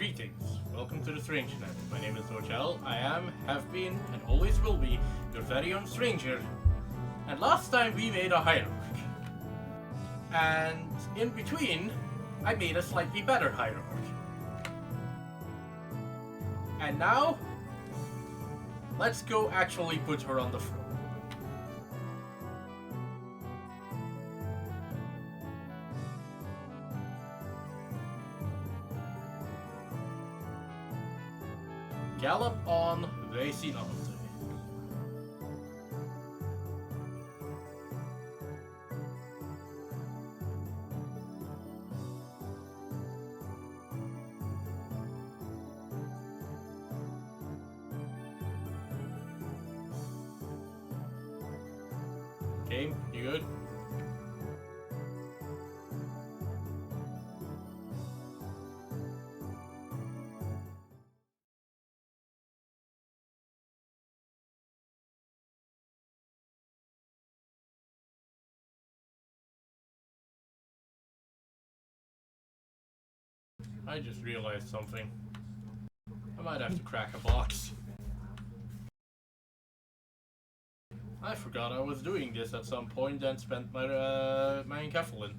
Greetings. Welcome to the Strangenet. My name is Ochel. I am, have been, and always will be your very own stranger. And last time we made a hierarch. And in between, I made a slightly better hierarch. And now, let's go actually put her on the throne. Gallop on v0.0. Game, you good? I just realized something. I might have to crack a box. I forgot I was doing this at some point and spent my my encapsulin.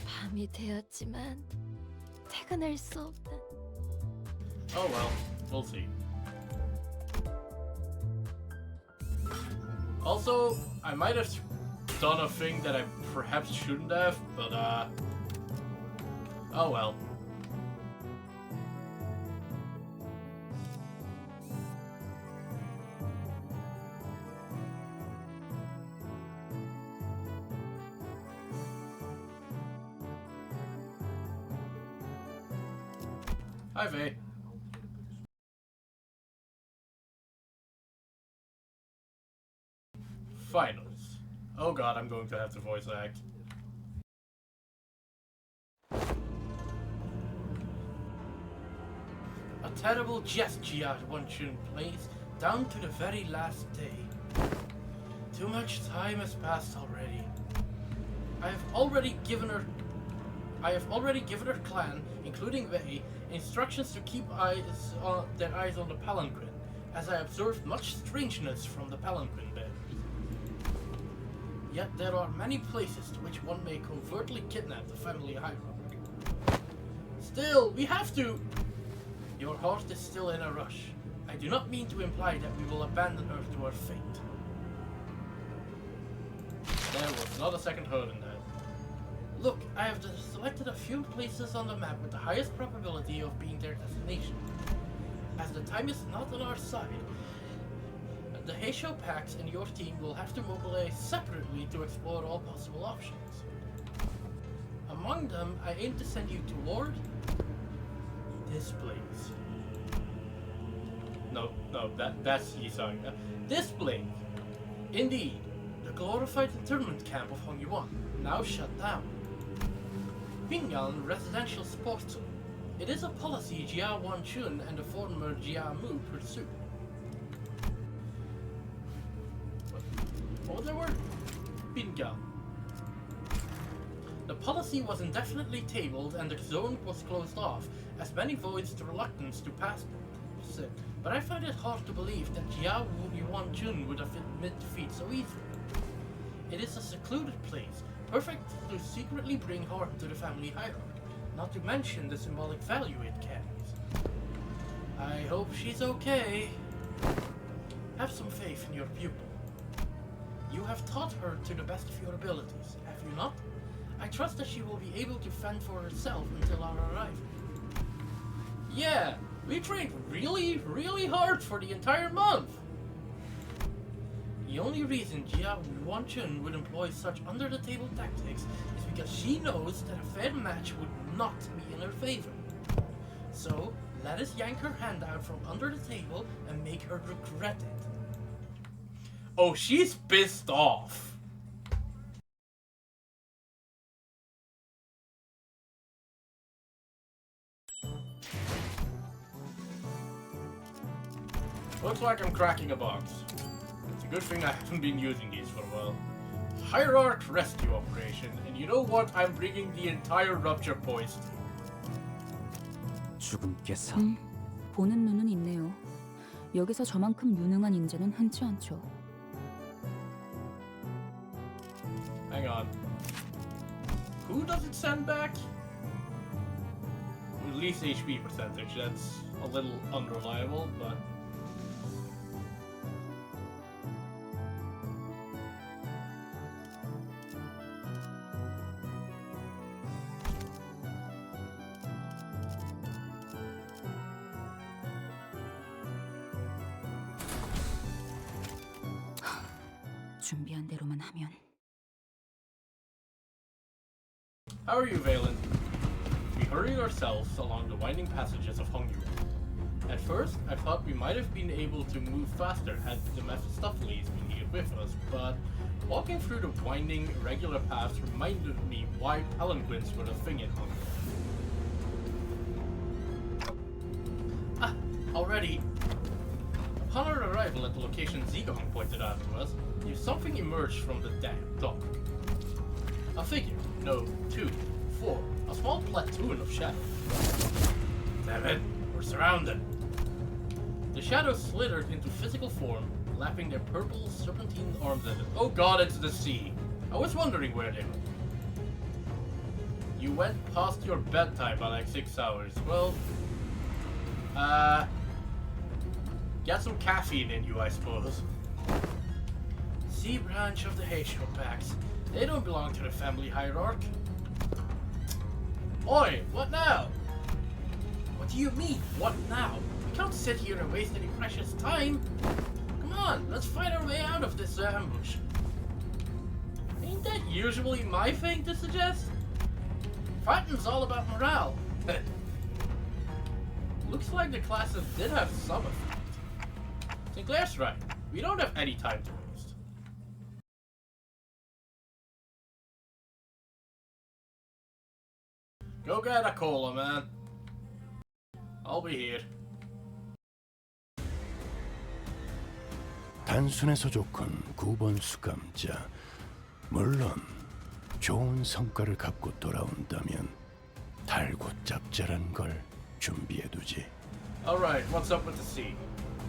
밤이 되었지만 퇴근할 수 없다. Oh well, we'll see. Also, I might have done a thing that I perhaps shouldn't have, but oh well. Hi, Vay. Finals. Oh god, I'm going to have to voice act. A terrible jest Xichun plays down to the very last day. Too much time has passed already. I have already given her clan, including Vay, instructions to keep their eyes on the palanquin, as I observed much strangeness from the palanquin bearers. Yet there are many places to which one may covertly kidnap the family hierarch. Still, we have to... Your heart is still in a rush. I do not mean to imply that we will abandon her to her fate. There was not a second thought in that. Look, I have selected a few places on the map with the highest probability of being their destination. As the time is not on our side, the Heisho packs and your team will have to mobilize separately to explore all possible options. Among them, I aim to send you toward this place. No, that's Xichun. This place. Indeed, the glorified internment camp of Hongyuan, now shut down. Hongyuan Residential Sports Zone. It is a policy Xichun and the former Mu pursue. What was the word? Hongyuan. The policy was indefinitely tabled and the zone was closed off, as many voiced reluctance to pass it. But I find it hard to believe that Xichun would admit defeat so easily. It is a secluded place, perfect to secretly bring harm to the family hierarch, not to mention the symbolic value it carries. I hope she's okay. Have some faith in your pupil. You have taught her to the best of your abilities, have you not? I trust that she will be able to fend for herself until our arrival. Yeah, we trained really hard for the entire month. The only reason Xichun would employ such under-the-table tactics is because she knows that a fair match would not be in her favor. So, let us yank her hand out from under the table and make her regret it. Oh, she's pissed off. Looks like I'm cracking a box. It's a good thing I haven't been using these for a while. Hierarch rescue operation, and you know what? I'm bringing the entire rupture poist. 죽음께서 보는 눈은 있네요. 여기서 저만큼 유능한 인재는 흔치 않죠. Hang on. Who does it send back? Release HP percentage. That's a little unreliable, but. 준비한 대로만 하면. How are you, Valen? We hurried ourselves along the winding passages of Hongyuan. At first, I thought we might have been able to move faster had the Mephistopheles been here with us, but walking through the winding, irregular paths reminded me why palanquins were a thing in Hongyuan. Already. Upon our arrival at the location Xichun pointed out to us, something emerged from the dock. A figure, no, 2, 4, a small platoon of shadows. Damn it, we're surrounded. The shadows slithered into physical form, lapping their purple serpentine arms at it. Oh god, it's the sea. I was wondering where they were. You went past your bedtime by like 6 hours. Well, get some caffeine in you, I suppose. Sea branch of the Xichun packs. They don't belong to the family hierarch. Oi, what now? What do you mean, what now? We can't sit here and waste any precious time. Come on, let's find our way out of this ambush. Ain't that usually my thing to suggest? Fighting's all about morale. Looks like the classes did have some effect. Sinclair's right. We don't have any time to waste. Go get a cola, man. I'll be here. 단순해서 좋군 9번 수감자. 물론 좋은 성과를 갖고 돌아온다면 달고 짭짤한 걸 준비해두지. Alright, what's up with the sea?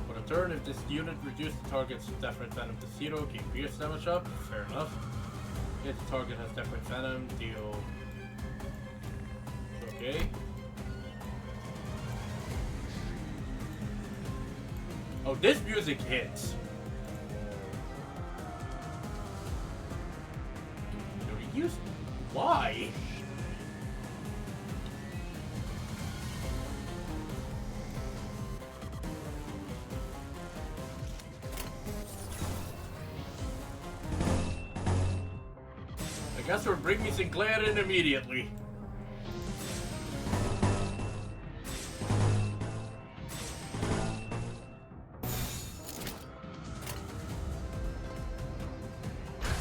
For the turn, if this unit reduces the target's death rate venom to 0, keep pierce damage up. Fair enough. If the target has death rate venom, deal. Okay. Oh, this music hits. Why? I guess we're bringing Sinclair in immediately.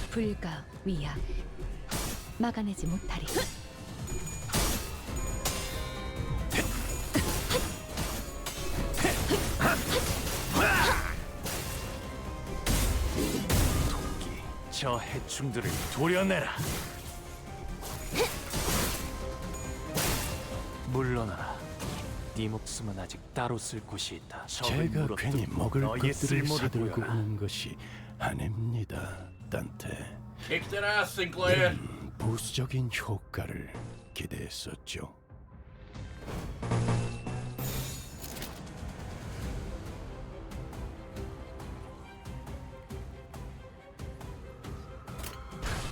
불가 위약 막아내지 못하리. 토끼, 저 해충들을 도려내라. 물러나라. 네 목숨은 아직 따로 쓸 곳이 있다. 제가 괜히 먹을 것들을 사들고 오는 것이 아닙니다, 단테. Kick that ass, Sinclair. 부수적인 효과를 기대했었죠.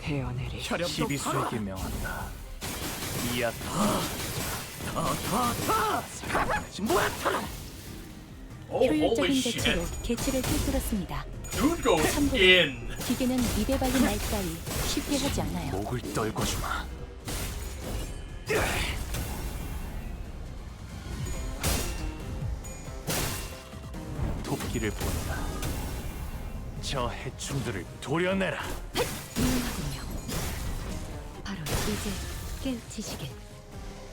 헤어내리. 시비수에게 명한다. 이야. Oh, holy 효율적인 shit. 대처로 개체를 꿰뚫었습니다. Dude goes 참고로 in. 기계는 입에 발린 알 따위 쉽게 하지 않아요. 목을 떨궈주마. 토끼를 본다. 저 해충들을 도려내라. 유용하군요. 바로 이제 깨우치시길.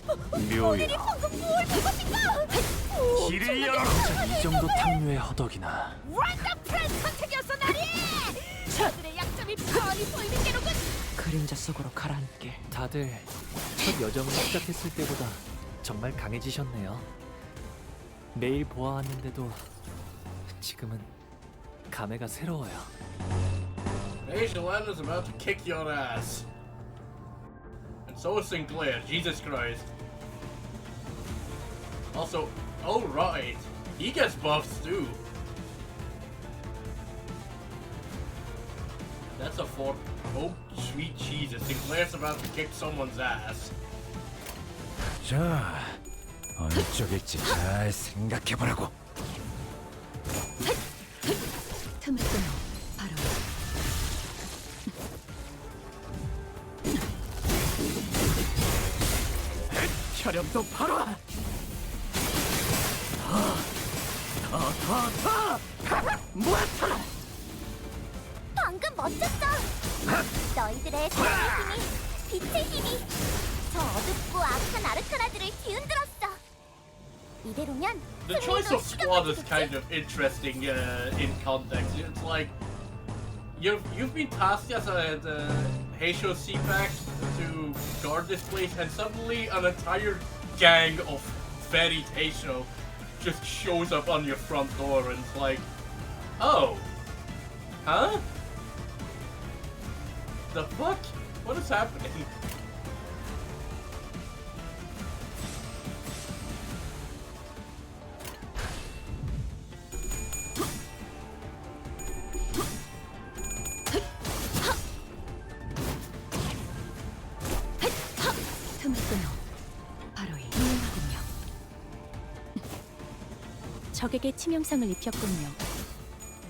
묘요. 길을 열어. 이 정도 탕류의 허덕이나. 완벽한 선택이었어 나리! 저들의 약점이 바로 그림자 속으로 가라앉게. 다들 첫 여정을 시작했을 때보다 정말 강해지셨네요. 매일 보아왔는데도 지금은 감회가 새로워요. Asian is about to kick your ass. And so is Sinclair, Jesus Christ. Also, oh right, he gets buffs too. That's a four. Oh, sweet Jesus, Sinclair's about to kick someone's ass. 자, 어느 쪽일지 잘 생각해보라고. 틈을 끊어 바로 혈염도 바로. 방금 멋졌어. 너희들의 사랑의 힘이, 빛의 힘이 저 어둡고 악한 아르카나들을 뒤흔들었어. 이대로면 The choice of 승리도 squad is 시간만 kind of interesting in context. It's like you've been tasked as the Heisho CPAC to guard this place, and suddenly an entire gang of Fairy Heisho just shows up on your front door, and it's like, oh, huh? The fuck? What is happening? 틈을 끊어 바로 유용하군요. 적에게 치명상을 입혔군요.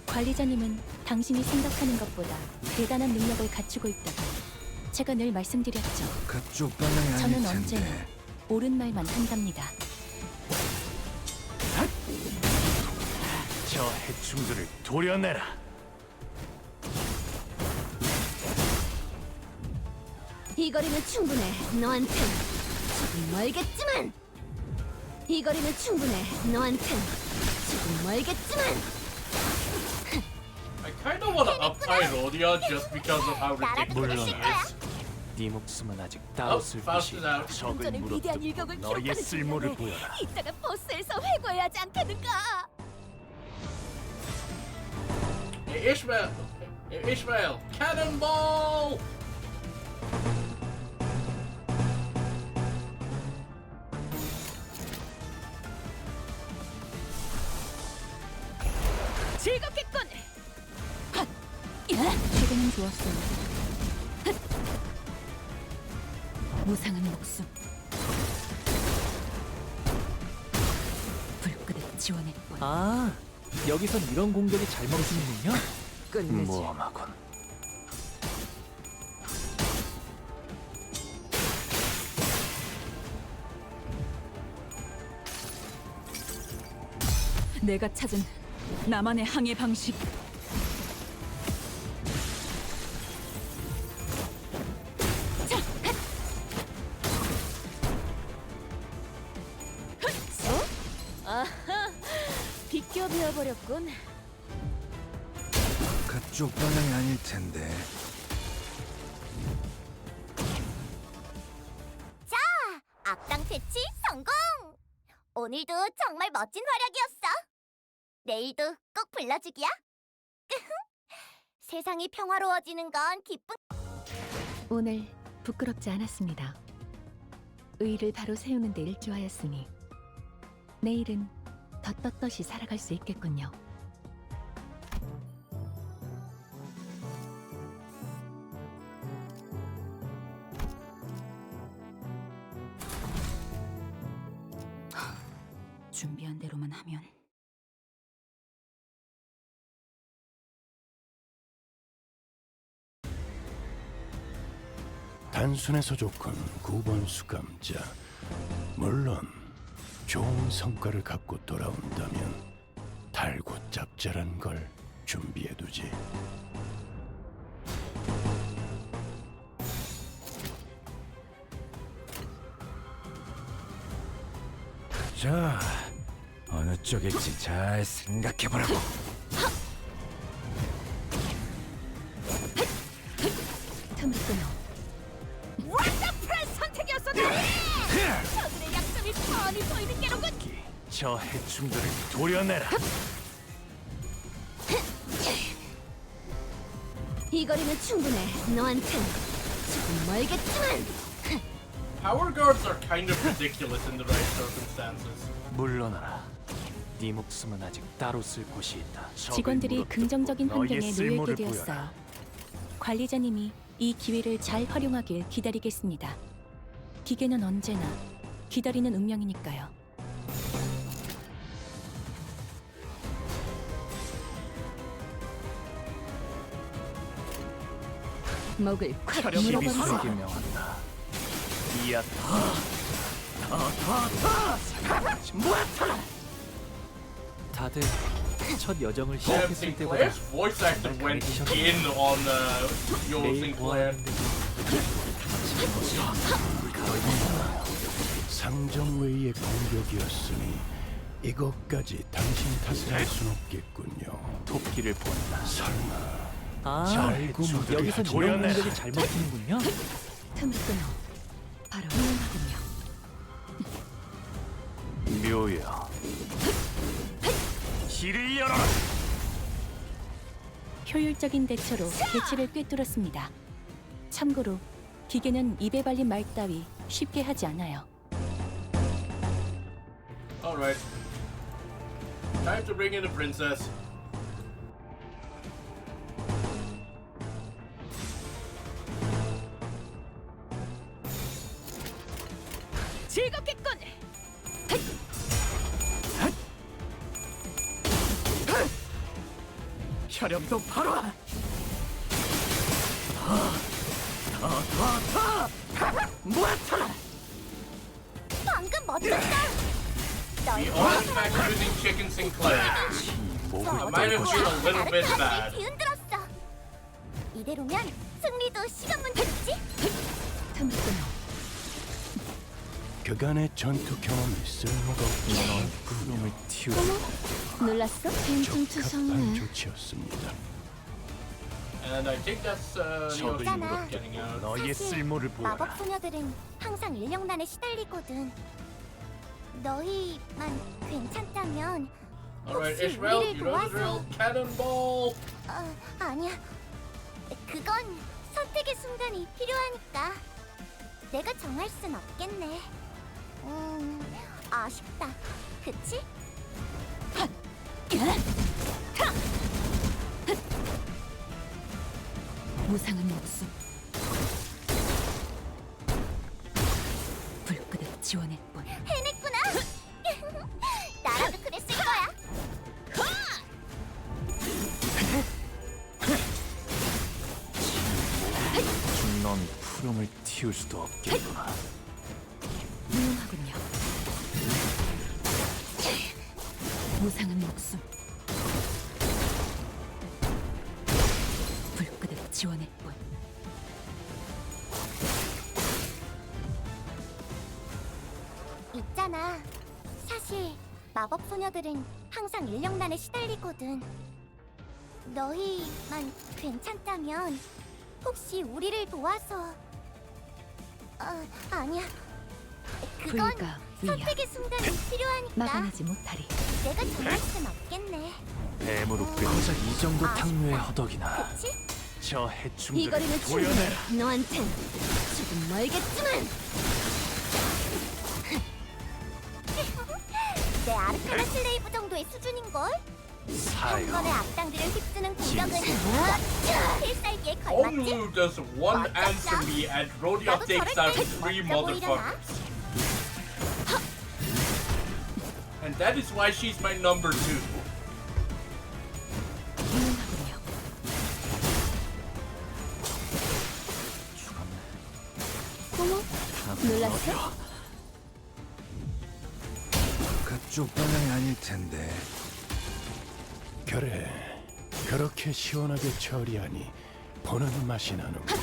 관리자님은 당신이 생각하는 것보다 대단한 능력을 갖추고 있다고 제가 늘 말씀드렸죠. 그쪽 방향이 아닐 저는 텐데. 언제나 옳은 말만 한답니다. 저 해충들을 도려내라. 이 거리는 충분해. 너한텐 조금 멀겠지만. 이 거리는 충분해. 너한텐 조금 멀겠지만. I kind of want to uptie Rodia just because of how ridiculous she is. 네 목숨은 아직 따로 쓸 Faust 곳이 is out. 적을 전에 위대한 일격을 물어뜯고 너의 기록하는 쓸모를 순간에 보여라. 이따가 버스에서 회고해야 하지 않겠는가? Hey, Ishmael! Hey, Ishmael! Cannonball! 즐겁겠군. 최근은 좋았어요. 무상한 목숨. 불끈에 지원했군. 아, 여기선 이런 공격이 잘 먹히는군요. 끝내지. 모험하군. 내가 찾은 나만의 항해 방식. 아하, 비껴 비어버렸군. 그쪽 방향이 아닐 텐데. 자, 악당 퇴치 성공. 오늘도 정말 멋진 활약이었어. 내일도 꼭 불러주기야. 세상이 평화로워지는 건 기쁜. 오늘 부끄럽지 않았습니다. 의의를 바로 세우는 데 일조하였으니 내일은 더 떳떳이 살아갈 수 있겠군요. 준비한 대로만 하면. 단순해서 좋군 9번 수감자. 물론 좋은 성과를 갖고 돌아온다면 달고 짭짤한 걸 준비해두지. 자, 어느 쪽일지 잘 생각해보라고. 저 해충들을 도려내라. 이 거리면 충분해. 너한텐 조금 멀겠지만. Power guards are kind of ridiculous in the right circumstances. 물러나라. 네 목숨은 아직 따로 쓸 곳이 있다. 직원들이 긍정적인 환경에 너희의 놓여 쓸모를 있게 되었어요. 보여라. 관리자님이 이 기회를 잘 활용하길 기다리겠습니다. 기계는 언제나 기다리는 운명이니까요. 목을 콱 혈압이 물어버리세요. 비수에게 명한다. 이야타. 다들 첫 여정을 Sam 시작했을 때보다 Sinclair's voice actor went in on Yo 매일 Sinclair. 보았는데 상정웨이의 공격이었으니 이것까지 당신 탓을 할 순 없겠군요. 도끼를 본다. 설마 잘 구무들이 여기서 이런 도려내라. 공격이 잘 먹히는군요. 틈을 끊어 바로 이용하군요. 묘야. 길을 열어라. 효율적인 대처로 개체를 꿰뚫었습니다. 참고로 기계는 입에 발린 말 따위 쉽게 하지 않아요. Alright. Time to bring in the princess. 즐겁겠군! 혈염도 바로. 방금 멋졌다. We are in fact using Chicken Sinclair. I might have feel a little bit bad. 뒤흔들었어. 이대로면 승리도 시간 문제겠지? 틈을 끊어 그간의 전투 경험이 쓸모가 없지만 푸름을 틔우고 놀랐어? 적합한 조치였습니다. And I think that's Yo 있잖아. getting out. 너희의 사실 쓸모를 보여라. 마법 소녀들은 항상 인력난에 시달리거든. 너희만 괜찮다면 Alright, 혹시 Ishmael, 우리를 you know the drill. 도와서 Cannonball. 아니야. 그건 선택의 순간이 필요하니까. 내가 정할 순 없겠네. 아쉽다. 그치? 무상한 목숨 불끈을 지원할 뿐. 해냈구나. 나라도 그랬을 거야. 넌 푸름을 틔울 수도 없겠구나. 유용하군요. 무상한 목숨 불끈을 지원할 뿐. 있잖아. 사실 마법 소녀들은 항상 인력난에 시달리거든. 너희만 괜찮다면 혹시 우리를 도와서 아니야. 그건 불가 위야 선택의 순간이 필요하니까. 막아내지 못하리. 내가 정할 순 없겠네. 뱀으로 고작 이 정도 아쉽다. 탕류의 허덕이나. 그치? 저 이 해충들을 거리는 도려내라. 충분해. 너한텐 조금 멀겠지만. 내 아르카나 슬레이브 정도의 수준인걸? 한 사요. 번에 악당들을 휩쓰는 공격은 필살기에 걸맞지? Hongyuan does one answer me and Rhodia 나도 takes 저럴 out 때 3 멋져 보이려나? motherfuckers. And that is why she's my number 2. 유용하군요. 놀랐어? 그쪽 방향이 아닐 텐데. 그래, 그렇게 시원하게 처리하니 보는 맛이 나는군.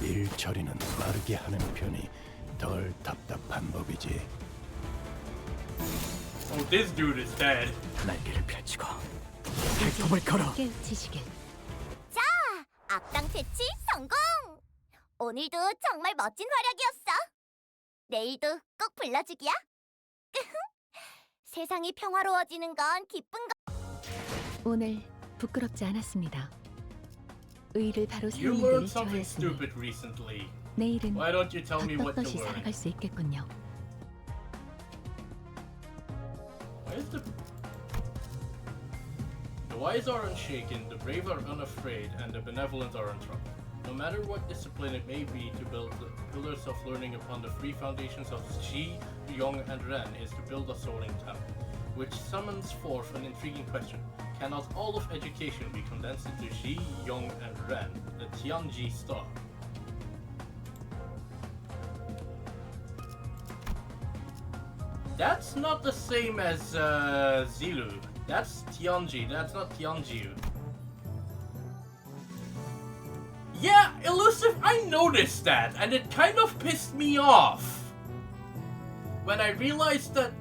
일 처리는 빠르게 하는 편이 덜 답답한 법이지. Oh, this dude is dead. 날개를 펼치고 발톱을 걸어. 깨우치시길. 자, 악당 퇴치 성공! 오늘도 정말 멋진 활약이었어. 내일도 꼭 불러주기야. 세상이 평화로워지는 건 기쁜 거. 오늘 부끄럽지 않았습니다. 의를 바로 You 세우는 데 learned something 일조하였으니 stupid recently. 내일은 Why don't you tell me what you 떳떳이 learned? 살아갈 수 있겠군요. Why is the wise are unshaken, the brave are unafraid, and the benevolent are untroubled. No matter what discipline it may be, to build the pillars of learning upon the free foundations of Xi, Yong, and Ren is to build a soaring tower, which summons forth an intriguing question. Cannot all of education be condensed into Xi, Yong, and Ren, the Tianji star? That's not the same as Zilu. That's Tianji, that's not Tianjiu. Yeah, Elusive, I noticed that, and it kind of pissed me off. When I realized that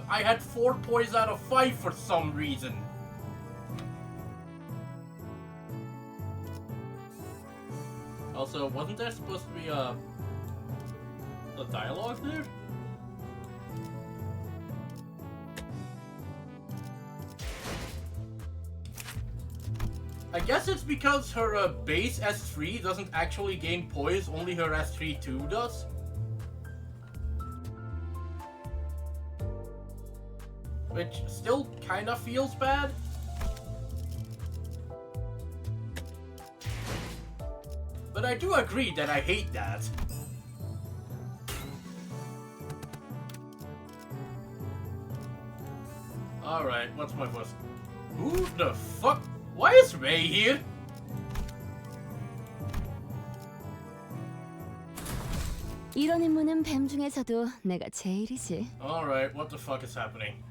I had 4 points out of 5 for some reason. Also, wasn't there supposed to be a dialogue there? I guess it's because her base S3 doesn't actually gain poise, only her S3 2 does. Which still kinda feels bad. But I do agree that I hate that. Alright, what's my first? Who the fuck? Why is Ray here? 이런 임무는 뱀 중에서도 내가 제일이지. Alright, what the fuck is happening?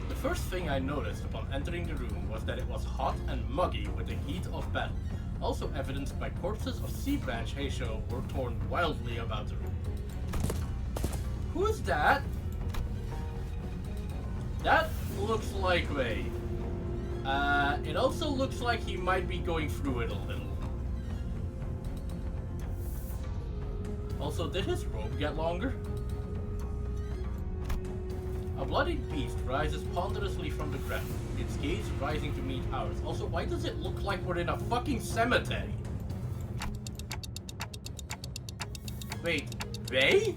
The first thing I noticed upon entering the room was that it was hot and muggy with the heat of battle, also evidenced by corpses of Sea Branch Heisho were torn wildly about the room. Who's that? That looks like Ray. It also looks like he might be going through it a little. Also, did his robe get longer? A bloodied beast rises ponderously from the ground, its gaze rising to meet ours. Also, why does it look like we're in a fucking cemetery? Wait, Ray?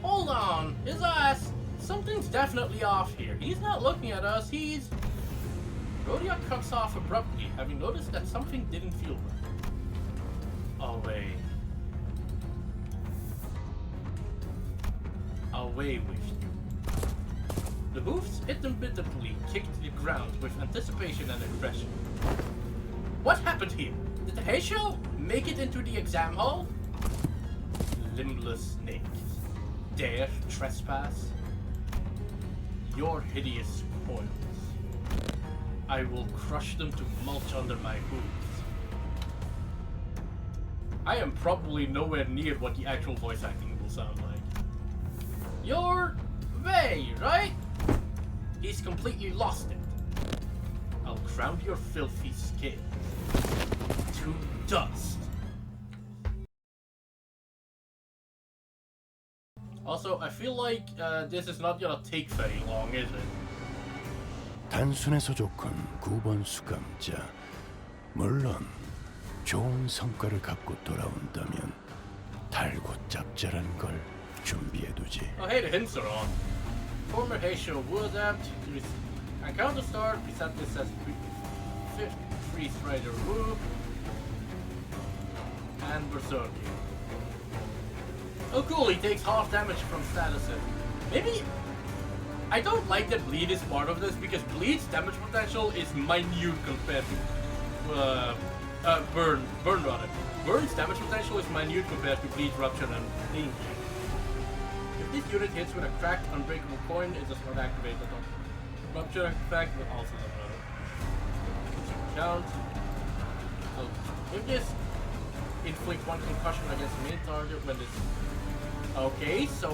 Hold on, his ass. Something's definitely off here. He's not looking at us, he's... Rodiak cuts off abruptly, having noticed that something didn't feel right. Away. Away with you. The hoofs intermittently kicked the ground with anticipation and aggression. What happened here? Did the Heisho make it into the exam hall? Limbless snakes. Dare trespass? Your hideous spoils. I will crush them to mulch under my hooves. I am probably nowhere near what the actual voice acting will sound like. You're Ray, right? He's completely lost it. I'll crown your filthy skin to dust. Also, I feel like this is not gonna take very long, is it? 단순해서 좋건 9번 수감자. 물론 좋은 성과를 갖고 돌아온다면 달고 짭짤한 걸 준비해두지. Oh, hey, the hints are on. Former Heisho will adapt to this. And counter star, present this as 5th Free Strider Wu and Berserker. Oh, cool, he takes half damage from statuses. Maybe. I don't like that Bleed is part of this because Bleed's damage potential is minute compared to Burn rather. Burn's damage potential is minute compared to Bleed, Rupture, and Pain. If this unit hits with a cracked, unbreakable coin, it does not activate the Rupture effect, but also does not count. If this inflict 1 concussion against the main target when this. Okay, so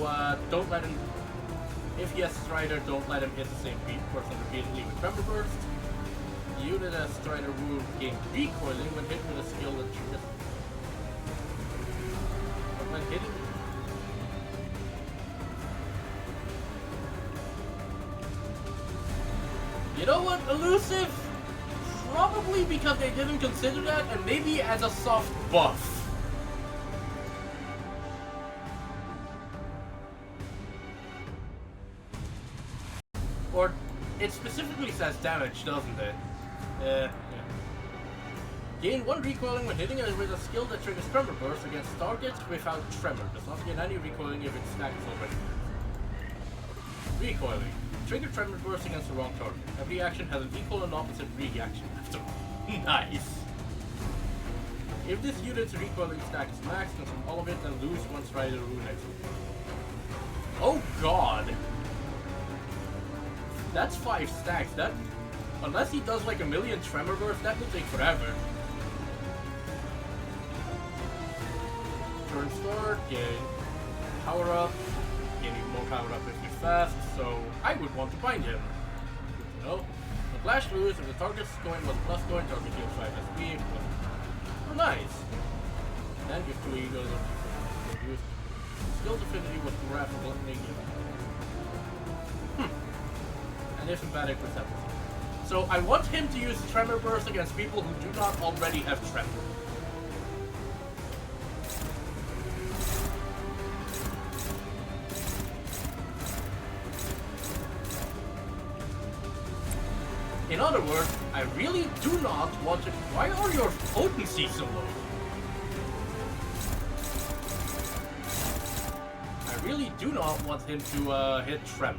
don't let him. If he has Strider, don't let him hit the same person repeatedly with Tremor Burst. The unit as Strider will gain recoiling when hit with a skill that triggers. But when hitting. You know what, elusive? Probably because they didn't consider that, and maybe as a soft buff. Or it specifically says damage, doesn't it? Yeah. Gain 1 recoiling when hitting it with a skill that triggers tremor burst against targets without tremor. Does not gain any recoiling if its stack is already. Recoiling. Trigger tremor burst against the wrong target. Every action has an equal and opposite reaction after all. Nice. If this unit's recoiling stack is maxed, consume all of it and lose once rider rune exit. Oh god. That's 5 stacks. That, unless he does like a million tremor bursts, that will take forever. Turn start, gain power up, gaining more power up if you're fast, so I would want to bind him. Good to know. The flash loose, if the target's going was plus coin, target heals 5 SP. Oh, nice. And give 2 egos of use. Skills affinity with graph gluttony. And asymptomatic perception. So I want him to use Tremor Burst against people who do not already have Tremor. In other words, I really do not want to. Why are your potencies so low? I really do not want him to hit Tremor.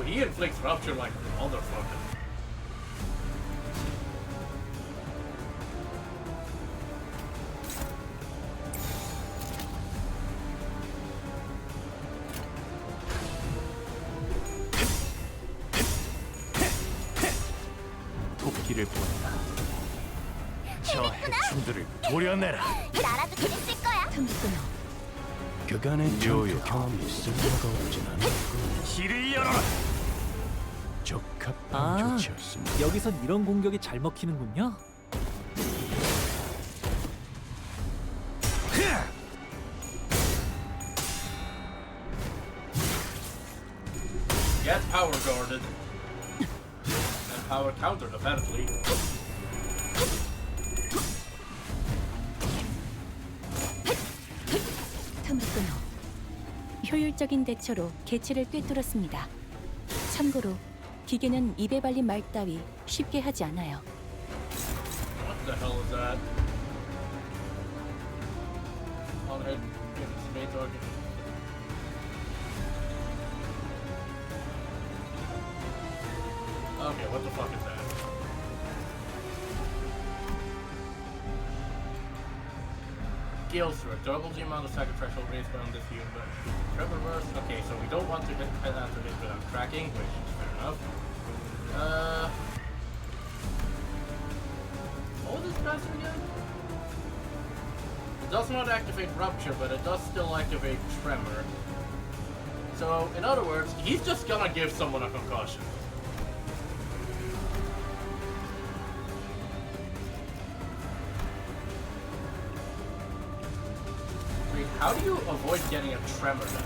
He inflicts rupture like a motherfucker. 도끼를 보내라. 저 해충들을 도려내라. 나라도 재밌을 거야. 틈을 끊어. 그간의 전투 경험이 쓸모가 없진 않았고 길을 열어라. 적합한 조치였습니다. 여기선 이런 공격이 잘 먹히는군요. Get power guarded. And power countered apparently. 틈을 끊어. 효율적인 대처로 개체를 꿰뚫었습니다. 참고로 기계는 입에 발린 말 따위 쉽게 하지 않아요. What the hell is that? On head, main target. Okay, what the fuck is that? Gale through. Doubles the amount of second threshold raised around this unit. Tremor burst. Okay, so we don't want to hit after hit without tracking, which is fair enough. What was this bastard again? It does not activate rupture, but it does still activate tremor. So, in other words, he's just gonna give someone a concussion. Wait, how do you avoid getting a tremor then?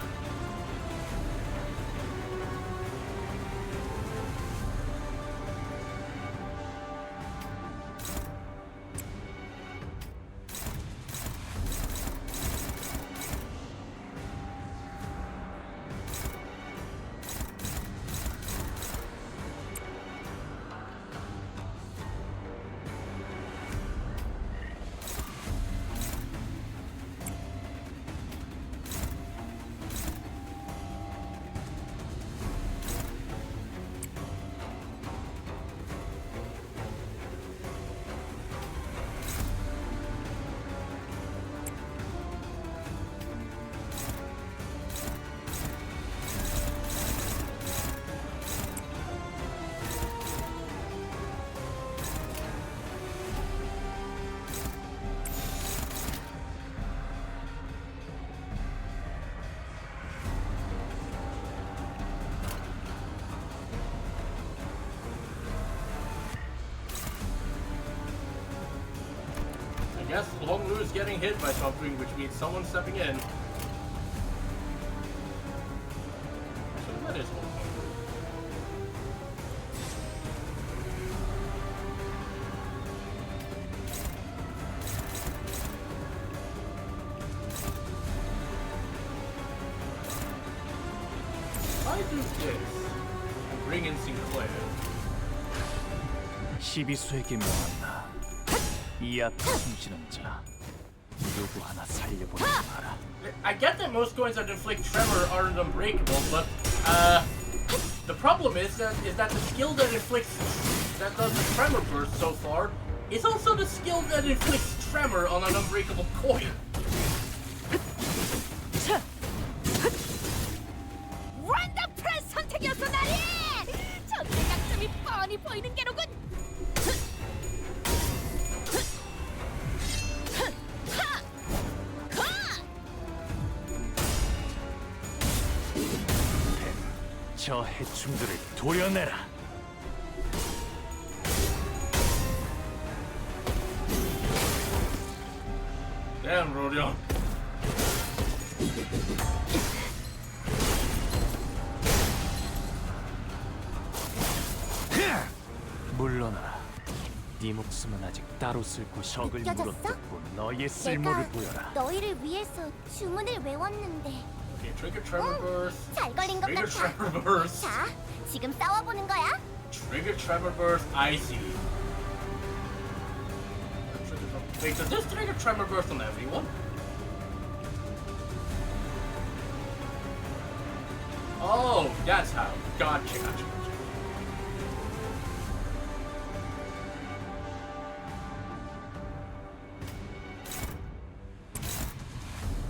Yes, Long Lu is getting hit by something, which means someone's stepping in. So that is Long Lu. I do this and bring in Sinclair. 12수에게 명한다. 이 앞에 숨지는 자 누구 하나 살려보지 마라. I get that most coins that inflict tremor aren't unbreakable, but the problem is that the skill that does the tremor burst so far is also the skill that inflicts tremor on an unbreakable coin. 원더 프레스 선택이었어 나리! 적의 약점이 뻔히 보이는 게로군! 저 해충들을 도려내라. Damn, Rodion. 물러나라. 네 목숨은 아직 따로 쓸 곳이 적을 느껴졌어? 물어뜯고 너의 쓸모를 보여라. 너희를 위해서 주문을 외웠는데 Okay, trigger tremor burst. 잘 걸린 것 Trigger 같아. tremor burst. 자, 지금 싸워보는 거야. Trigger tremor burst. I see. Wait, does this trigger tremor burst on everyone? Oh, that's how. Gotcha, gotcha.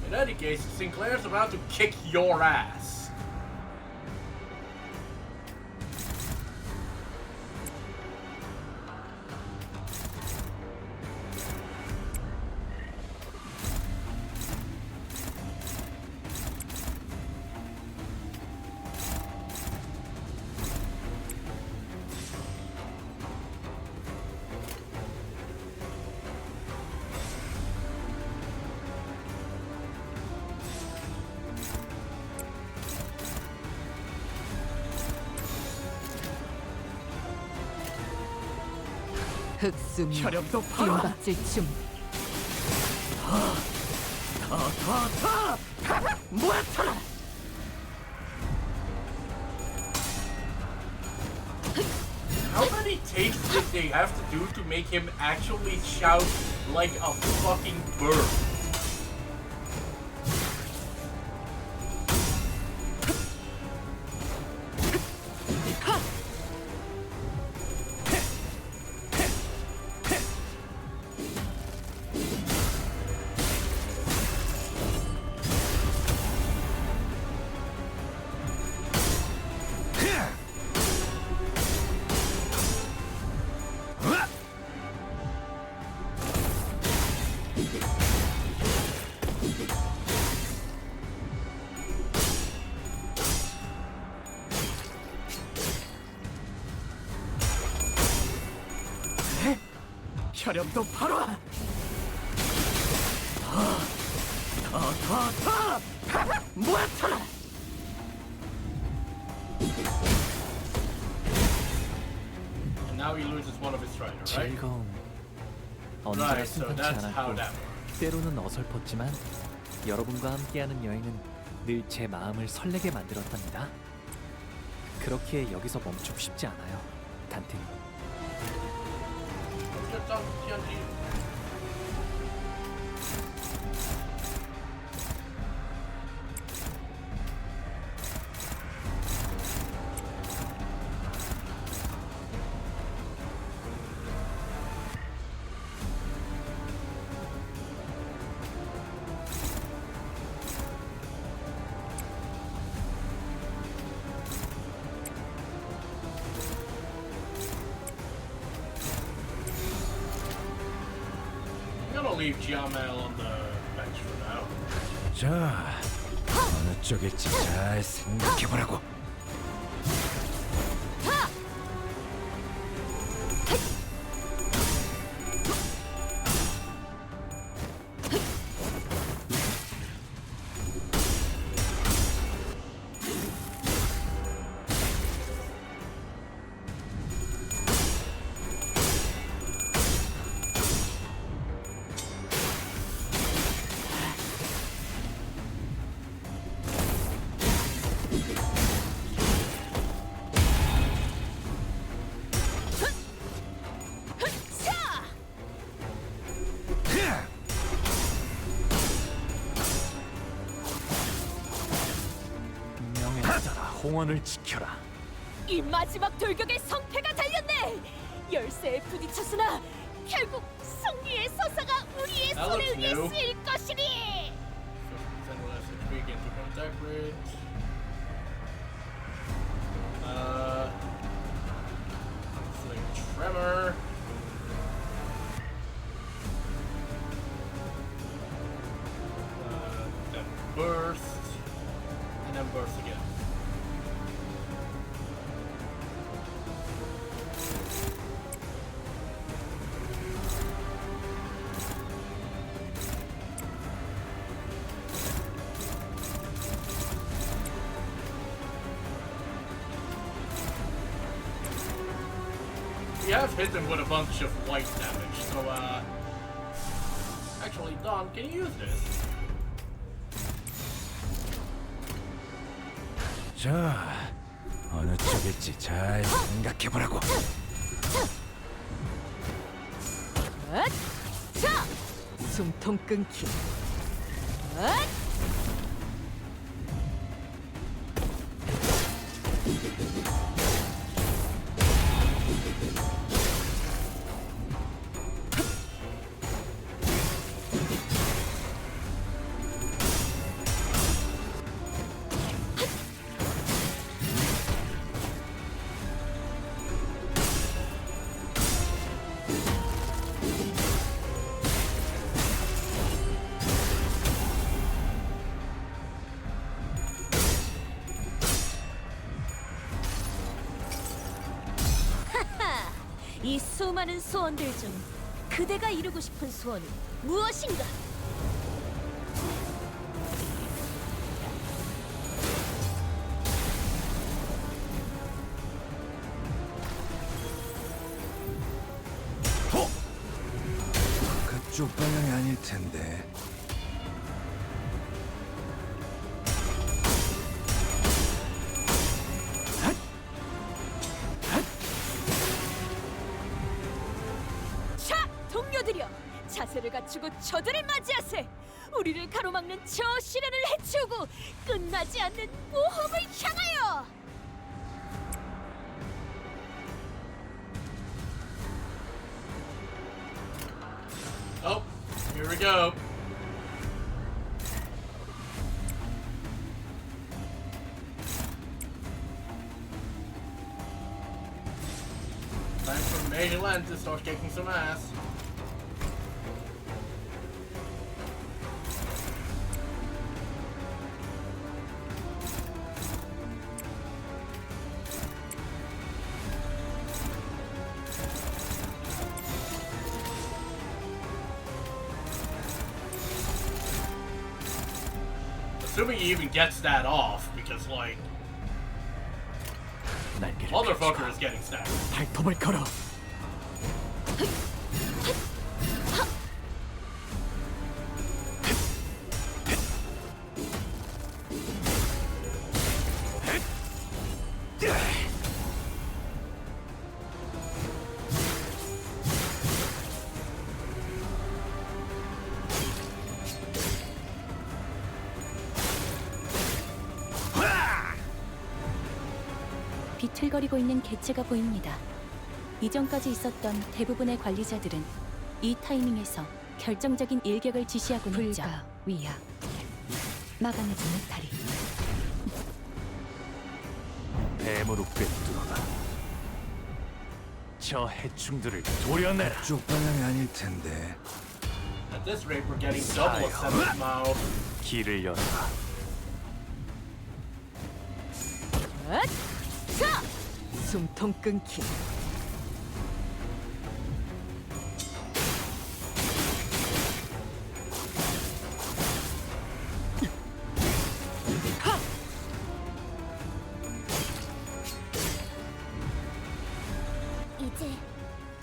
In any case, Sinclair's about to kick your ass. 흑수미 혈압도 팔아. 빈박질 춤 모아쳐라. How many takes did they have to do to make him actually shout like a fucking bird? 혈압도 팔아. 모아쳐라. And now he loses one of his strider, right? 즐거움. 언제나 Right, so 순탄치 that's how 않았고 that. 때로는 어설펐지만 여러분과 함께하는 여행은 늘 제 마음을 설레게 만들었답니다. 그렇게 여기서 멈추고 싶지 않아요, 단테님. Let's get down to TNT. I'm gonna leave Jiamel on the bench for now. 자, 어느 쪽일지 잘 생각해보라고. 공원을 지켜라. 이 마지막 돌격의 성패가 달렸네. 열쇠에 부딪혔으나 결국 승리의 서사가 우리의 That 손에 looks 의해 new. 쓰일 것이니. 50% less HP against the attack rate. It's like tremor. Then burst, and then burst again. We have hit them with a bunch of white damage, so actually, Don, can you use this? 자, 어느 쪽일지 잘 생각해보라고. 자, 숨통 끊기. 이 수많은 소원들 중 그대가 이루고 싶은 소원은 무엇인가? 그쪽 방향이 아닐 텐데. 자, 동료들이여, 자세를 갖추고 저들을 맞이하세. 우리를 가로막는 저 시련을 해치우고 끝나지 않는 모험을 향하여. Oh, here we go. Time for Major Land to start kicking some ass. Assuming he even gets that off, because like 날개를 motherfucker is getting stabbed. 발톱을 걸어. 비틀거리고 있는 개체가 보입니다. 이전까지 있었던 대부분의 관리자들은 이 타이밍에서 결정적인 일격을 지시하곤 했죠. 불가 위야 막아내지 못하리. 뱀으로 꿰뚫어라. 저 해충들을 도려내라. 그쪽 방향이 아닐 텐데. At this rate, we're getting double of Seven's mouth. 길을 열어라. 자, 숨통 끊기. 이제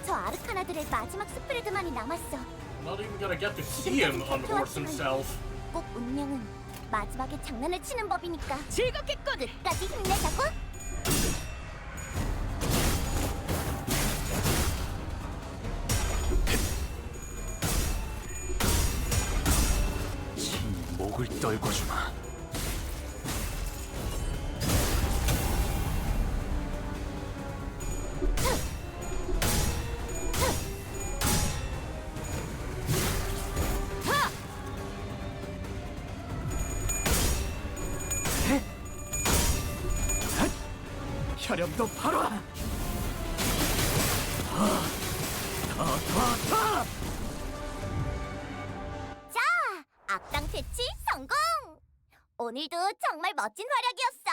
저 아르카나들의 마지막 스프레드만이 남았어. Not even gonna get to see him unhorse himself. 꼭 운명은 마지막에 장난을 치는 법이니까 즐겁겠군. 끝까지 힘내자고. 친히 목을 떨궈주마. 촬영도 바로. 자, 악당 퇴치 성공! 오늘도 정말 멋진 활약이었어.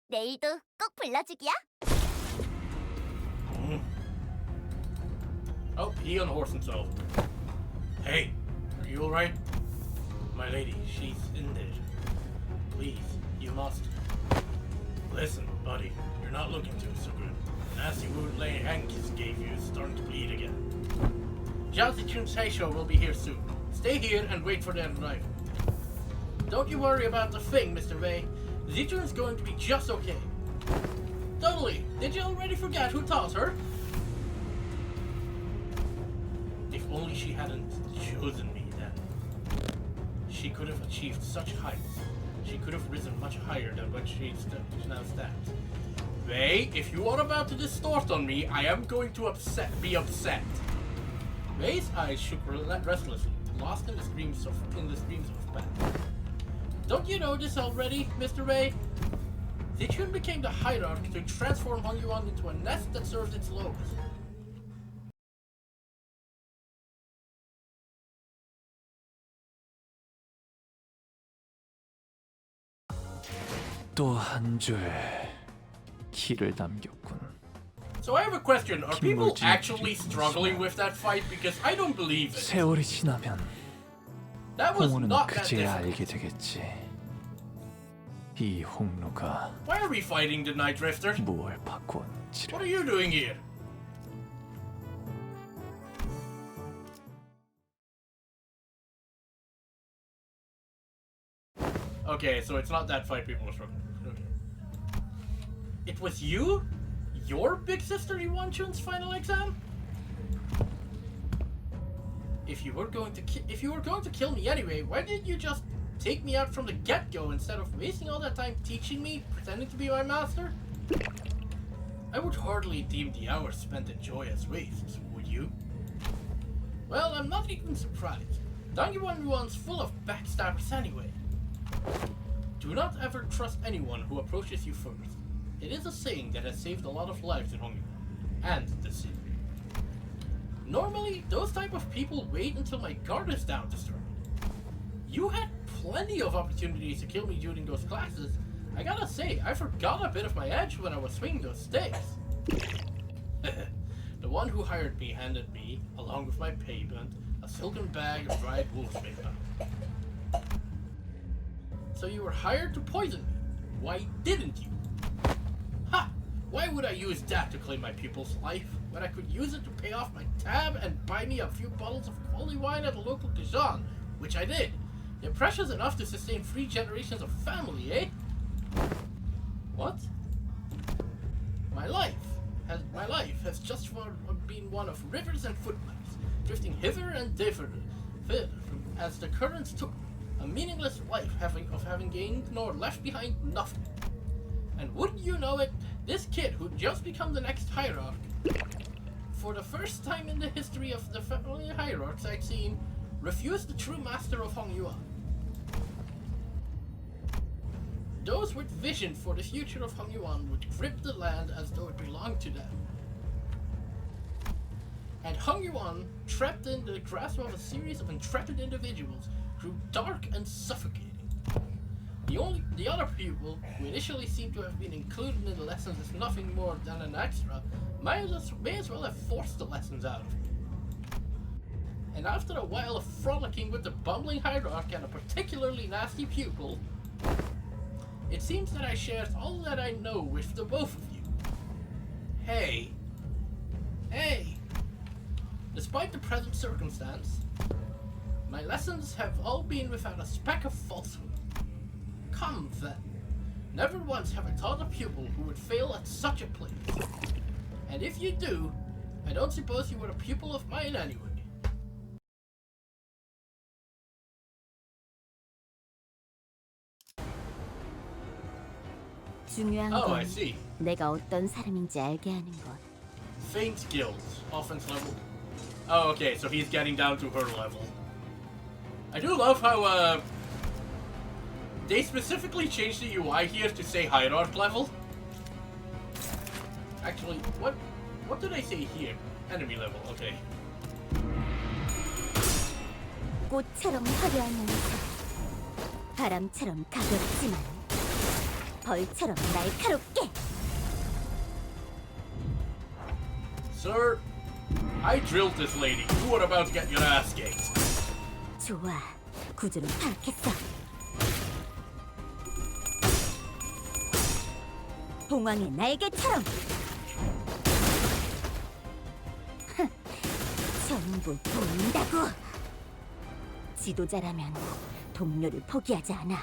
내일도 꼭 불러주기야. Oh, he unhorsed himself. Hey, are you alright? My lady, she's in there. Please, you must. Listen, buddy, you're not looking too so good. The nasty wound Lady Hankins gave you is starting to bleed again. Xichun's Heisho will be here soon. Stay here and wait for their arrival. Don't you worry about the thing, Mr. Wei. Xichun's going to be just okay. Totally. Did you already forget who taught her? If only she hadn't chosen me then. She could have achieved such heights. She could have risen much higher than what she now stands. Wei, if you are about to distort on me, I am going to be upset. Wei's eyes shook restlessly, lost in the screams of pain. Don't you know this already, Mr. Wei? Xichun became the hierarch to transform Hongyuan into a nest that served its lowest. 또 한 줄 키를 남겼군. So I have a question. Are people actually struggling with that fight? Because I don't believe it. 세월이 지나면 That was 홍우는 not that 그제야 difficult. 알게 되겠지. 이 홍로가 Why are we fighting the Night Drifter? 무엇을 바꾸었는지를. What are you doing here? Okay, so it's not that fight people are struggling with. Okay. It was you? Your big sister Yuanchun's final exam? If you were going to kill me anyway, why didn't you just take me out from the get-go instead of wasting all that time teaching me, pretending to be my master? I would hardly deem the hours spent in joy as wastes, would you? Well, I'm not even surprised. Hongyuan's full of backstabbers anyway. Do not ever trust anyone who approaches you first. It is a saying that has saved a lot of lives in Hongyuan, and the city. Normally, those type of people wait until my guard is down to start. You had plenty of opportunities to kill me during those classes. I gotta say, I forgot a bit of my edge when I was swinging those stakes. The one who hired me handed me, along with my payment, a silken bag of dried wolf's bane. So you were hired to poison me. Why didn't you? Ha! Why would I use that to claim my pupil's life when I could use it to pay off my tab and buy me a few bottles of quality wine at a local Xichun, which I did. They're precious enough to sustain 3 generations of family, eh? What? My life has just been one of rivers and footprints, drifting hither and thither as the currents took me. A meaningless life of having gained nor left behind nothing. And wouldn't you know it, this kid who'd just become the next hierarch, for the first time in the history of the family hierarchs I'd seen, refused the true master of Hongyuan. Those with vision for the future of Hongyuan would grip the land as though it belonged to them. And Hongyuan, trapped in the grasp of a series of intrepid individuals, grew dark and suffocating. The other people, who initially seemed to have been included in the lessons as nothing more than an extra, may as well have forced the lessons out of me. And after a while of frolicking with the bumbling hierarch and a particularly nasty pupil, it seems that I shared all that I know with the both of you. Hey. Despite the present circumstance, my lessons have all been without a speck of falsehood. Come then. Never once have I taught a pupil who would fail at such a place. And if you do, I don't suppose you were a pupil of mine anyway. 중요한 Oh, I 건 see. 내가 어떤 사람인지 알게 하는 것. Faint skills, offense level. Oh, okay, so he's getting down to her level. I do love how, they specifically changed the UI here to say hierarch level. Actually, what did I say here? Enemy level. Okay. 꽃처럼 화려하면서 바람처럼 가볍지만 벌처럼 날카롭게. Sir, I drilled this lady. You are about to get your ass kicked. 좋아, 구조를 파악했어. 봉황의 날개처럼. 전부 보인다고. 지도자라면 동료를 포기하지 않아.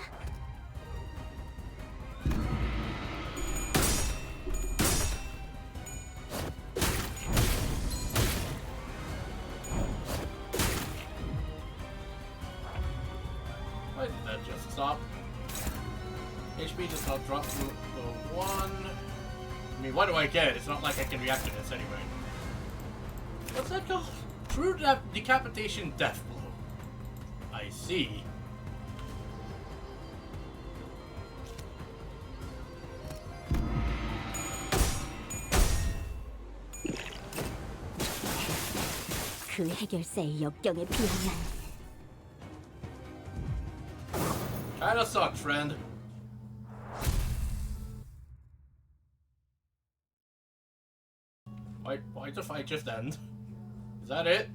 Why did that just stop? HP does not drop to the 1. I mean, what do I get? It's not like I can react to this anyway. What's that called? True decapitation death blow. I see. 그 해결사의 역경에 비하면 Kinda sucks, friend. Why'd the fight just end? Is that it?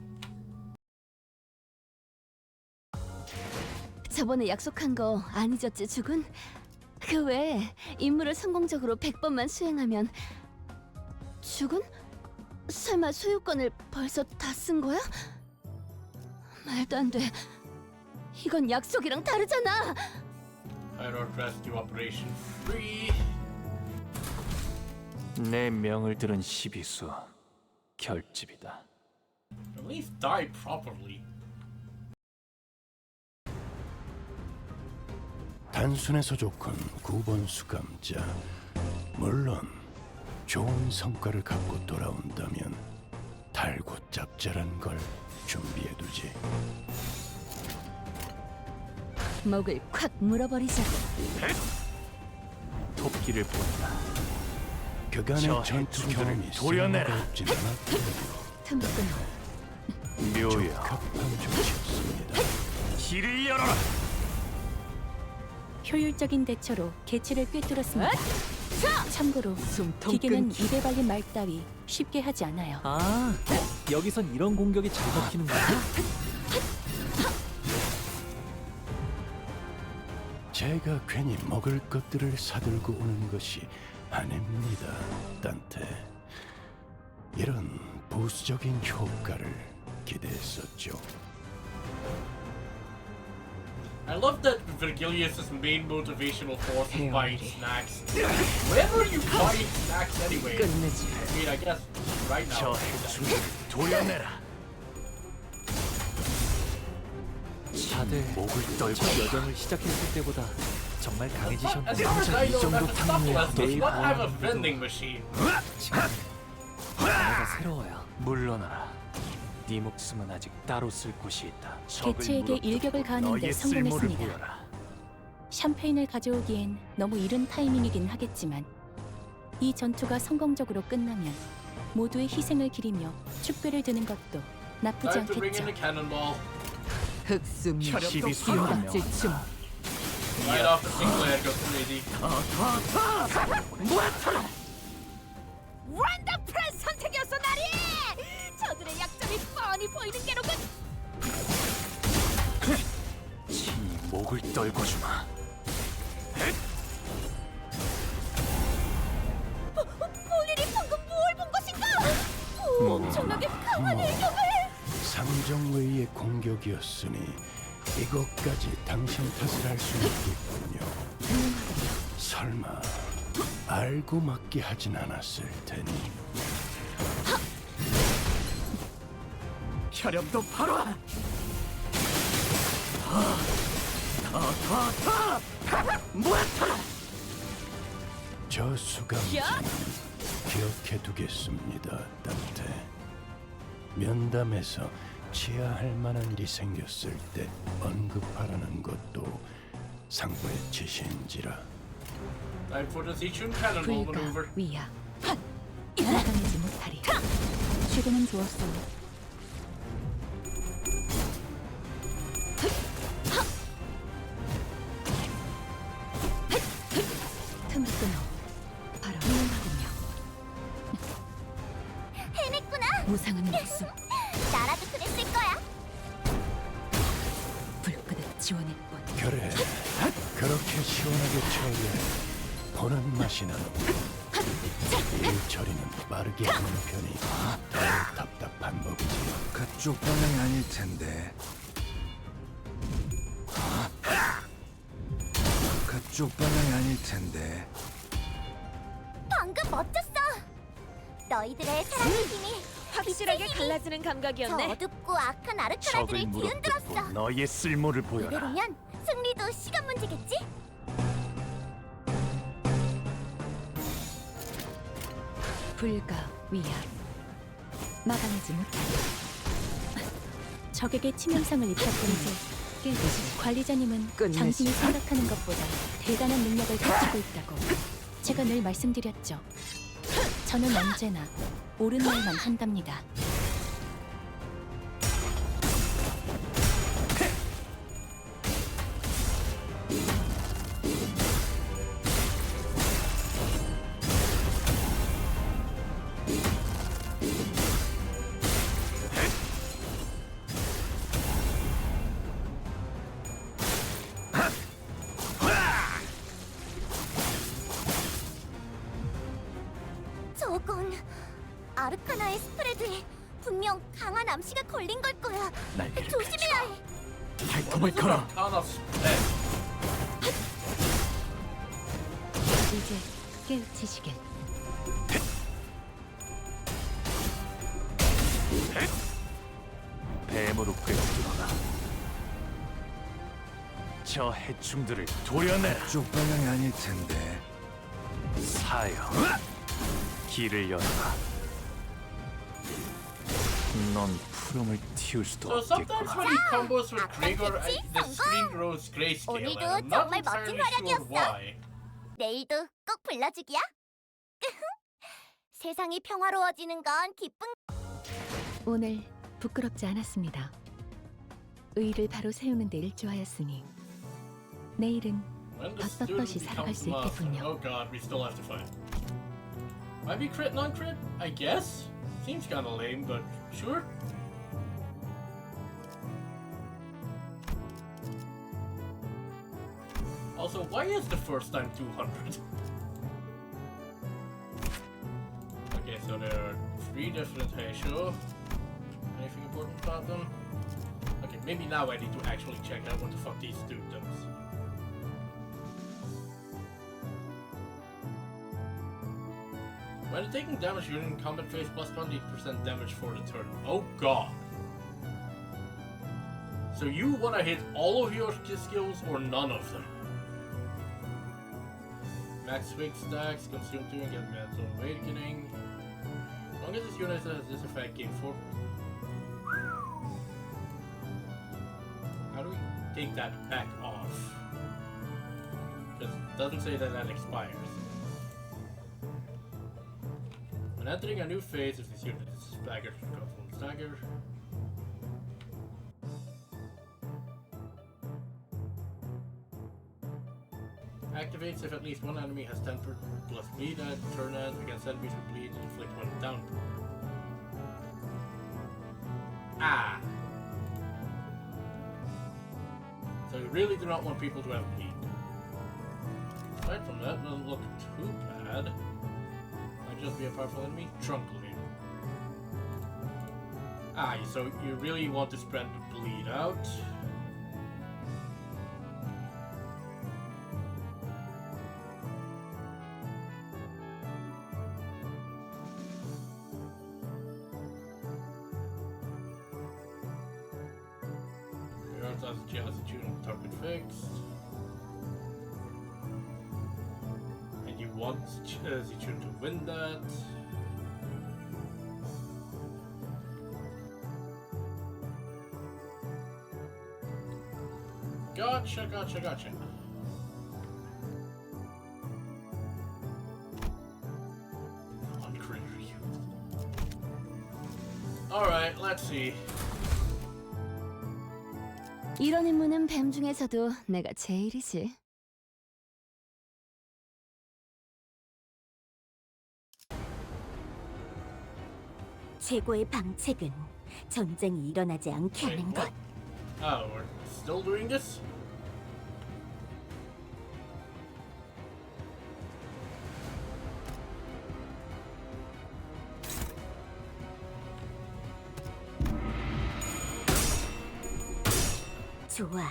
저번에 약속한 거 안 잊었지, 죽은? 그 외에 임무를 성공적으로 100번만 수행하면 죽은? 설마 소유권을 벌써 다 쓴 거야? 말도 안 돼. 이건 약속이랑 다르잖아. Hydro Rescue Operation Free. 내 명을 들은 시비수 결집이다. At least die properly. 단순해서 좋군 9번 수감자. 물론 좋은 성과를 갖고 돌아온다면 달고 짭짤한 걸 준비해두지. 목을 콱 물어버리자고. 토끼를 본다. 그간의 저 전투 해충들을 경험이 도려내라. 없진 않았고 틈끊어. 묘야, 적합한 조치였습니다. 길을 열어라. 효율적인 대처로 개체를 꿰뚫었습니다. 참고로 숨통 기계는 끊기. 입에 발린 말 따위 쉽게 하지 않아요. 아, 여기선 이런 공격이 잘 먹히는 거야? 제가 괜히 먹을 것들을 사들고 오는 것이 아닙니다, 단테. 이런 보수적인 효과를 기대했었죠. I love that Virgilius' main motivational force is Hey, buying already. snacks. Whenever you buy snacks anyway. 끝내지. I mean, I guess right now. 저 해충들을 도려내라. 다들 목을 떨고 첫 여정을 시작했을 때보다 정말 As 강해지셨네. far as I 이 know, 정도 that's a 탐구에 stopwatch. 내일 What type of 보아하는 vending machine? 내가 새로워요. 물러나라. 네 목숨은 아직 따로 쓸 곳이 있다. 개체에게 일격을 가하는데 너의 쓸모를 성공했습니다. 보여라. 샴페인을 가져오기엔 너무 이른 타이밍이긴 하겠지만 이 전투가 성공적으로 끝나면 모두의 희생을 기리며 축배를 드는 것도 나쁘지 Time to bring in 않겠죠. the cannonball. 흑숨 시비수를 하며 찜 Right off the Sinclair goes crazy. 원더풀한 선택이었어, 나리! 저들의 약점이 뻔히 보이는 게로군. 친히 목을 떨고 주마. 본인이 방금 뭘 본 것인가? 엄청나게 강한 일격을! 상정웨이의 공격이었으니 이것까지 당신 탓을 할 수 있겠군요. 설마 알고 맞게 하진 않았을 테니. 혈염도 바로. 저 수감자는 기억해두겠습니다, 단테. 면담에서 취하할 만한 일이 생겼을 때 언급하라는 것도 상부의 지시인지라. Time for the Xichun cannonball 불가 maneuver. 위야 막아내지 못하리. 최근은 좋았어. 틈을 끊어. 바로 훌륭하군요. 해냈구나. 무상은 목숨. 나라도 그랬을 거야. 불끄듯 지원했군. 그래, 그렇게 시원하게 처리해 보는 맛이 나는. 일 처리는 빠르게 하는 편이 덜 답답한 법이지. 그쪽 방향이 아닐 텐데. 그쪽 방향이 아닐 텐데. 방금 멋졌어. 너희들의 사랑의 힘이 확실하게 갈라지는 저 감각이었네. 어둡고 악한 적을 아르카나들을 물어뜯고 뒤흔들었어. 너의 쓸모를 보여라. 이대로면 승리도 시간 문제겠지? 불가 위압. 막아내지 못하리. 적에게 치명상을 입혔던지 깨듯이 관리자님은 끝내지. 당신이 생각하는 것보다 대단한 능력을 가지고 있다고 제가 늘 말씀드렸죠. 저는 언제나 옳은 말만 한답니다. 저건 아르카나의 스프레드에 분명 강한 암시가 걸린 걸 거야. 날개를 조심해야 해. 발톱을 걸어. 하나씩. 이제 깨우치시길. 뱀으로 꿰뚫어라. 저 해충들을 도려내라. 그쪽 방향이 아닐 텐데. 사여, 길을 열어라. 넌 푸름을 틔울 수도 So sometimes 없겠구나. when he combos with 아까 Gregor, 그치? the screen grows grayscale, and 오늘도 I'm not 정말 멋진 entirely sure 활약이었어. why. 내일도 꼭 불러주기야. 세상이 평화로워지는 건 기쁜. 오늘 부끄럽지 않았습니다. 의의를 바로 세우는 데 일조하였으니 내일은 When the 떳떳이 student 살아갈 becomes 수 master. 있겠군요. Oh god, we still have to fight. Might be crit, non-crit? I guess? Seems kinda lame, but sure. Also, why is the first time 200? Okay, so there are 3 different Heisho. Anything important about them? Okay, maybe now I need to actually check out what the fuck these dude does. When taking damage, you're in combat phase plus 20% damage for the turn. Oh god. So you wanna hit all of your skills or none of them? Max Swig stacks, consume 2 and get Mental Awakening. As long as this unit has this effect, gain 4. How do we take that back off? Because it doesn't say that that expires. When entering a new phase, if this unit is staggered, it becomes 1 stagger. Activates if at least one enemy has 10 plus bleed at turn end against enemies who bleed, inflict 1 down. Ah! So you really do not want people to have bleed. Aside from that, doesn't look too bad. Might just be a powerful enemy. Trunklade. Ah, so you really want to spread the bleed out. Xichun target fixed. And you want Xichun to win that. Gotcha. On crit Let's see. 이런 임무는 뱀 중에서도 내가 제일이지. 최고의 방책은 전쟁이 일어나지 않게 Wait, 하는 what? 것. Oh, we're still doing this? 좋아,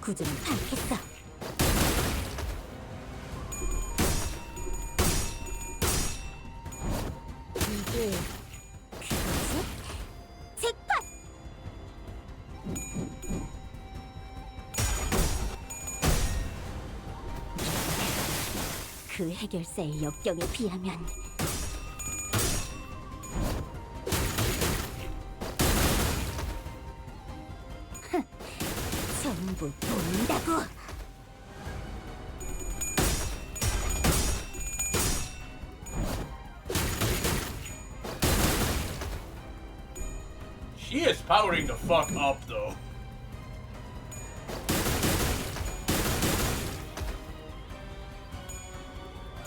구조는 파악했어. 이게 그거지? 잭팟! 그 해결사의 역경에 비하면 전부 보인다고. She is powering the fuck up, though.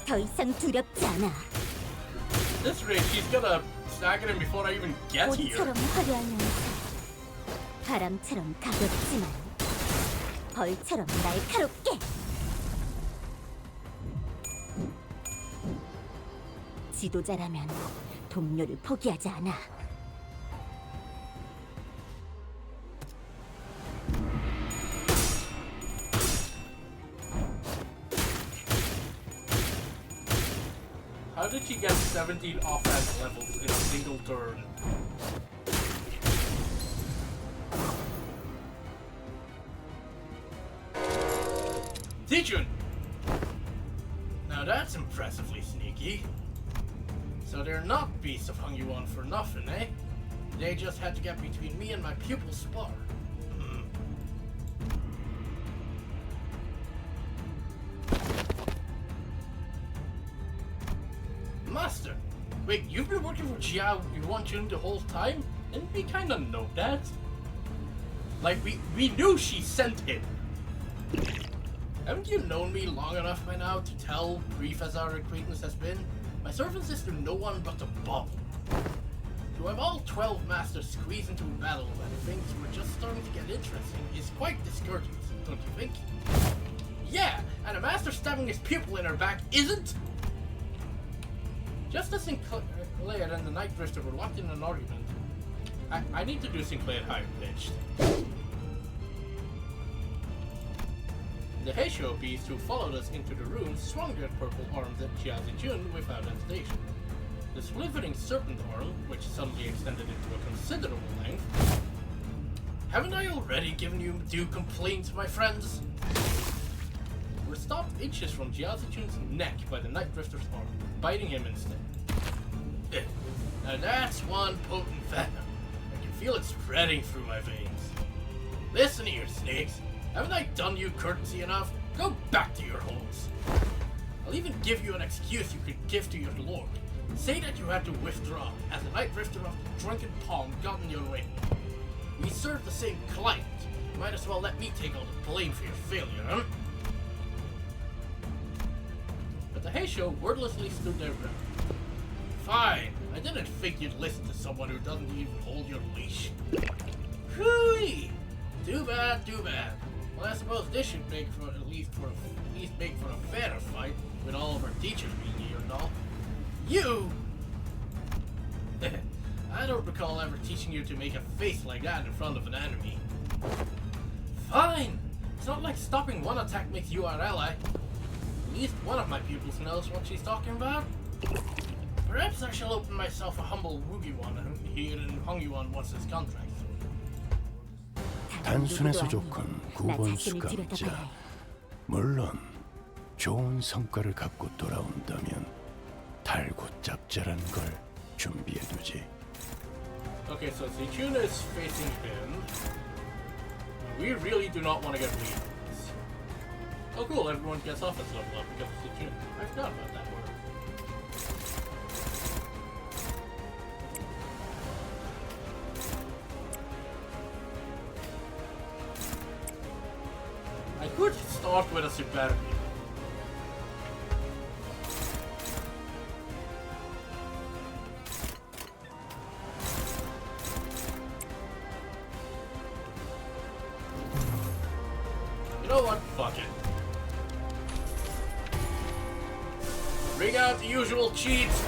더 이상 두렵지 않아. This rate, she's gonna stagger him before I even get here. 꽃처럼 화려하면서 바람처럼 가볍지만 벌처럼 날카롭게. 지도자라면 동료를 포기하지 않아. How did she get 17 offense levels in a single turn? Xichun! Now that's impressively sneaky. So they're not beasts of Hongyuan for nothing, eh? They just had to get between me and my pupil's spar. Master! Wait, you've been working for Xichun the whole time? Didn't we kinda know that? Like, we knew she sent him! Haven't you known me long enough by now to tell, brief as our acquaintance has been, my service is to no one but a bomb. To have all 12 masters squeeze into a battle when things were just starting to get interesting is quite discouraging, don't you think? Yeah, and a master stabbing his pupil in her back isn't? Just as Sinclair and the Night Drifter were locked in an argument, I need to do Sinclair high-pitched. The Heisho beast who followed us into the room swung their purple arms at Xichun without hesitation. The slithering serpent arm, which suddenly extended into a considerable length. Haven't I already given you due complaints, my friends? We're stopped inches from Xichun's neck by the Night Drifter's arm, biting him instead. Now that's one potent venom. I can feel it spreading through my veins. Listen here, snakes. Haven't I done you courtesy enough? Go back to your holes. I'll even give you an excuse you could give to your lord. Say that you had to withdraw, as the Night Drifter of the Drunken Palm got in your way. We serve the same client. You might as well let me take all the blame for your failure, huh? But the Heisho wordlessly stood their ground. Fine. I didn't think you'd listen to someone who doesn't even hold your leash. Phooey! Too bad, too bad. Well, I suppose this should make for at least make for a fairer fight, with all of our teachers being here and all. You! I don't recall ever teaching you to make a face like that in front of an enemy. Fine! It's not like stopping one attack makes you our ally. At least one of my pupils knows what she's talking about. Perhaps I shall open myself a humble Wugiwan here in Hongyuan once this contract. 단순해서 좋건 구본수감자. 물론 좋은 성과를 갖고 돌아온다면 달고짭짤한 걸 준비해두지. Okay, so Xichun is facing him. We really do not want to get leads. Oh cool, everyone gets offense level up because of Xichun. I forgot about that word. could start with a superbi. You know what? Fuck it. Bring out the usual cheats.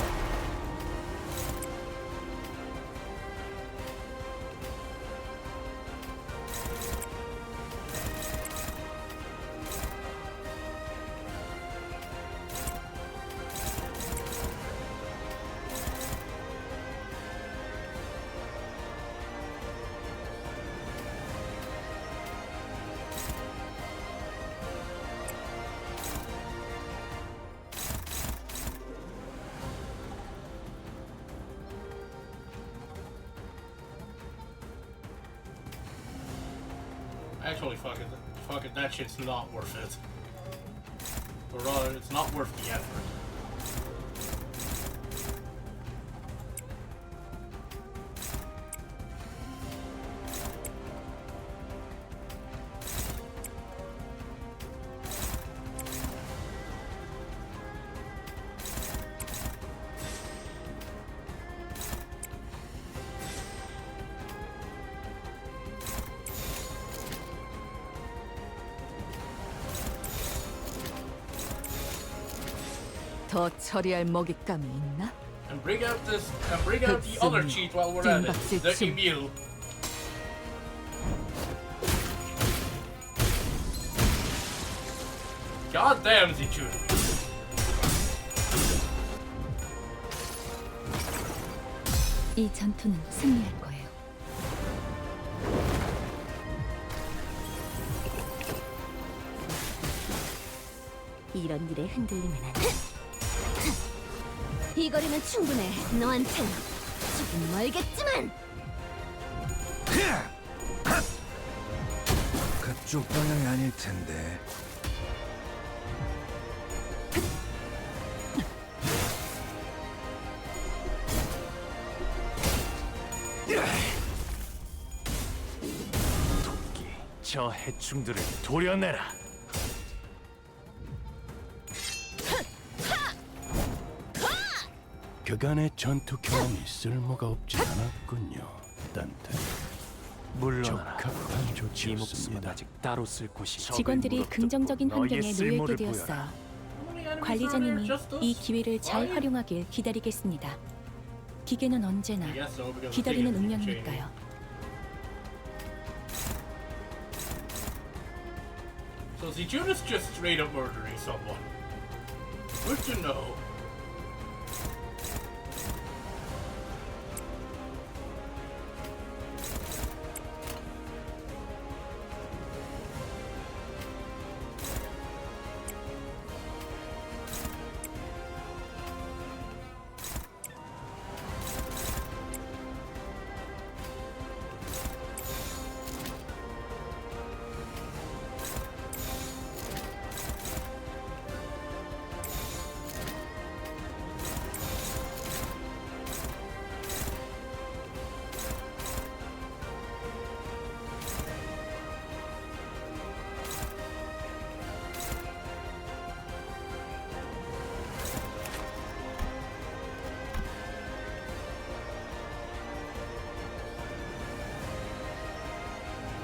Actually, fuck it, that shit's not worth it. Or rather, it's not worth the effort. 더 처리할 먹잇감이 있나? And bring out the other cheat while we're at it. The Emil. God damn, Xichun. 이 전투는 승리할 거예요. 이런 일에 흔들리면 안 돼. 이 거리면 충분해. 너한텐 조금 멀겠지만. 그쪽 방향이 아닐 텐데. 도끼, 저 해충들을 도려내라. 그간의 전투 경험이 쓸모가 없지 않았군요, 단테. 물러나라. 적합한 이 목숨은 조치였습니다. 아직 따로 쓸 곳이. 직원들이 긍정적인 환경에 놓여 있게 되었어요. 관리자님이 이 기회를 잘 활용하길 기다리겠습니다. 기계는 언제나 기다리는 운명이니까요. So Xichun is just straight up murdering someone. Good to know.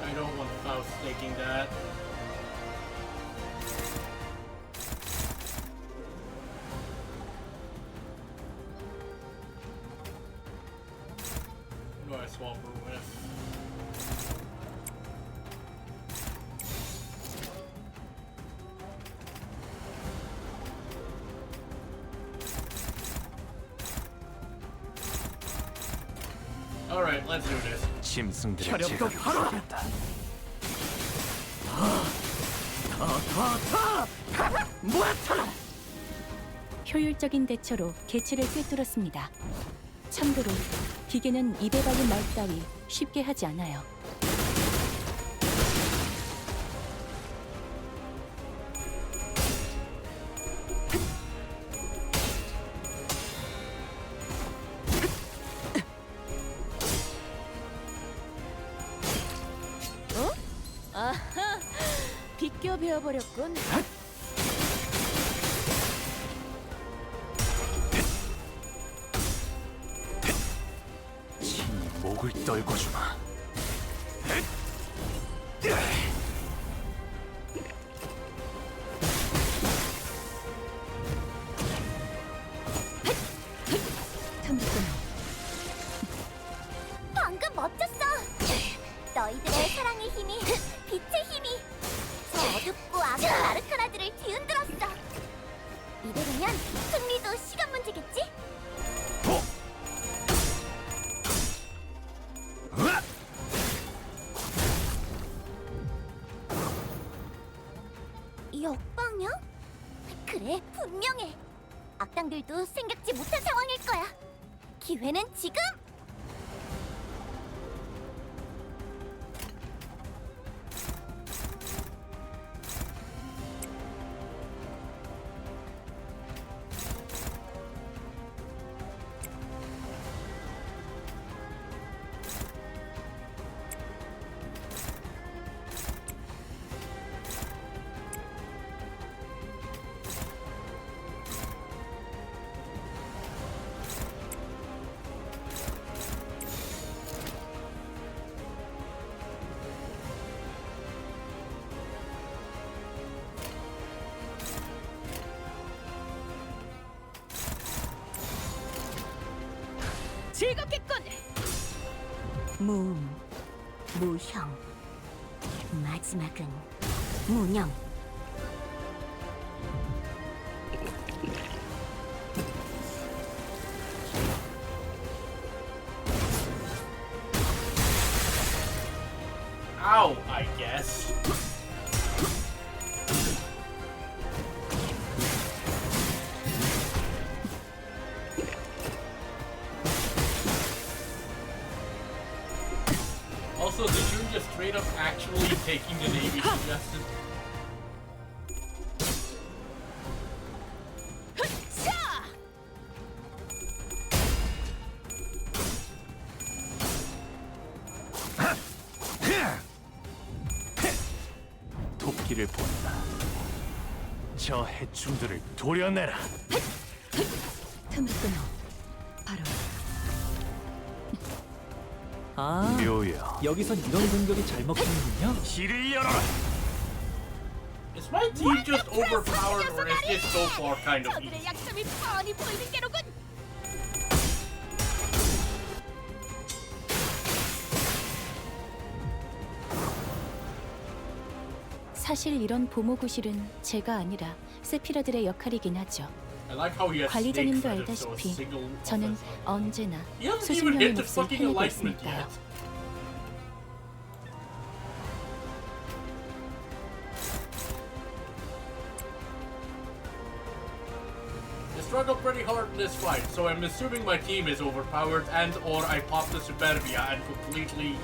I don't want Faust taking that. Who do I swap her with? Alright, let's do this. 짐승들의 제거를 하겠다. 효율적인 대처로 개체를 꿰뚫었습니다. 참고로 기계는 입에 발린 말 따위 쉽게 하지 않아요. 제껴 베어버렸군. 친히 목을 떨궈주마. 틈새끈 방금 멋졌어. 너희들의 사랑의 힘이, 빛의 힘이 저 어둡고 악한 아르카나들을 뒤흔들었어. 이대로면 승리도 시간 문제겠지? 역방향? 그래, 분명해. 악당들도 생각지 못한 상황일 거야. 기회는 지금! 즐겁겠군. 무형. 마지막은 무념. Ow, I guess. Also, did you just straight up actually taking the Navy suggested? 토끼를 본다. 저 해충들을 도려내라. 틈을 끊어 바로 아, 묘여. 여기선 이런 공격이 잘 먹히는군요. 길을 열어라. Is my team just overpowered, or is this so far kind of 저들의 easy? 약점이 뻔히 보이는 게로군. 사실 이런 보모구실은 제가 아니라 세피라들의 역할이긴 하죠. I like how he has 관리자님도 snakes that are so 알다시피 single. 저는 언제나 He hasn't 수십 even 명의 hit the 몫을 fucking 해내고 enlightenment 있으니까요. yet. I struggled pretty hard in this fight, so I'm assuming my team is overpowered and or I popped the Superbia and completely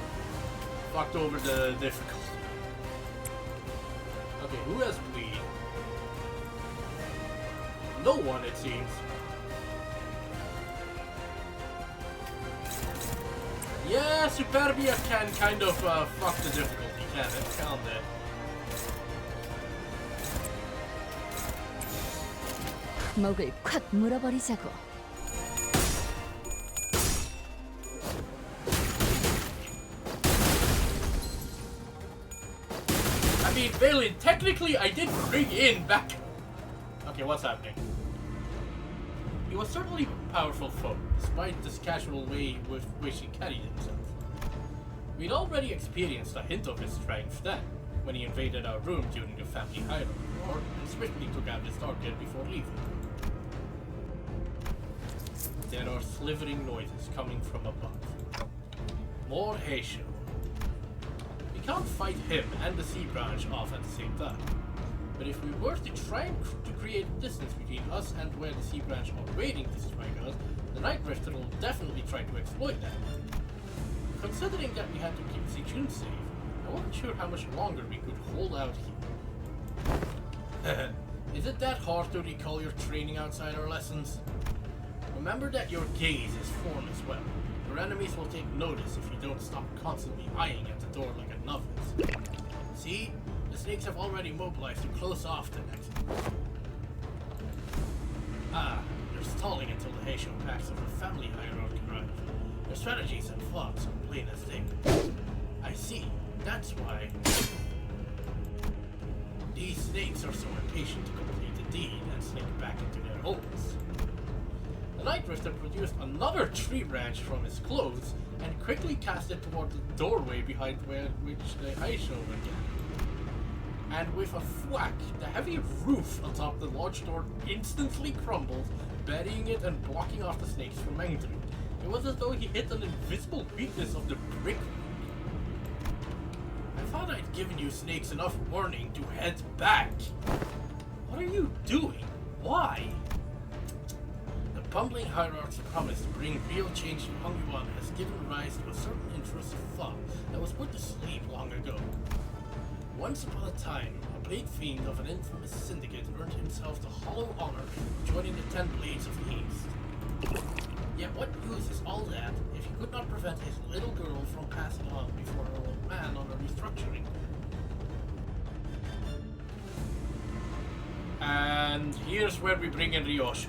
fucked over the difficulty. Okay, who has bleeding? No one, it seems. Yeah, Superbia can kind of fuck the difficulty, can it? Can't it? 목을 콱 물어버리자고. I mean, Balin, technically I did bring in back... Okay, what's happening? He was certainly a powerful foe, despite this casual way with which he carried himself. We'd already experienced a hint of his strength then, when he invaded our room during the family hierarchy, or swiftly took out his target before leaving. There are slithering noises coming from above. More Heishu. We can't fight him and the Sea Branch off at the same time. But if we were to try to create distance between us and where the Sea Branch are waiting to strike us, the Night Drifter will definitely try to exploit that. Considering that we had to keep Xichun safe, I wasn't sure how much longer we could hold out here. Is it that hard to recall your training outside our lessons? Remember that your gaze is form as well. Your enemies will take notice if you don't stop constantly eyeing at the door like a novice. See? The snakes have already mobilized to close off the exit. They're stalling until the Heisho packs of the family hierarchy arrive. Their strategies and plots are plain as day. I see. That's why these snakes are so impatient to complete the deed and slink back into their holes. The Night Drifter produced another tree branch from his clothes and quickly cast it toward the doorway behind which the Heisho began. And with a thwack, the heavy roof atop the lodge door instantly crumbled, burying it and blocking off the snakes from entering. It was as though he hit an invisible weakness of the brick. I thought I'd given you snakes enough warning to head back. What are you doing? Why? The bumbling hierarch's promise to bring real change to Hongyuan has given rise to a certain intrusive thought that was put to sleep long ago. Once upon a time, a blade fiend of an infamous syndicate earned himself the hollow honor of joining the 10 Blades of the East. Yet what use is all that if he could not prevent his little girl from passing on before her old man on a restructuring? And here's where we bring in Ryoshu.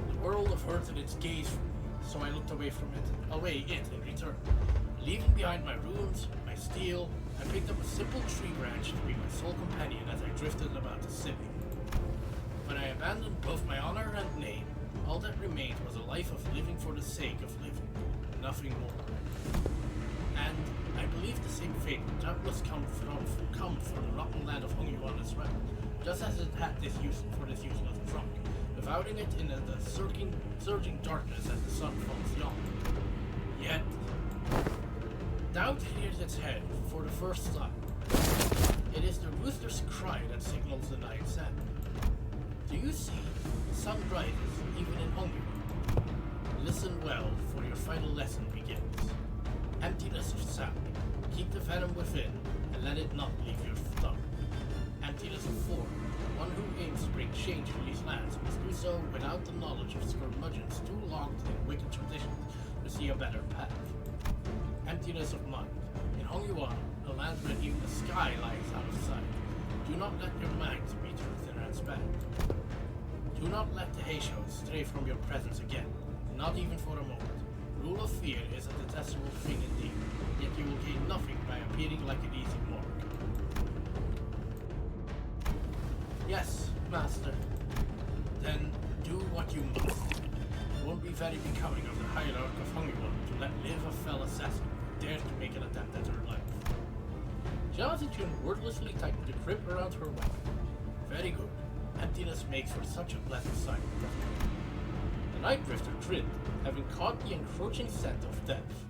The world averted its gaze from me, so I looked away it in return. Leaving behind my runes, my steel, I picked up a simple tree branch to be my sole companion as I drifted about the city. When I abandoned both my honor and name, all that remained was a life of living for the sake of living, nothing more. And I believe the same fate would doubtless come for the rotten land of Hongyuan as well, just as it had this useless drunk, devouring it in the surging darkness as the sun falls yonder. Yet, doubt rears its head for the first time. It is the rooster's cry that signals the night's end. Do you see? The sun rises, even in Hongyuan. Listen well, for your final lesson begins. Emptiness of sound. Keep the venom within, and let it not leave your stomach. Emptiness of form. One who aims to bring change to these lands must do so without the knowledge of curmudgeons too locked in wicked traditions to see a better path. Emptiness of mind. In Hongyuan, a land where even the sky lies out of sight. Do not let your mind be turned and back. Do not let the Heisho stray from your presence again, not even for a moment. Rule of fear is a detestable thing indeed, yet you will gain nothing by appearing like an easy mark. Yes, master. Then do what you must. It won't be very becoming of the hierarch of Hongyuan to let live a fell assassin who dares to make an attempt at her life. Xichun wordlessly tightened the grip around her weapon. Very good. Emptiness makes for such a pleasant sight. The Night Drifter grinned, having caught the encroaching scent of death.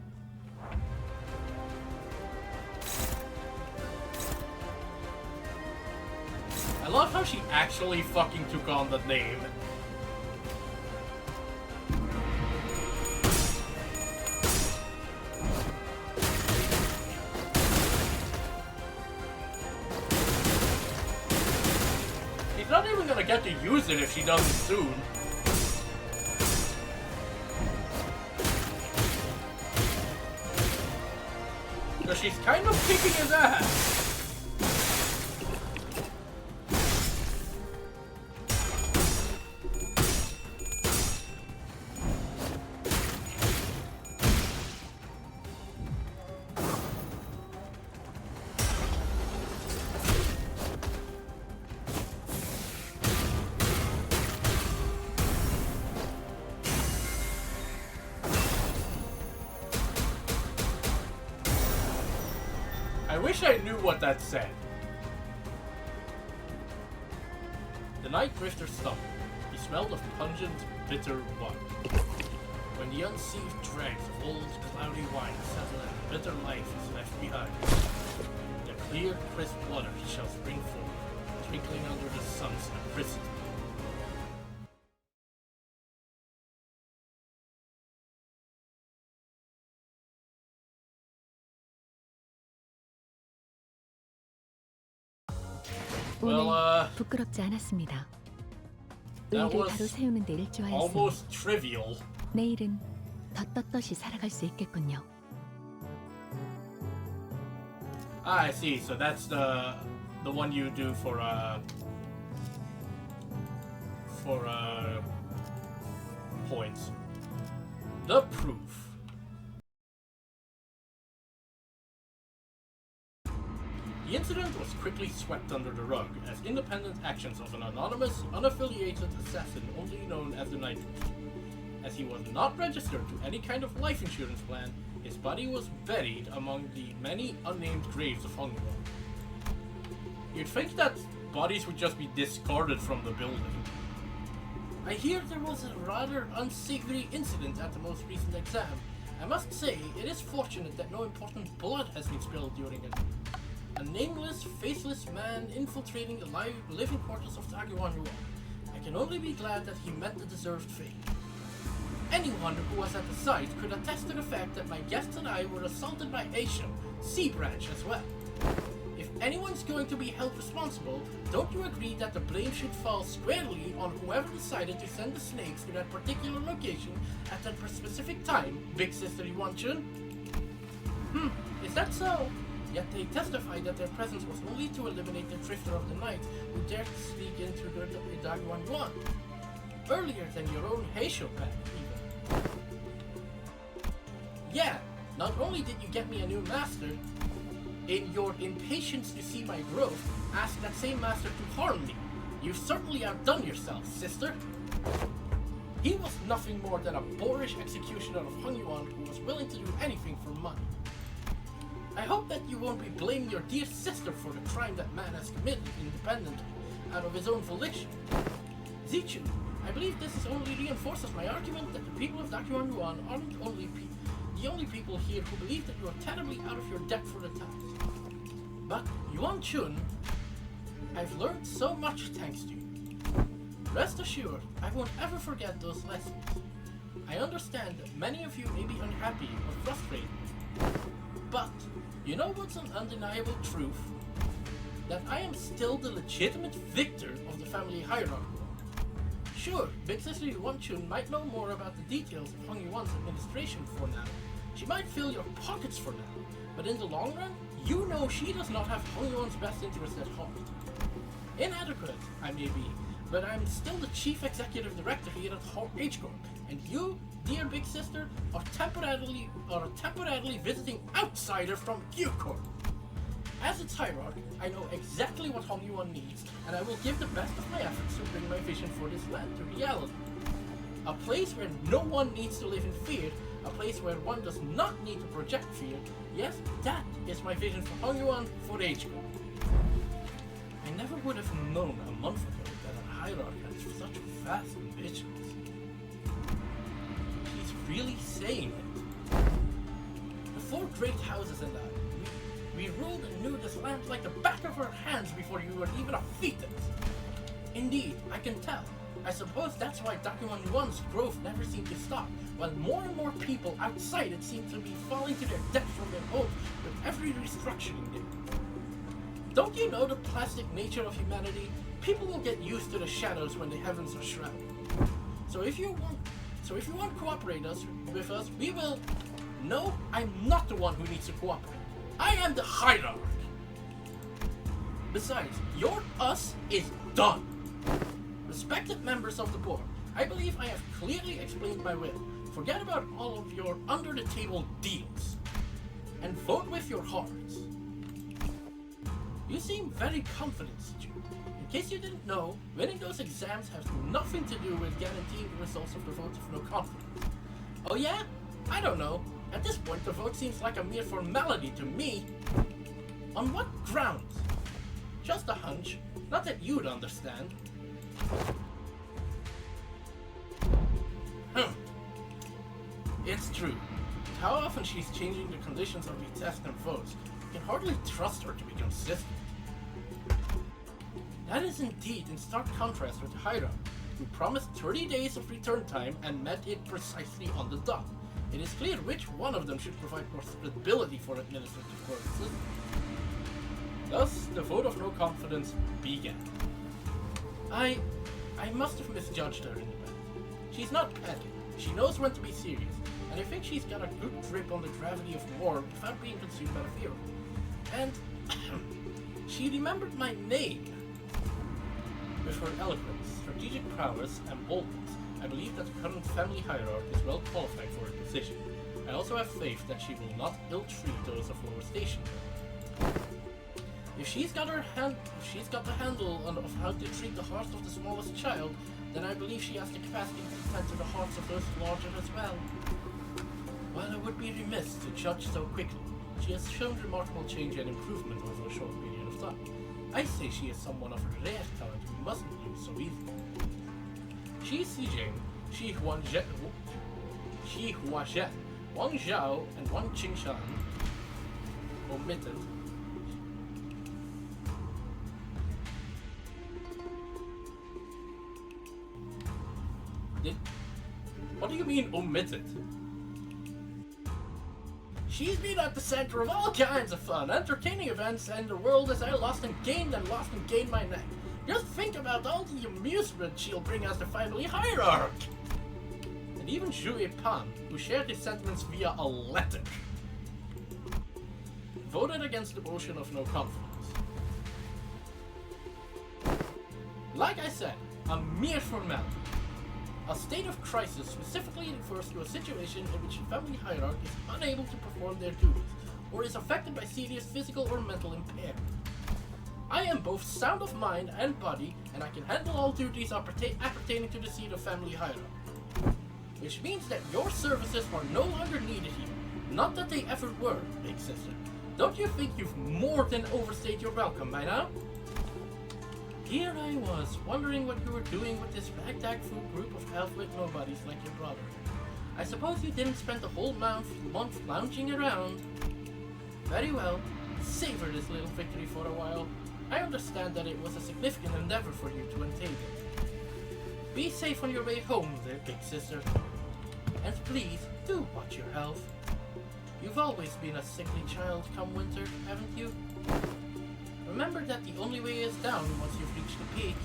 I love how she actually fucking took on that name. She's not even gonna get to use it if she doesn't soon. Because she's kind of kicking his ass. I wish I knew what that said. The Night Drifter stopped. He smelled of pungent, bitter wine. When the unsieved dregs of old, cloudy wine settle and bitter life is left behind, the clear, crisp water shall spring forth, twinkling under the sun's electricity. 오늘 부끄럽지 않았습니다. 의를 바로 세우는 데 일조하였으니 almost trivial. 내일은 더 떳떳이 살아갈 수 있겠군요. Ah, I see. So that's The one you do for points. The proof. The incident was quickly swept under the rug as independent actions of an anonymous, unaffiliated assassin only known as the Night Rooster. As he was not registered to any kind of life insurance plan, his body was buried among the many unnamed graves of Hongyuan. You'd think that bodies would just be discarded from the building. I hear there was a rather unsavory incident at the most recent exam. I must say, it is fortunate that no important blood has been spilled during it. A nameless, faceless man infiltrating the living quarters of Hongyuan. I can only be glad that he met the deserved fate. Anyone who was at the site could attest to the fact that my guests and I were assaulted by Xichun, C Branch as well. If anyone's going to be held responsible, don't you agree that the blame should fall squarely on whoever decided to send the snakes to that particular location at that specific time, Big Sister Xichun? Is that so? Yet they testified that their presence was only to eliminate the Drifter of the Night who dared to sneak into the Hongyuan. Earlier than your own Xichun pack, even. Yeah, not only did you get me a new master, in your impatience to see my growth, ask that same master to harm me. You've certainly outdone yourself, sister. He was nothing more than a boorish executioner of Hongyuan who was willing to do anything for money. I hope that you won't be blaming your dear sister for the crime that man has committed independently, out of his own volition. Xichun, I believe this only reinforces my argument that the people of Hongyuan aren't the only people here who believe that you are terribly out of your depth for the task. But, Xichun, I've learned so much thanks to you. Rest assured, I won't ever forget those lessons. I understand that many of you may be unhappy or frustrated, but you know what's an undeniable truth? That I am still the legitimate victor of the family hierarchy. Sure, Big Sister Xichun might know more about the details of Hongyuan's administration for now. She might fill your pockets for now, but in the long run, you know she does not have Hongyuan's best interest at heart. Inadequate, I may be, but I'm still the chief executive director here at H-Corp, and you, dear Big Sister, are a temporarily visiting outsider from Q-Corp. As its hierarch, I know exactly what Hongyuan needs, and I will give the best of my efforts to bring my vision for this land to reality. A place where no one needs to live in fear, a place where one does not need to project fear. Yes, that is my vision for Hongyuan for H-Corp. I never would have known a month ago that a hierarch has such vast ambitions. He's really saying it. The four great houses and we ruled and knew this land like the back of our hands before you were even a fetus. Indeed, I can tell. I suppose that's why Hongyuan's growth never seemed to stop, while more and more people outside it seem to be falling to their death from their hope with every restructuring day. Don't you know the plastic nature of humanity? People will get used to the shadows when the heavens are shrouded. So if you want to cooperate with us, we will. No, I'm not the one who needs to cooperate. I am the hierarch. Besides, your us is done. Respected members of the board, I believe I have clearly explained my will. Forget about all of your under-the-table deals. And vote with your hearts. You seem very confident, Xichun. In case you didn't know, winning those exams has nothing to do with guaranteeing the results of the vote of no confidence. Oh yeah? I don't know. At this point, the vote seems like a mere formality to me. On what grounds? Just a hunch. Not that you'd understand. It's true. How often she's changing the conditions of the test and votes. You can hardly trust her to be consistent. That is indeed in stark contrast with Hira, who promised 30 days of return time and met it precisely on the dot. It is clear which one of them should provide more stability for administrative purposes. Thus, the vote of no confidence began. I must have misjudged her in the past. She's not petty. She knows when to be serious, and I think she's got a good grip on the gravity of war without being consumed by the fear of it. And She remembered my name. With her eloquence, strategic prowess, and boldness, I believe that the current family hierarch is well qualified for her position. I also have faith that she will not ill-treat those of lower station. If she's got the handle of how to treat the hearts of the smallest child, then I believe she has the capacity to enter the hearts of those larger as well. While I would be remiss to judge so quickly, she has shown remarkable change and improvement over a short period of time. I say she is someone of a rare talent we mustn't lose so easily. Shi Xijing, Shi Huazhen, Wang Zhao, and Wang Qingshan omitted. What do you mean omitted? She's been at the center of all kinds of fun, entertaining events, and the world as I lost and gained my neck. Just think about all the amusement she'll bring as the family hierarch. And even Zhu Pan, who shared his sentiments via a letter, voted against the motion of no confidence. Like I said, a mere formality. A state of crisis specifically refers to a situation in which a family hierarch is unable to perform their duties, or is affected by serious physical or mental impairment. I am both sound of mind and body, and I can handle all duties appertaining to the seat of family hierarch. Which means that your services are no longer needed here. Not that they ever were, big sister. Don't you think you've more than overstayed your welcome by now? Here I was, wondering what you were doing with this ragtag food group of half-wit nobodies like your brother. I suppose you didn't spend the whole month lounging around. Very well, savor this little victory for a while. I understand that it was a significant endeavor for you to attain it. Be safe on your way home there, big sister. And please, do watch your health. You've always been a sickly child come winter, haven't you? Remember that the only way is down once you've reached the peak.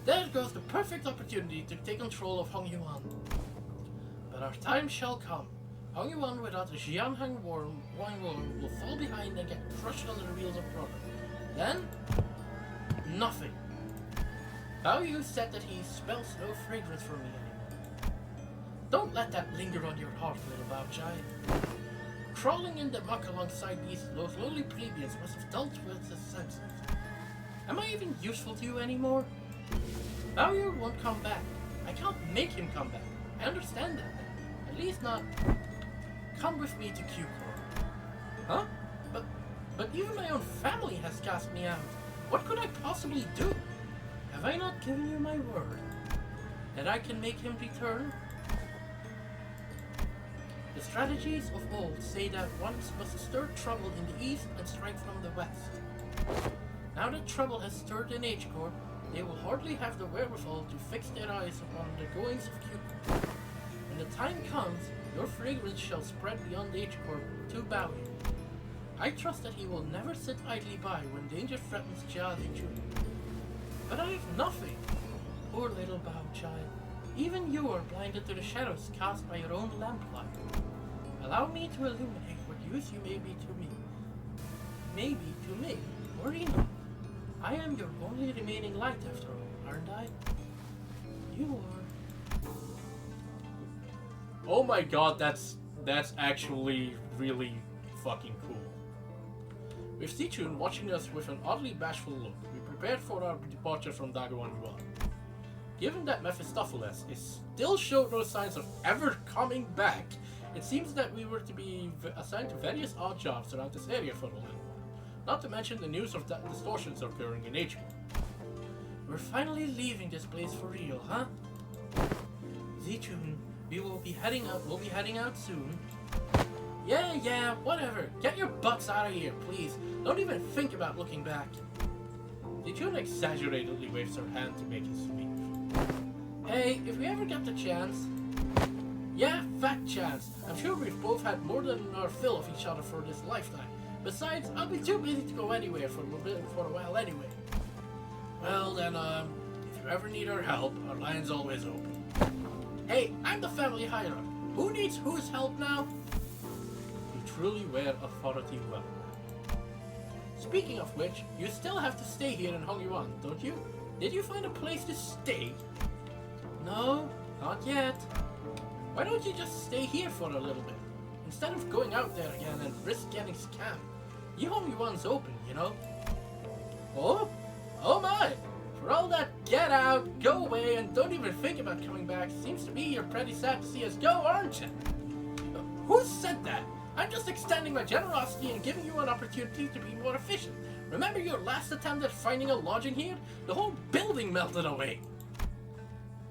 There goes the perfect opportunity to take control of Hongyuan. But our time shall come. Hongyuan without a Xianhang Wang will fall behind and get crushed under the wheels of progress. Then, nothing. Bao Yu said that he smells no fragrance from me anymore. Don't let that linger on your heart, little Bao Chai. Crawling in the muck alongside those lowly plebeians must have dealt with his senses. Am I even useful to you anymore? Bao Yu won't come back. I can't make him come back. I understand that. At least not. Come with me to Q-Corp. Huh? But even my own family has cast me out. What could I possibly do? Have I not given you my word? That I can make him return? The strategies of old say that one must stir trouble in the east and strike from the west. Now that trouble has stirred in H-Corp, they will hardly have the wherewithal to fix their eyes upon the goings of Q-Corp. When the time comes, your fragrance shall spread beyond H-Corp to Bao Yu. I trust that he will never sit idly by when danger threatens Xichun. But I have nothing. Poor little Bao Chai. Even you are blinded to the shadows cast by your own lamplight. Allow me to illuminate what use you may be to me. Maybe to me. Worry not. I am your only remaining light after all, aren't I? You are. Oh my god, that's actually really fucking cool. With Xichun watching us with an oddly bashful look, we prepared for our departure from Hongyuan. Given that Mephistopheles still showed no signs of ever coming back, it seems that we were to be assigned to various odd jobs around this area for a little while. Not to mention the news of distortions occurring in H1. We're finally leaving this place for real, huh? Xichun, we'll be heading out soon. Yeah, whatever. Get your butts out of here, please. Don't even think about looking back. Xichun exaggeratedly waves her hand to make his leave. Hey, if we ever get the chance... Yeah, fat chance. I'm sure we've both had more than our fill of each other for this lifetime. Besides, I'll be too busy to go anywhere for a while anyway. Well then, if you ever need our help, our line's always open. Hey, I'm the family hierarch. Who needs whose help now? You truly wear authority well. Speaking of which, you still have to stay here in Hongyuan, don't you? Did you find a place to stay? No, not yet. Why don't you just stay here for a little bit? Instead of going out there again and risk getting scammed. Hongyuan's open, you know? Oh? Oh my! For all that get out, go away, and don't even think about coming back, seems to me you're pretty sad to see us go, aren't you? Who said that? I'm just extending my generosity and giving you an opportunity to be more efficient. Remember your last attempt at finding a lodging here? The whole building melted away.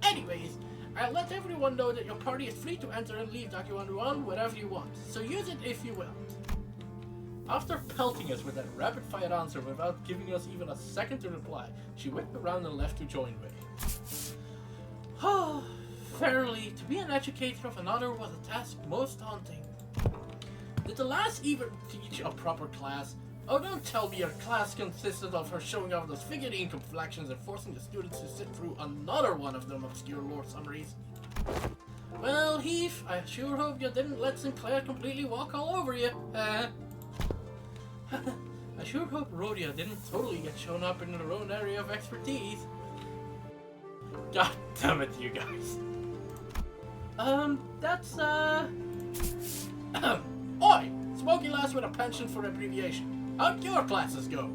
Anyways, I'll let everyone know that your party is free to enter and leave Hongyuan wherever you want, so use it if you will. After pelting us with that rapid-fire answer without giving us even a second to reply, she whipped around and left to join Wei. Fairly, to be an educator of another was a task most daunting. Did the lass even teach a proper class? Oh, don't tell me your class consisted of her showing off those figurine complexions and forcing the students to sit through another one of them obscure lore summaries. Well, Heath, I sure hope you didn't let Sinclair completely walk all over you. I sure hope Rhodia didn't totally get shown up in her own area of expertise. God damn it, you guys. That's, Oi! Smoky lass with a penchant for abbreviation. How'd your classes go?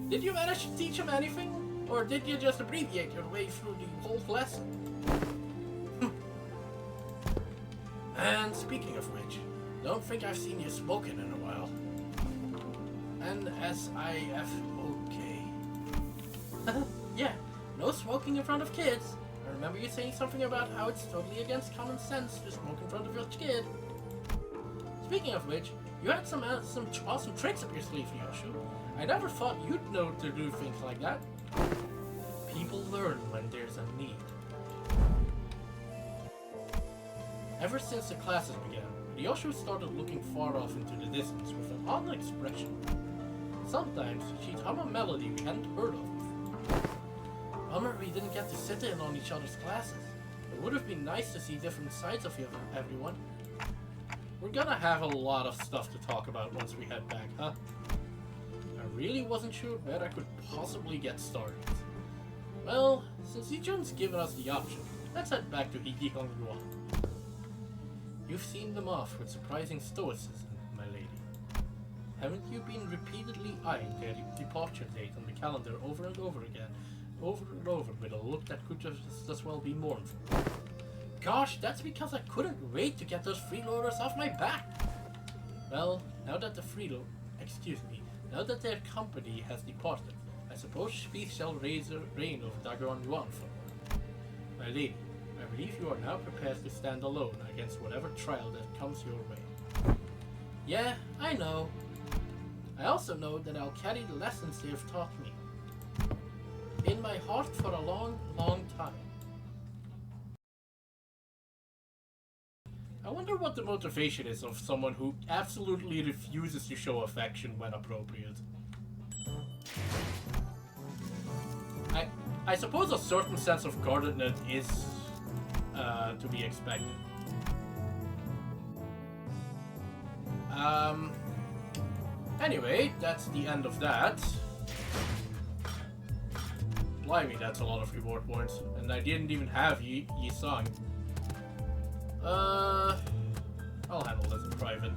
Did you manage to teach them anything? Or did you just abbreviate your way through the whole lesson? And speaking of which, don't think I've seen you smoking in a while. NSIF okay. Yeah, no smoking in front of kids. I remember you saying something about how it's totally against common sense to smoke in front of your kid. Speaking of which, you had some awesome tricks up your sleeve, Yoshu. I never thought you'd know to do things like that. People learn when there's a need. Ever since the classes began, Ryoshu started looking far off into the distance with an odd expression. Sometimes she'd hum a melody we hadn't heard of. Bummer we didn't get to sit in on each other's classes. It would have been nice to see different sides of everyone. We're gonna have a lot of stuff to talk about once we head back, huh? I really wasn't sure where I could possibly get started. Well, since Xichun's given us the option, let's head back to Hongyuan. You've seen them off with surprising stoicism, my lady. Haven't you been repeatedly eyeing their departure date on the calendar over and over again, over and over with a look that could just as well be mournful? Gosh, that's because I couldn't wait to get those freeloaders off my back. Well, now that now that their company has departed, I suppose peace shall reign over Hongyuan for. My lady, I believe you are now prepared to stand alone against whatever trial that comes your way. Yeah, I know. I also know that I'll carry the lessons they have taught me in my heart for a long, long time. I wonder what the motivation is of someone who absolutely refuses to show affection when appropriate. I suppose a certain sense of guardedness is to be expected. Anyway, that's the end of that. Blimey, that's a lot of reward points, and I didn't even have Yi-Sang. I'll handle this in private.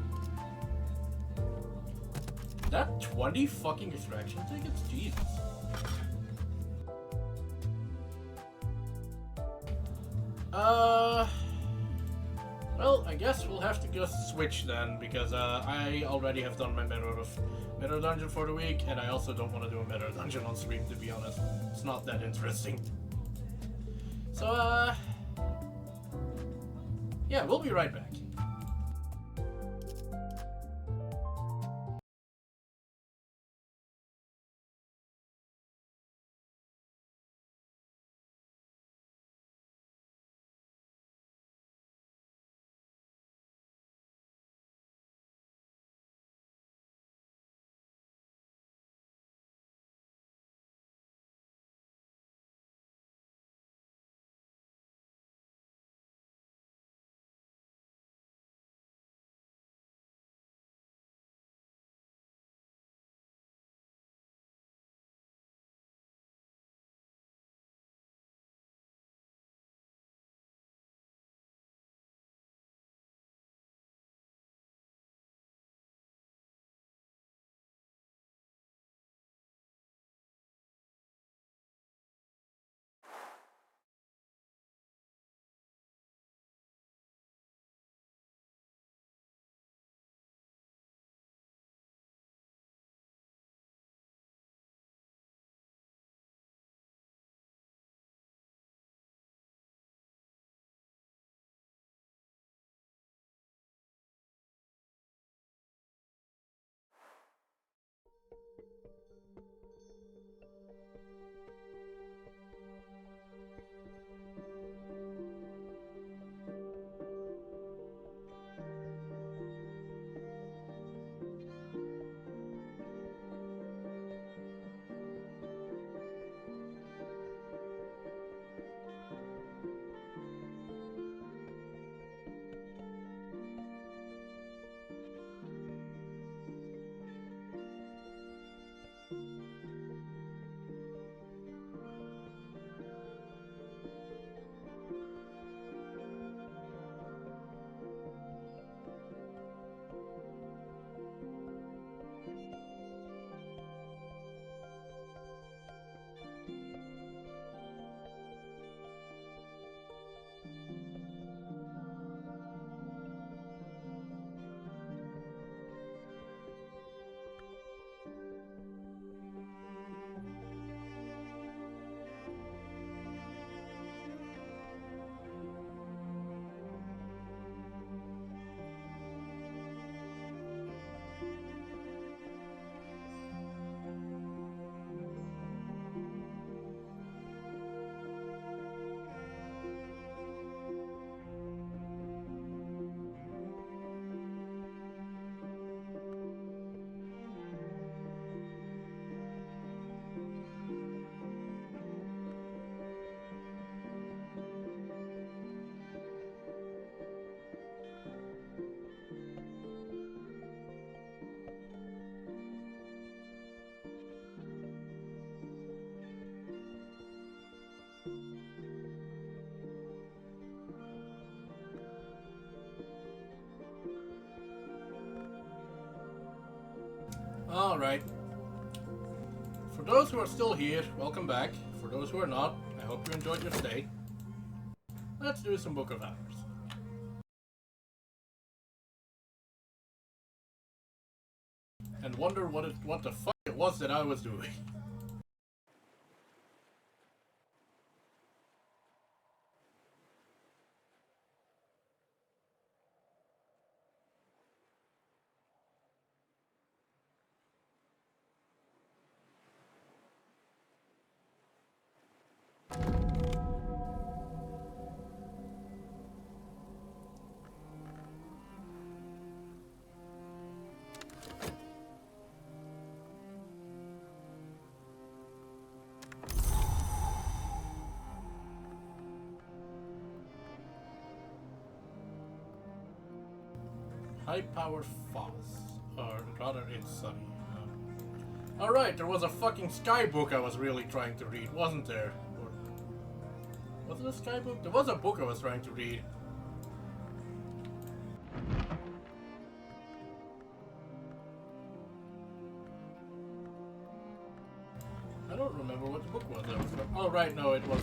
That 20 fucking extraction tickets? Jesus. Well, I guess we'll have to just switch then, because I already have done my mirror dungeon for the week, and I also don't want to do a mirror dungeon on stream, to be honest. It's not that interesting. So, yeah, we'll be right back. Alright. For those who are still here, welcome back. For those who are not, I hope you enjoyed your stay. Let's do some Book of Hours. And wonder what the fuck it was that I was doing. High power falls. Or rather, it's sunny. Alright, there was a fucking sky book I was really trying to read, wasn't there? Or, was it a sky book? There was a book I was trying to read. I don't remember what the book was. Oh, right, no, it was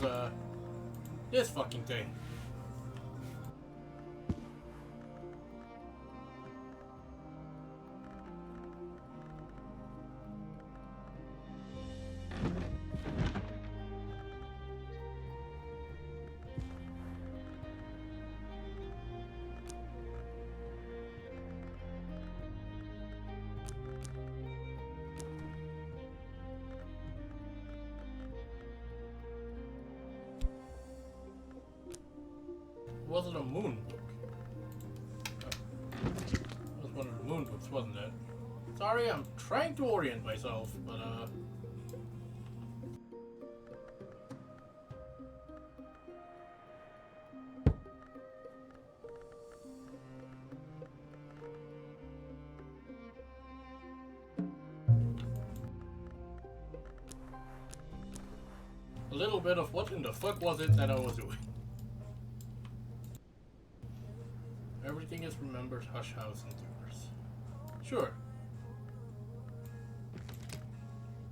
this fucking thing. Was it a moon book? It was one of the moon books, wasn't it? Sorry, I'm trying to orient myself, but a little bit of what in the fuck was it that I was doing? Everything is remembered, hush house endures. Sure.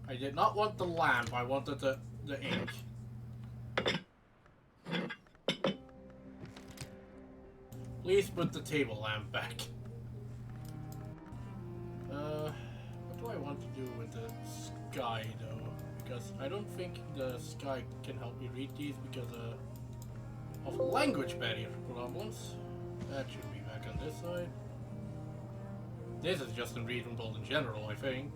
I did not want the lamp, I wanted the ink. Please put the table lamp back. What do I want to do with the sky though? Because I don't think the sky can help me read these because of language barrier problems. That should be back on this side. This is just unreadable in general, I think.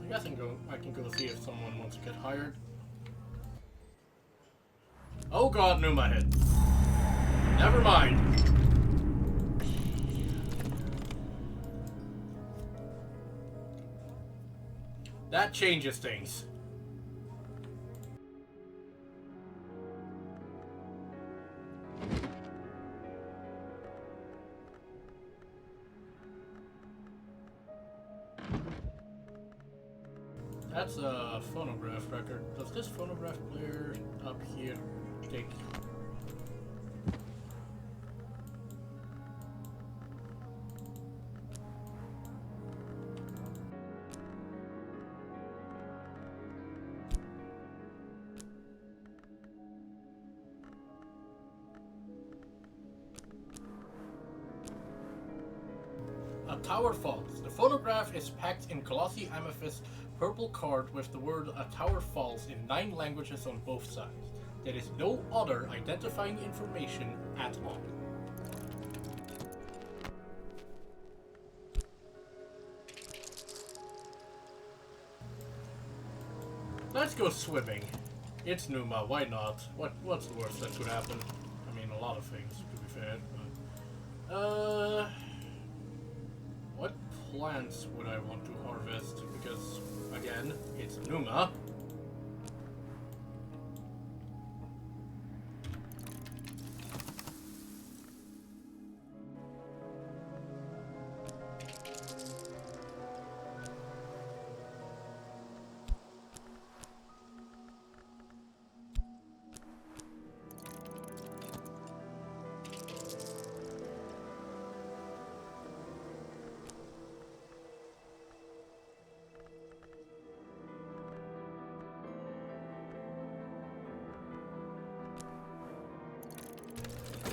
I guess I can go see if someone wants to get hired. Oh god, Numa hit. Never mind. That changes things. That's a phonograph record. Does this phonograph player up here take? A tower falls. The phonograph is packed in glossy amethyst purple card with the word "A Tower Falls" in 9 languages on both sides. There is no other identifying information at all. Let's go swimming. It's Numa, why not? What's the worst that could happen? I mean, a lot of things, to be fair. But, what plants would I want to harvest? Because, again, it's Numa.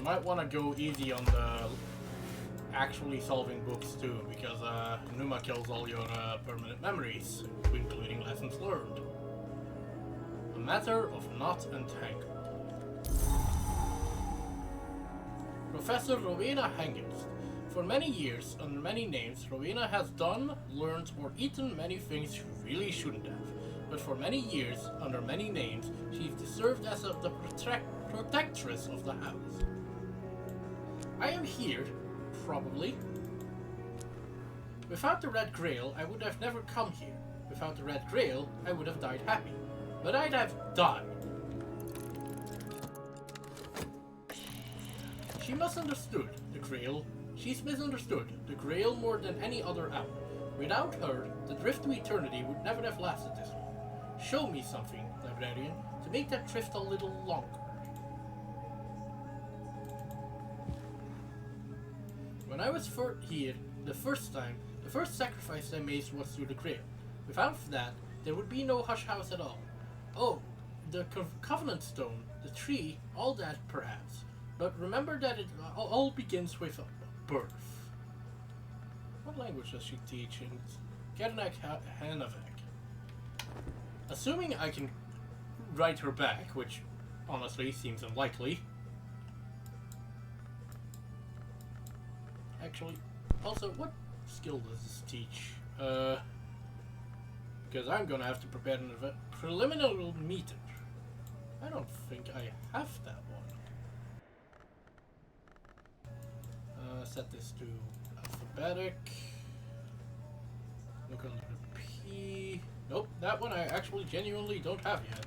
might want to go easy on the actually solving books too, because Numa kills all your permanent memories, including lessons learned. A matter of not entangled. Professor Rowena Hengist. For many years, under many names, Rowena has done, learned, or eaten many things she really shouldn't have. But for many years, under many names, she's served as the protectress of the house. I am here, probably. Without the Red Grail, I would have never come here. Without the Red Grail, I would have died happy. But I'd have died. She misunderstood the Grail. She's misunderstood the Grail more than any other hour. Without her, the drift to eternity would never have lasted this long. Show me something, librarian, to make that drift a little longer. When I was here the first time, the first sacrifice I made was to the Grail. Without that, there would be no Hush House at all. Oh, the Covenant Stone, the tree, all that perhaps. But remember that it all begins with birth. What language does she teach in Gernak Hanavek? Assuming I can write her back, which honestly seems unlikely. Actually, also, what skill does this teach? Because I'm gonna have to prepare an preliminary meter. I don't think I have that one. Set this to alphabetic. Look under the P. Nope, that one I actually genuinely don't have yet.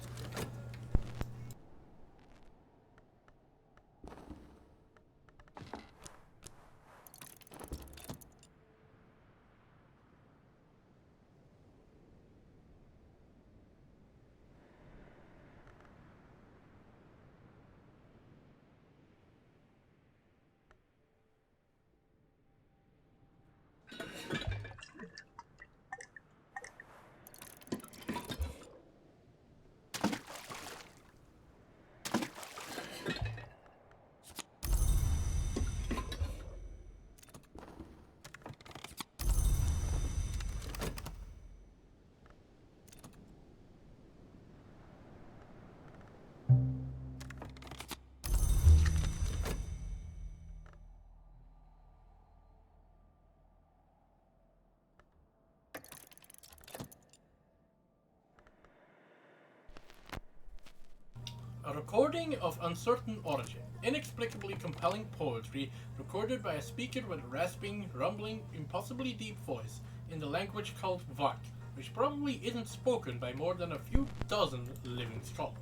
A recording of uncertain origin, inexplicably compelling poetry recorded by a speaker with a rasping, rumbling, impossibly deep voice in the language called Vark, which probably isn't spoken by more than a few dozen living scholars.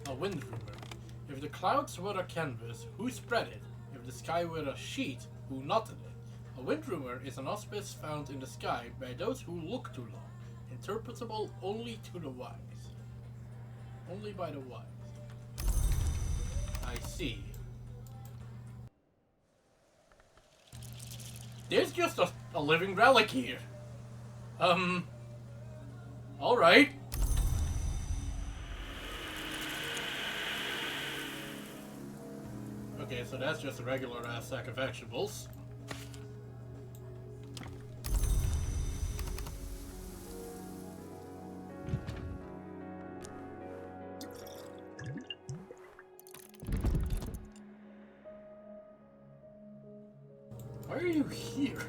A wind rumor. If the clouds were a canvas, who spread it? If the sky were a sheet, who knotted it? A wind rumor is an auspice found in the sky by those who look too long, interpretable only to the wise. Only by the wise. I see. There's just a living relic here. Alright. Okay, so that's just a regular ass sack of vegetables. Why are you here?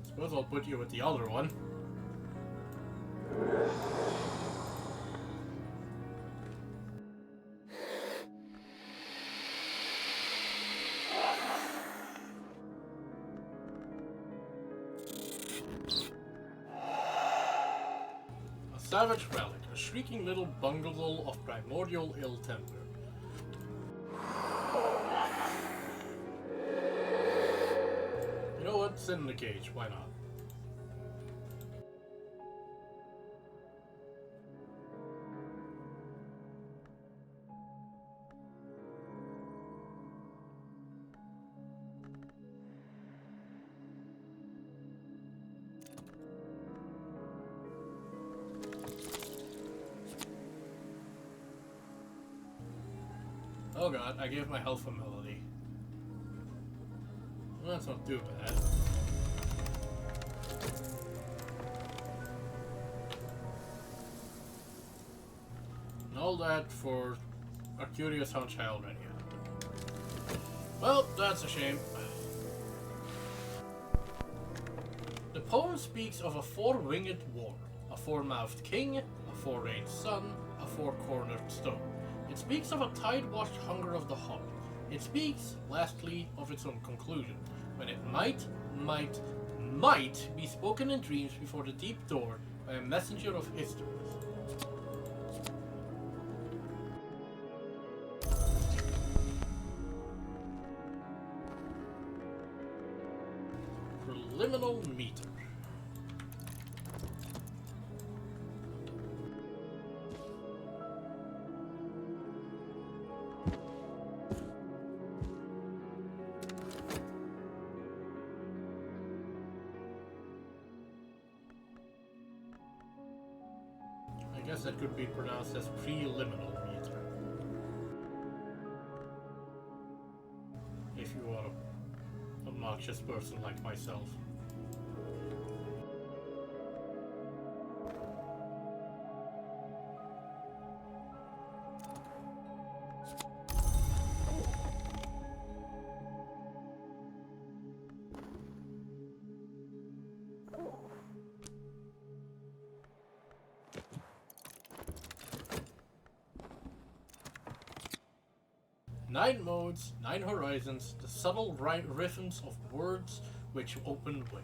Suppose I'll put you with the other one. Savage relic, a shrieking little bungalow of primordial ill temper. You know what? Sit in the cage, why not? Oh god, I gave my health a melody. Well, that's not too bad. And all that for a curious hunch I already had. Well, that's a shame. The poem speaks of a four-winged war, a four-mouthed king, a four-rayed sun, a four-cornered stone. It speaks of a tide-washed hunger of the heart. It speaks, lastly, of its own conclusion, when it might be spoken in dreams before the deep door by a messenger of history. Preliminal meter. I guess that could be pronounced as preliminal meter. If you are an obnoxious person like myself. Nine modes, nine horizons, the subtle rhythms of words which open ways.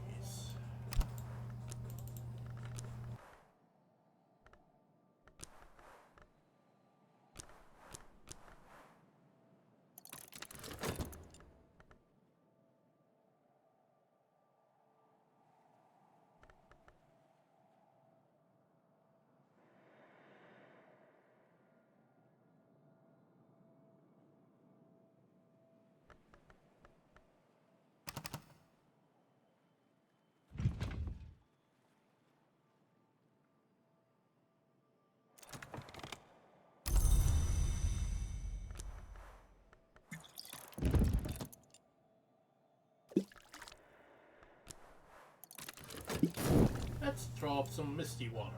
Let's drop some misty water.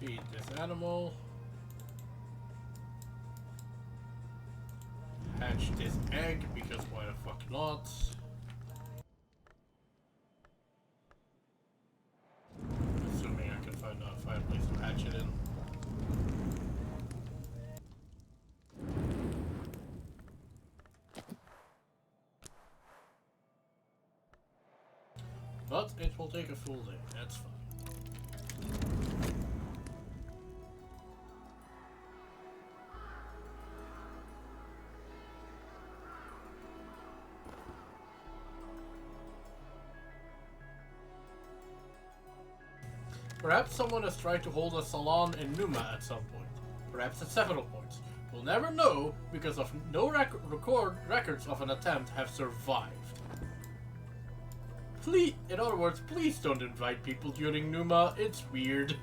Feed this animal. Hatch this egg, because why the fuck not? Assuming I can find a fireplace to hatch it in. But it will take a full day, that's fine. Perhaps someone has tried to hold a salon in Numa at some point. Perhaps at several points. We'll never know because of no records of an attempt have survived. Please, in other words, please don't invite people during Numa. It's weird.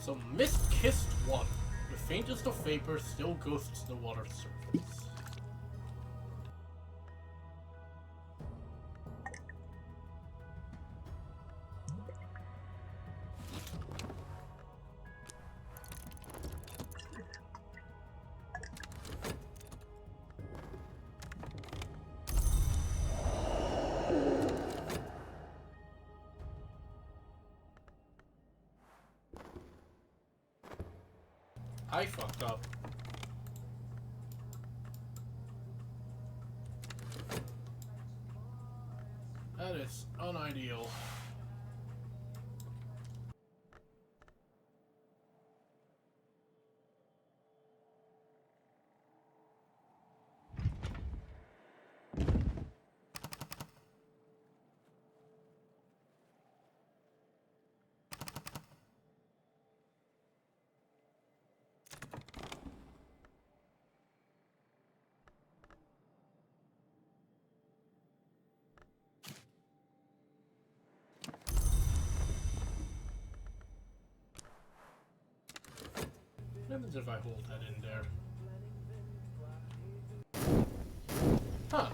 So mist-kissed one. The faintest of vapor still ghosts the water surface. I fucked up. That is unideal. What happens if I hold that in there? Huh.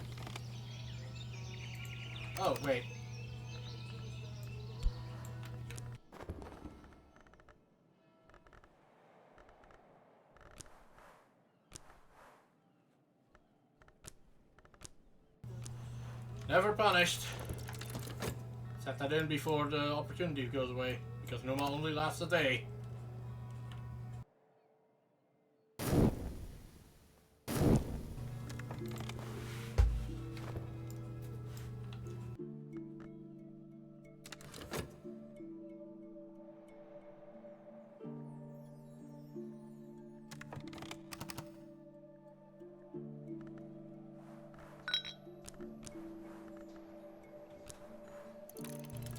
Oh, wait. Never punished. Set that in before the opportunity goes away, because Numa only lasts a day.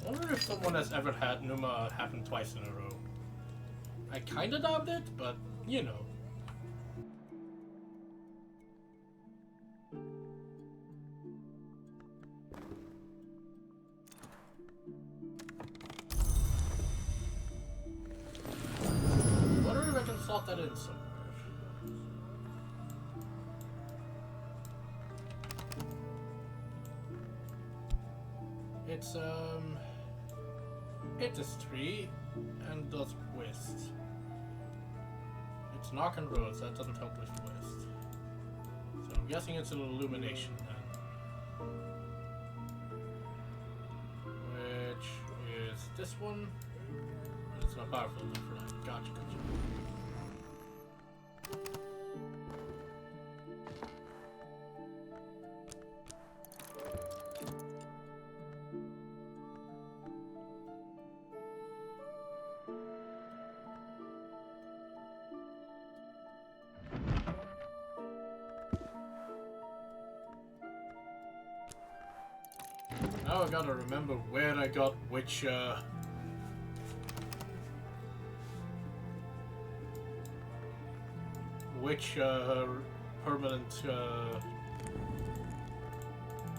I wonder if someone has ever had Numa happen twice in a row. I kinda doubt it, but you know. I wonder if I can slot that in somewhere. It is 3 and does Twist. It's Knock and Rose, that doesn't help with Twist. So I'm guessing it's an Illumination then. Which is this one. It's not powerful enough for that. Gotcha, gotcha. Now I gotta remember where I got which permanent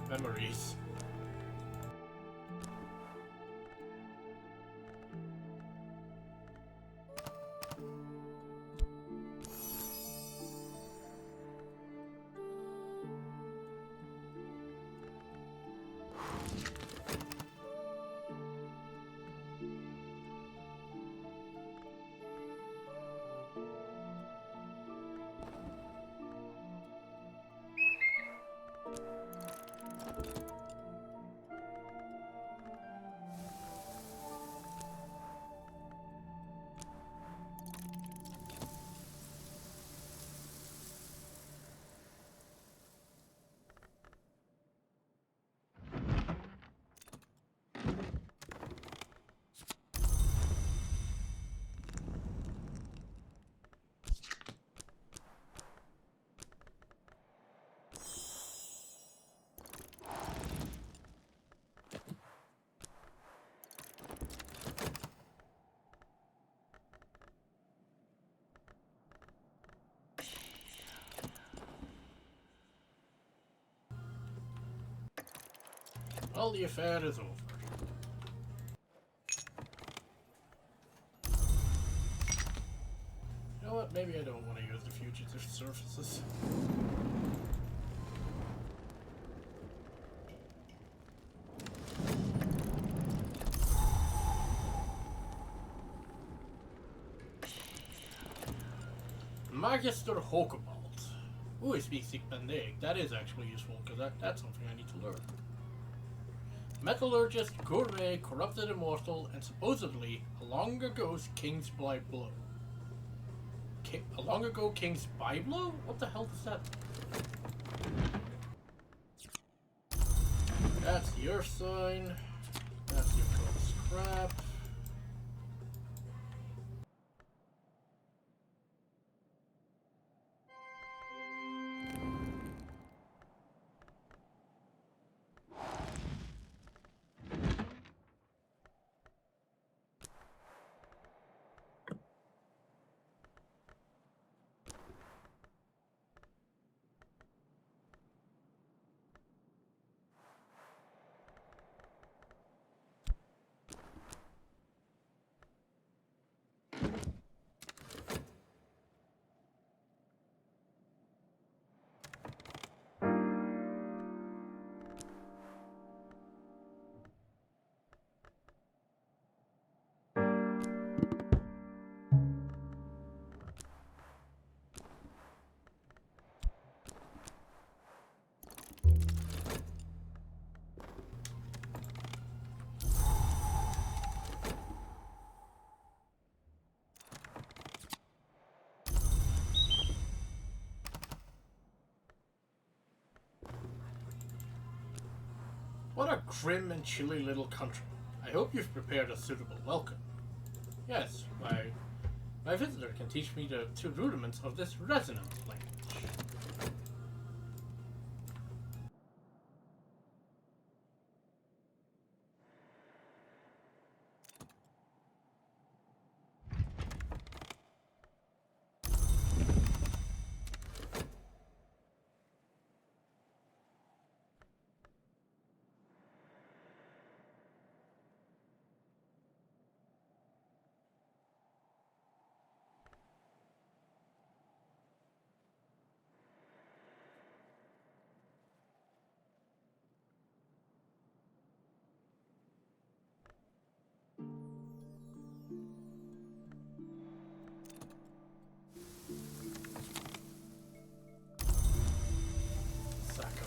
memories. Well, the affair is over. You know what? Maybe I don't want to use the fugitive surfaces. Magister Hokebald. Ooh, he speaks Xichun. That is actually useful, because that's something I need to learn. Metallurgist, gourmet, corrupted immortal, and supposedly a long ago king's by blow. A long ago king's by blow? What the hell does that mean? That's your sign. That's your scrap. What a grim and chilly little country. I hope you've prepared a suitable welcome. Yes, my visitor can teach me the two rudiments of this resonant language.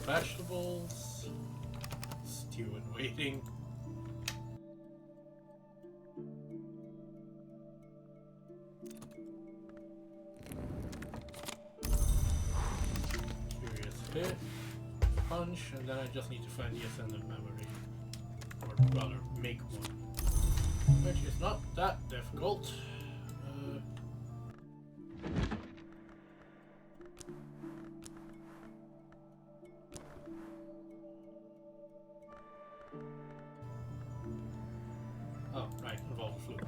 Vegetables, stew in waiting. Curious hit, punch, and then I just need to find the ascendant memory, or rather, make one, which is not that difficult. Oh, right, involve the flute.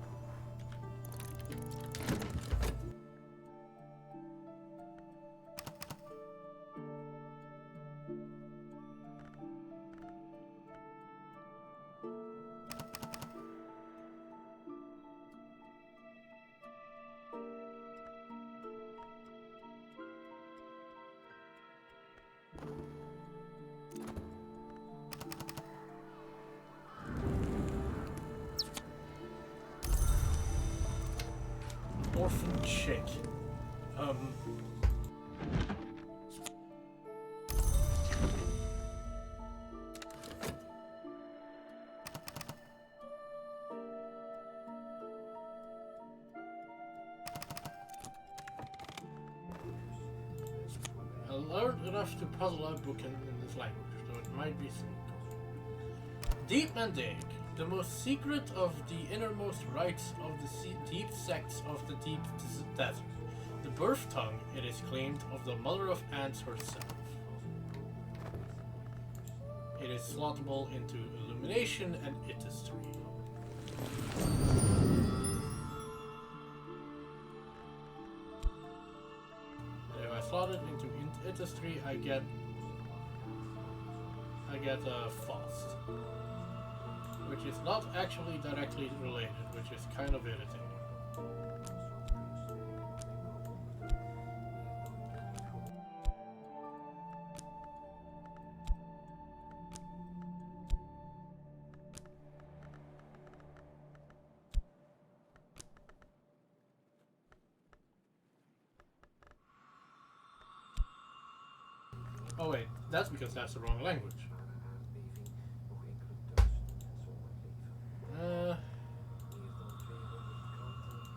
Orphan chick. I learned enough to puzzle out booking in this language, though it might be simple. Deep Mandate. The most secret of the innermost rites of the deep sects of the deep desert. The birth tongue, it is claimed, of the mother of ants herself. It is slottable into illumination and itistry. And if I slot it into itistry, I get get fast, which is not actually directly related, which is kind of irritating. Oh wait, that's because that's the wrong language.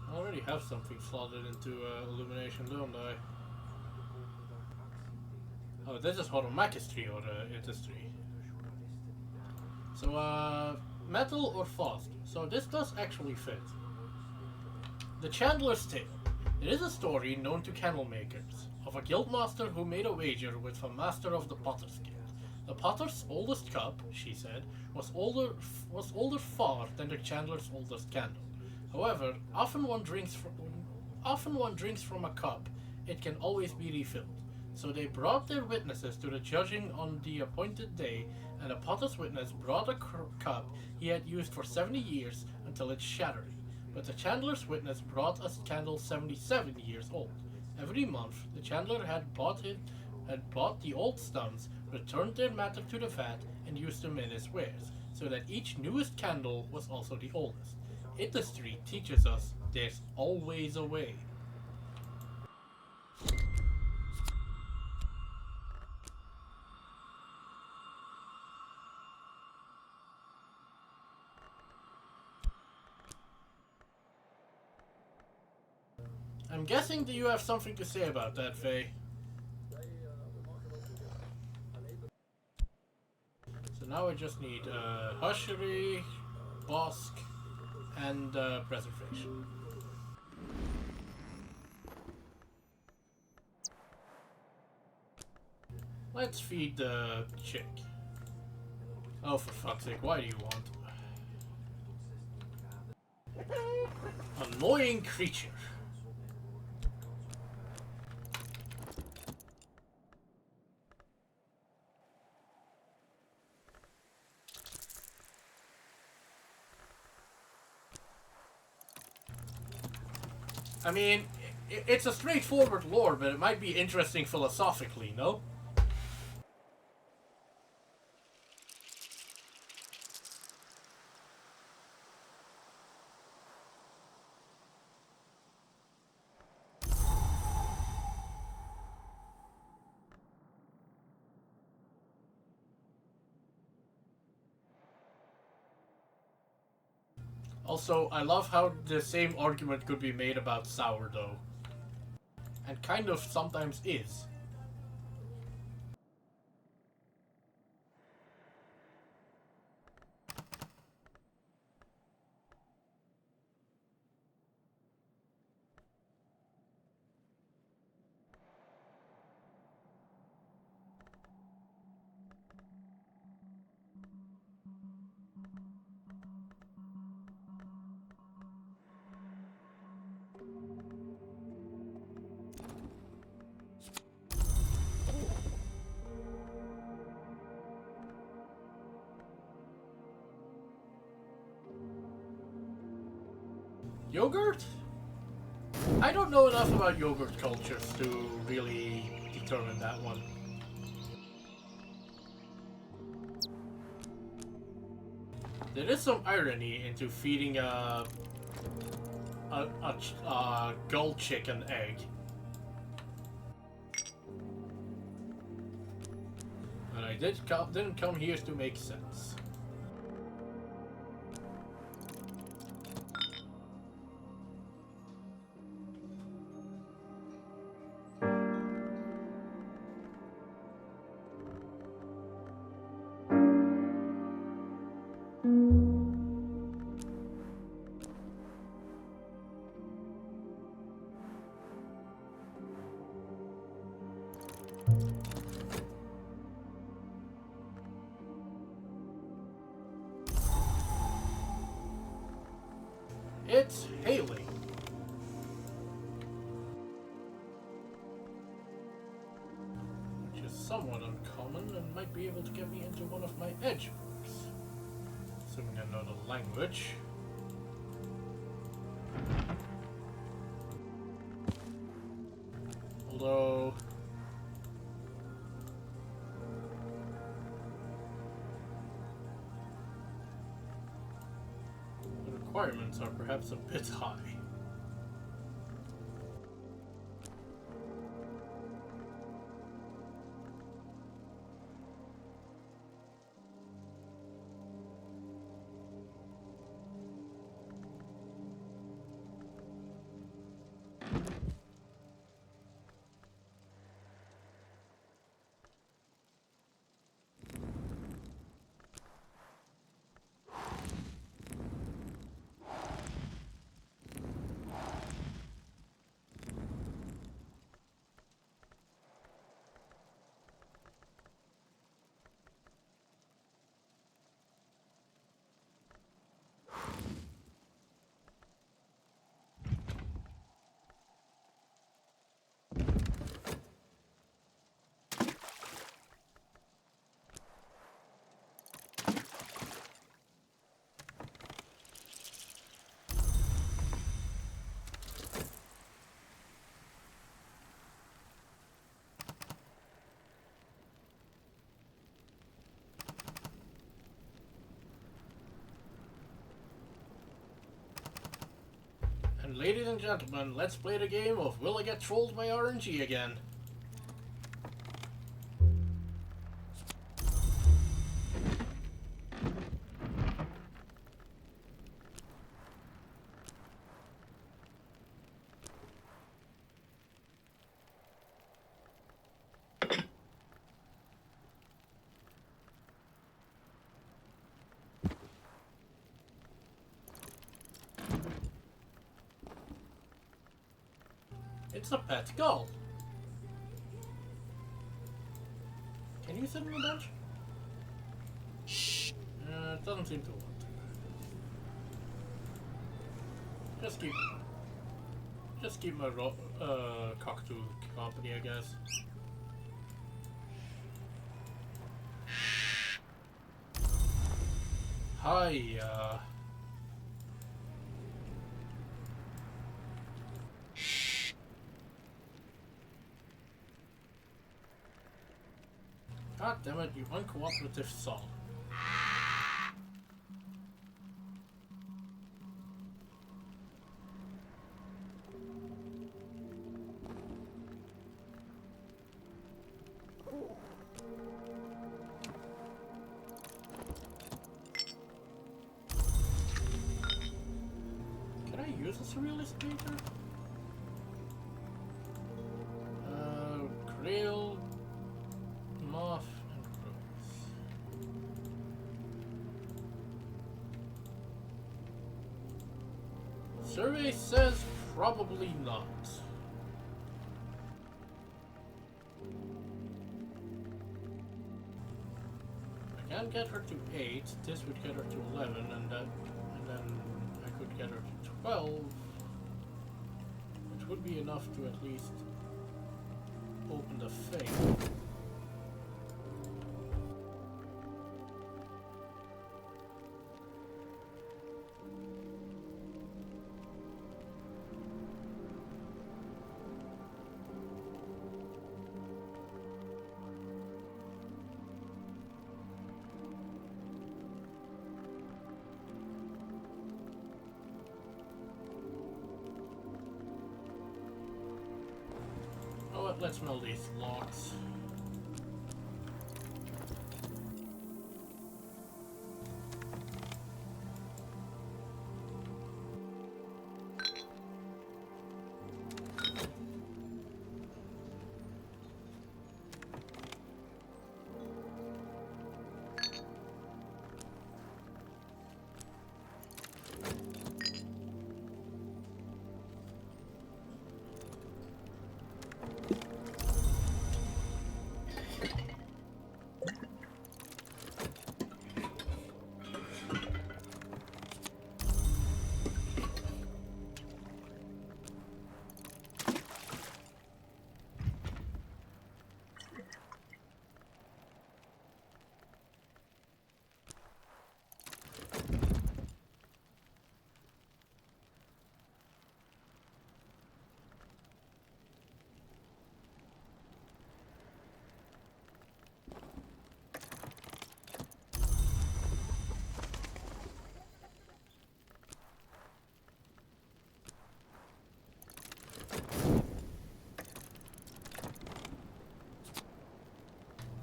I already have something slotted into illumination, don't I? Oh, this is Horomachistry or Itistry. So, metal or fast? So this does actually fit. The Chandler's Tale. It is a story known to candle makers of a guildmaster who made a wager with a master of the Potter's Guild. The Potter's oldest cup, she said, was older far than the Chandler's oldest candle. However, often one drinks from a cup, it can always be refilled. So they brought their witnesses to the judging on the appointed day, and the Potter's witness brought a cup he had used for 70 years until it shattered. But the Chandler's witness brought a candle 77 years old. Every month, the Chandler had bought the old stumps, returned their matter to the vat, and used them in his wares, so that each newest candle was also the oldest. Industry teaches us there's always a way. I'm guessing that you have something to say about that, Faye. So now I just need Hushery, Bosk, and Preservation. Let's feed the chick. Oh, for fuck's sake, why do you want? Annoying creature. I mean, it's a straightforward lore, but it might be interesting philosophically, no? Also, I love how the same argument could be made about sourdough. And kind of sometimes is. Yogurt? I don't know enough about yogurt cultures to really determine that one. There is some irony into feeding a gull chicken egg. But I didn't come here to make sense. It's Haley. Which is somewhat uncommon and might be able to get me into one of my edge books. Assuming I know the language. Although... the requirements are perhaps a bit high. And ladies and gentlemen, let's play the game of will I get trolled by RNG again? It's a pet gull. Can you sit on the bench? Shh. It doesn't seem to want to. Just keep my cockatoo company, I guess. Hi. God damn it, you uncooperative son. Can I use a surrealist painter? Grail, moth, and rose. Survey says probably not. I can get her to 8, this would get her to 11, and then I could get her to 12, which would be enough to at least open the fake. Let's mill these logs.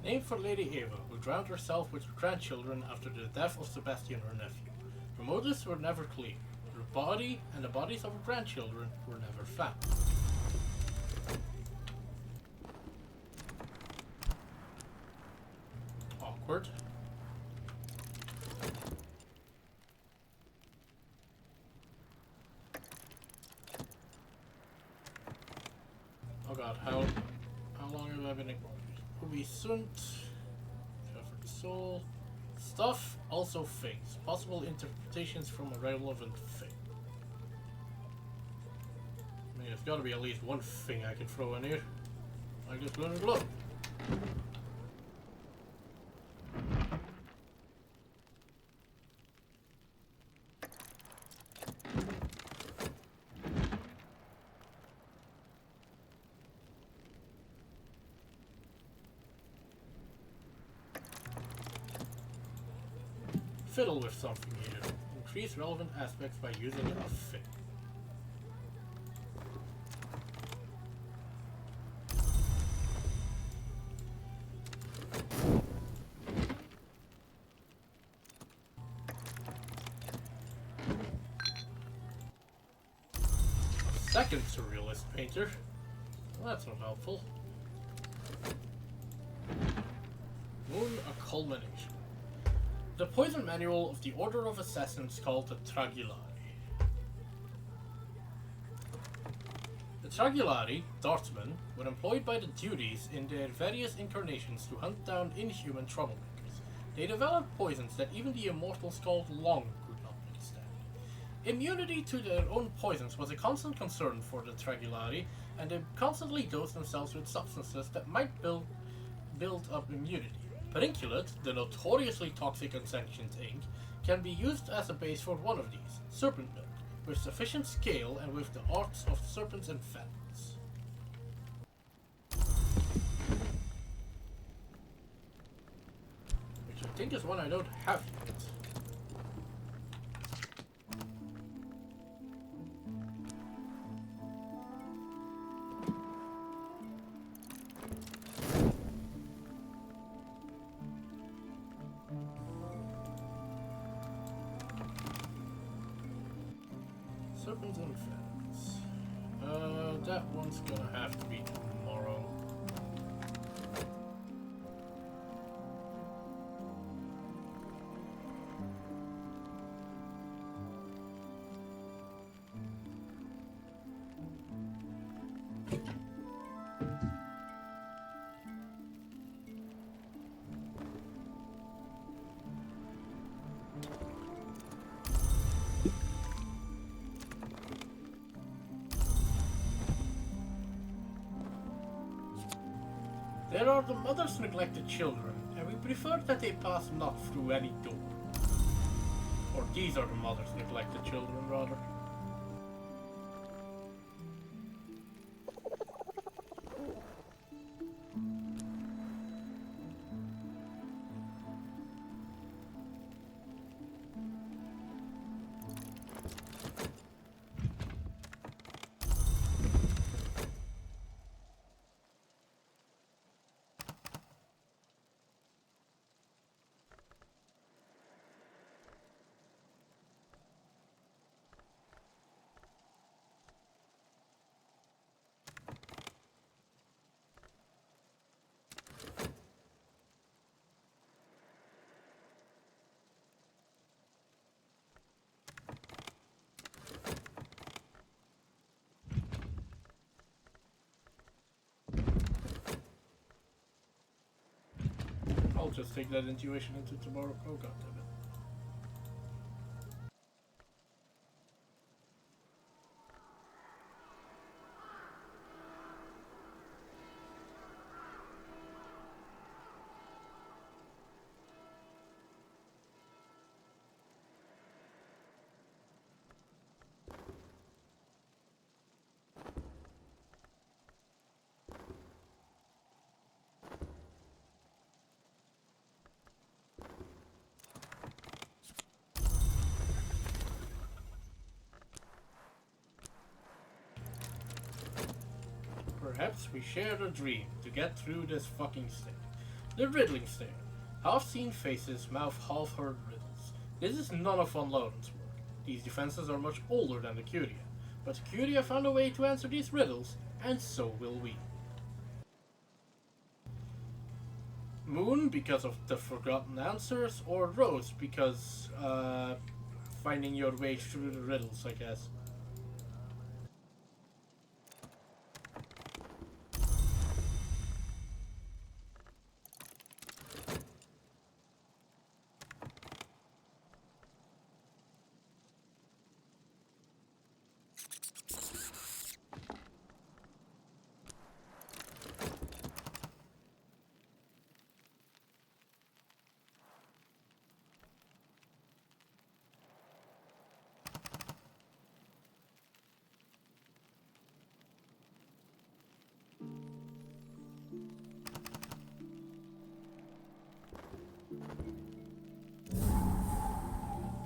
Named for Lady Eva, who drowned herself with her grandchildren after the death of Sebastian, her nephew. Her motives were never clear. Her body and the bodies of her grandchildren were never found. Awkward. Oh god, how long have I been ignored? Ubi sunt, covered the soul. Stuff, also things. Possible interpretations from a relevant thing. I mean, there's gotta be at least one thing I can throw in here. Like this lunar globe. Fiddle with something here. Increase relevant aspects by using a thing. Second surrealist painter. Well, that's not helpful. Moon, a culmination. The poison manual of the Order of Assassins called the Tragulari. The Tragulari, Dartsmen, were employed by the Duties in their various incarnations to hunt down inhuman troublemakers. They developed poisons that even the immortal Scald Long could not withstand. Immunity to their own poisons was a constant concern for the Tragulari, and they constantly dosed themselves with substances that might build up immunity. Pedunculate, the notoriously toxic and sentient ink, can be used as a base for one of these, serpent milk, with sufficient scale and with the arts of serpents and fangs. Which I think is one I don't have yet. Serpents and fangs. That one's gonna have to be tomorrow. There are the mother's neglected children, and we prefer that they pass not through any door. Or these are the mother's neglected children, rather. I'll just take that intuition into tomorrow. Oh god damn it. Perhaps we share a dream to get through this fucking state. The riddling stare. Half-seen faces mouth half-heard riddles. This is none of Von Lauren's work. These defenses are much older than the Curia, but the Curia found a way to answer these riddles, and so will we. Moon because of the forgotten answers, or Rose because finding your way through the riddles, I guess.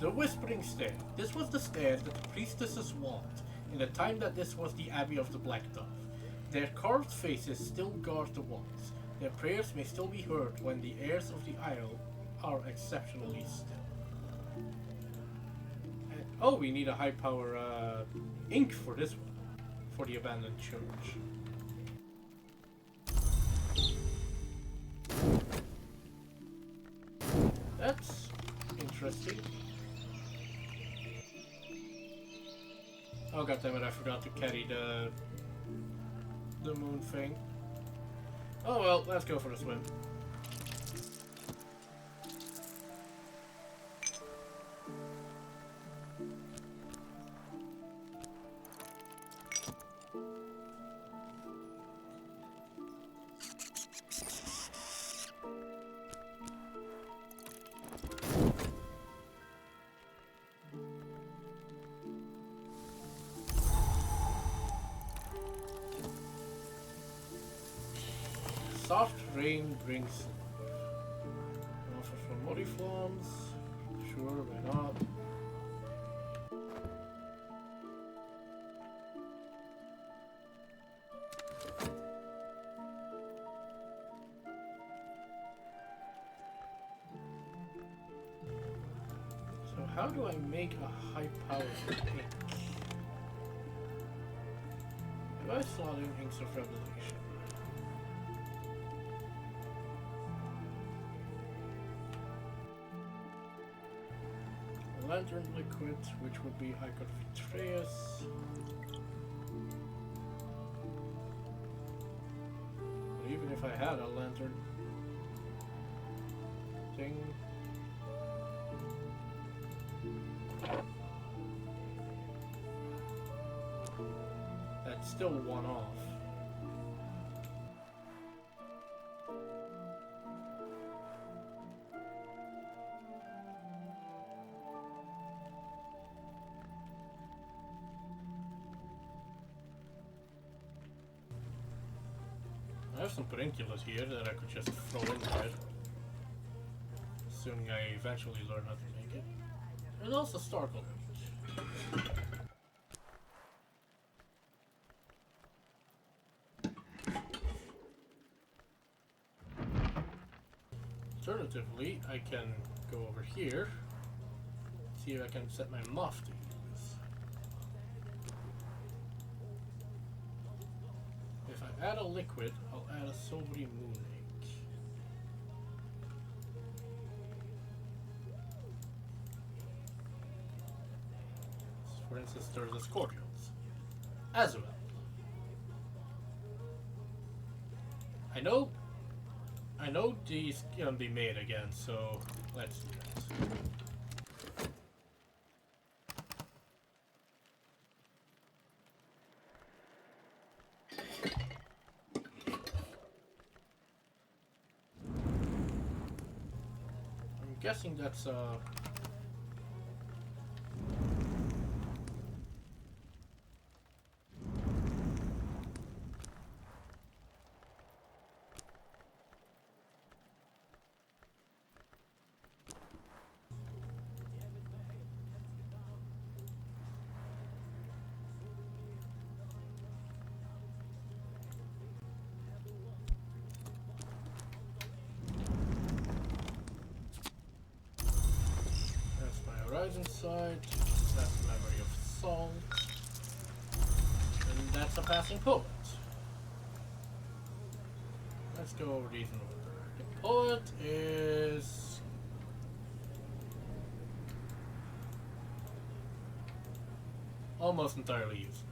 The Whispering Stair. This was the stairs that the priestesses walked in the time that this was the Abbey of the Black Dove. Their carved faces still guard the walls. Their prayers may still be heard when the airs of the Isle are exceptionally still. And, oh, we need a high power ink for this one, for the abandoned church. That's interesting. Oh goddammit, I forgot to carry the moon thing. Oh well, let's go for a swim. Soft rain brings offer from Modiflons. Sure, why not? So how do I make a high power ink? Do I slot in Inks of Revelation? Lantern liquid, which would be Icon Vitreous. But even if I had a lantern thing, that's still one off. I have some Perenculus here that I could just throw in there, assuming I eventually learn how to make it. There's also Starkle. Alternatively, I can go over here, see if I can set my muff to use. If I add a liquid, I'll add a silvery moon ink. For instance, there's the Scorpions. As well. I know these can be made again, so let's do that. I'm guessing that's Rising Sight. That's Memory of Salt. And that's a passing poet. Let's go over these in order. The poet is... almost entirely useless.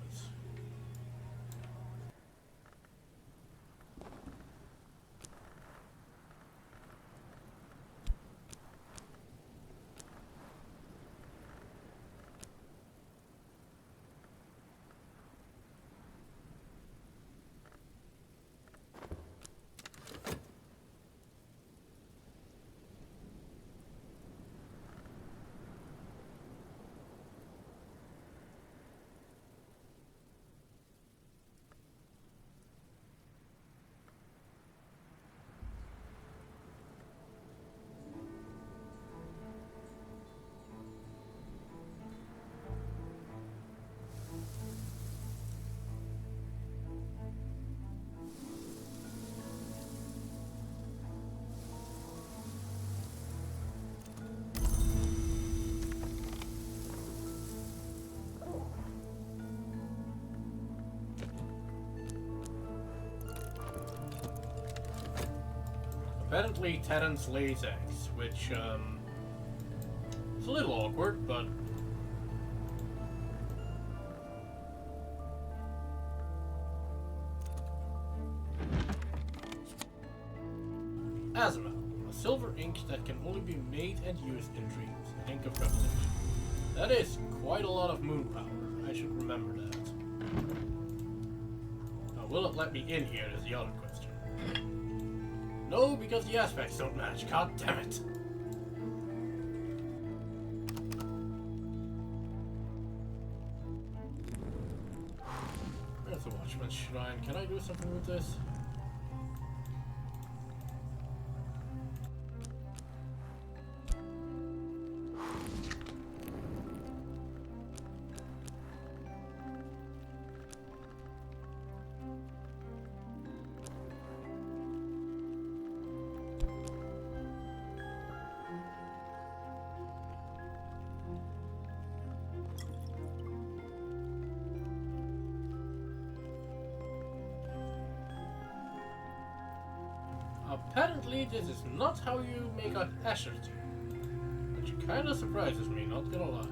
Apparently, Terrence lays eggs, which, it's a little awkward, but... Azimuth, a silver ink that can only be made and used in dreams, an ink of revelation. That is quite a lot of moon power, I should remember that. Now, will it let me in here is the other question. No, because the aspects don't match. God damn it. Where's the Watchman's Shrine? Can I do something with this? Apparently, this is not how you make an Asher team, which kinda surprises me, not gonna lie.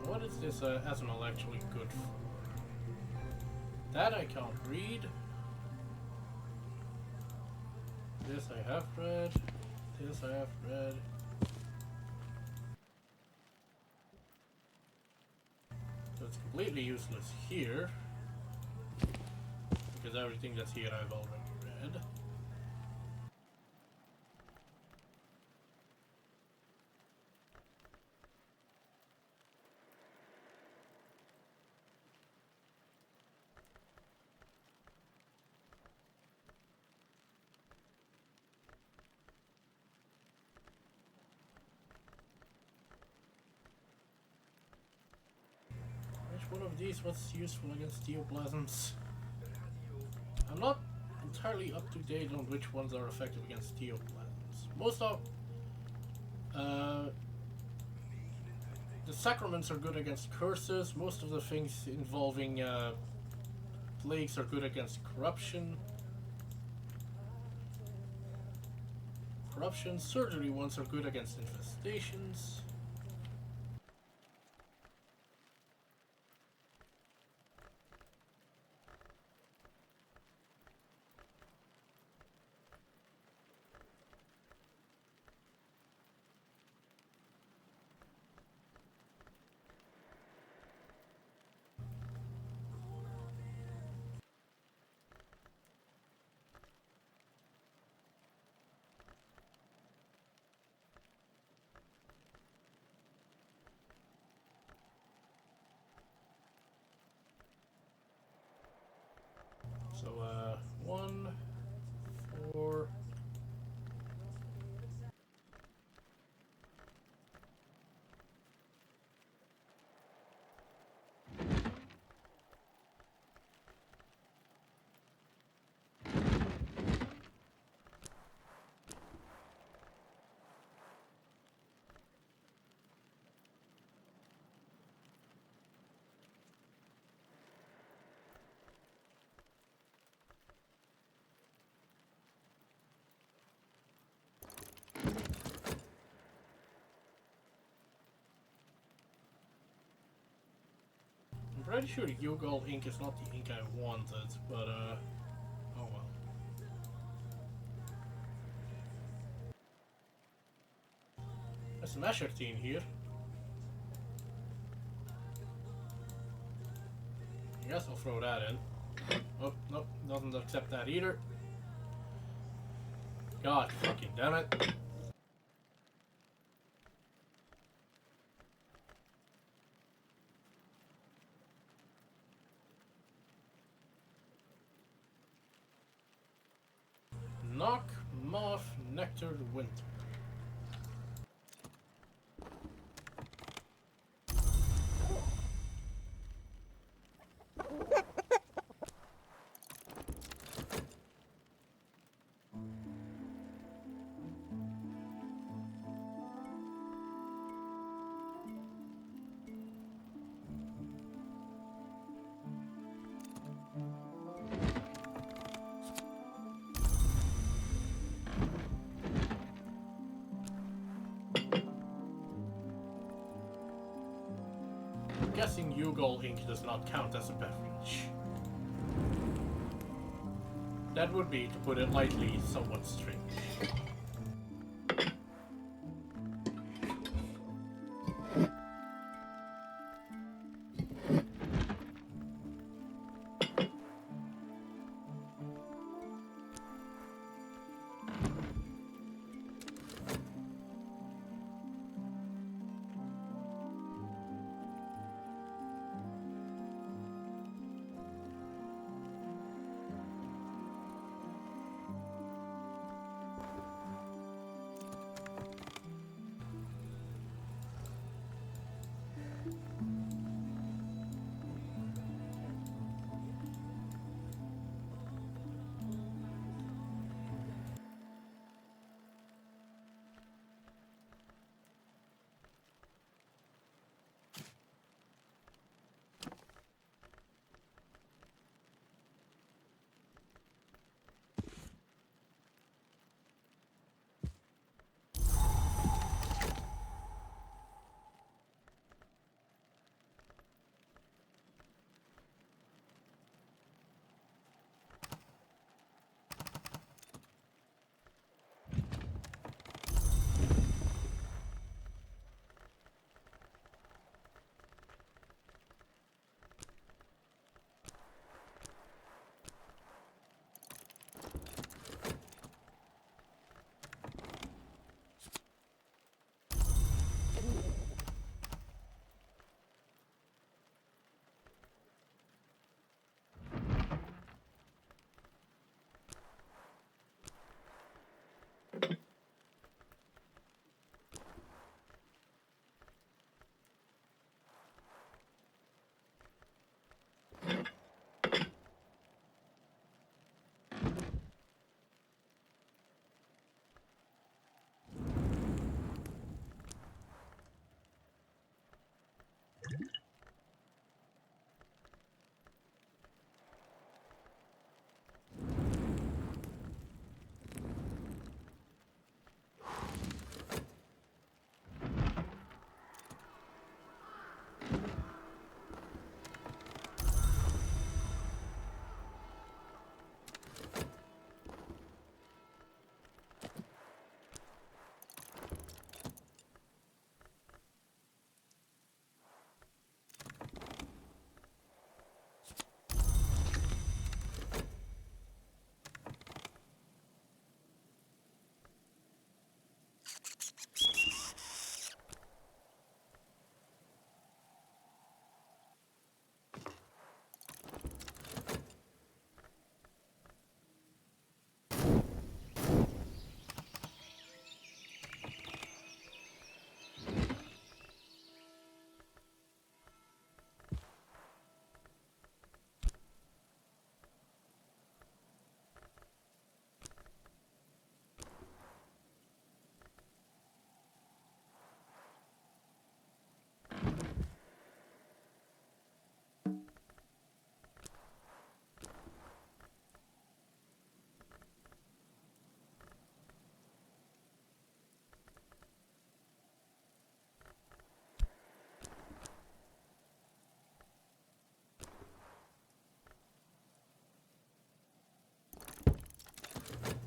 What is this Azimuth actually good for? That I can't read. This I have read. This I have read. So it's completely useless here. Because everything that's here I've already read. One of these was useful against Theoplasms. I'm not entirely up to date on which ones are effective against Theoplasms. Most of the sacraments are good against curses. Most of the things involving plagues are good against corruption. Surgery ones are good against infestations. pretty sure Yugal ink is not the ink I wanted, but oh well. There's some Ashertine here. I guess I'll throw that in. Oh, nope, doesn't accept that either. God fucking damn it. Knock, Moth, Nectar, Winter. Guessing Yugal ink does not count as a beverage. That would be, to put it lightly, somewhat strange.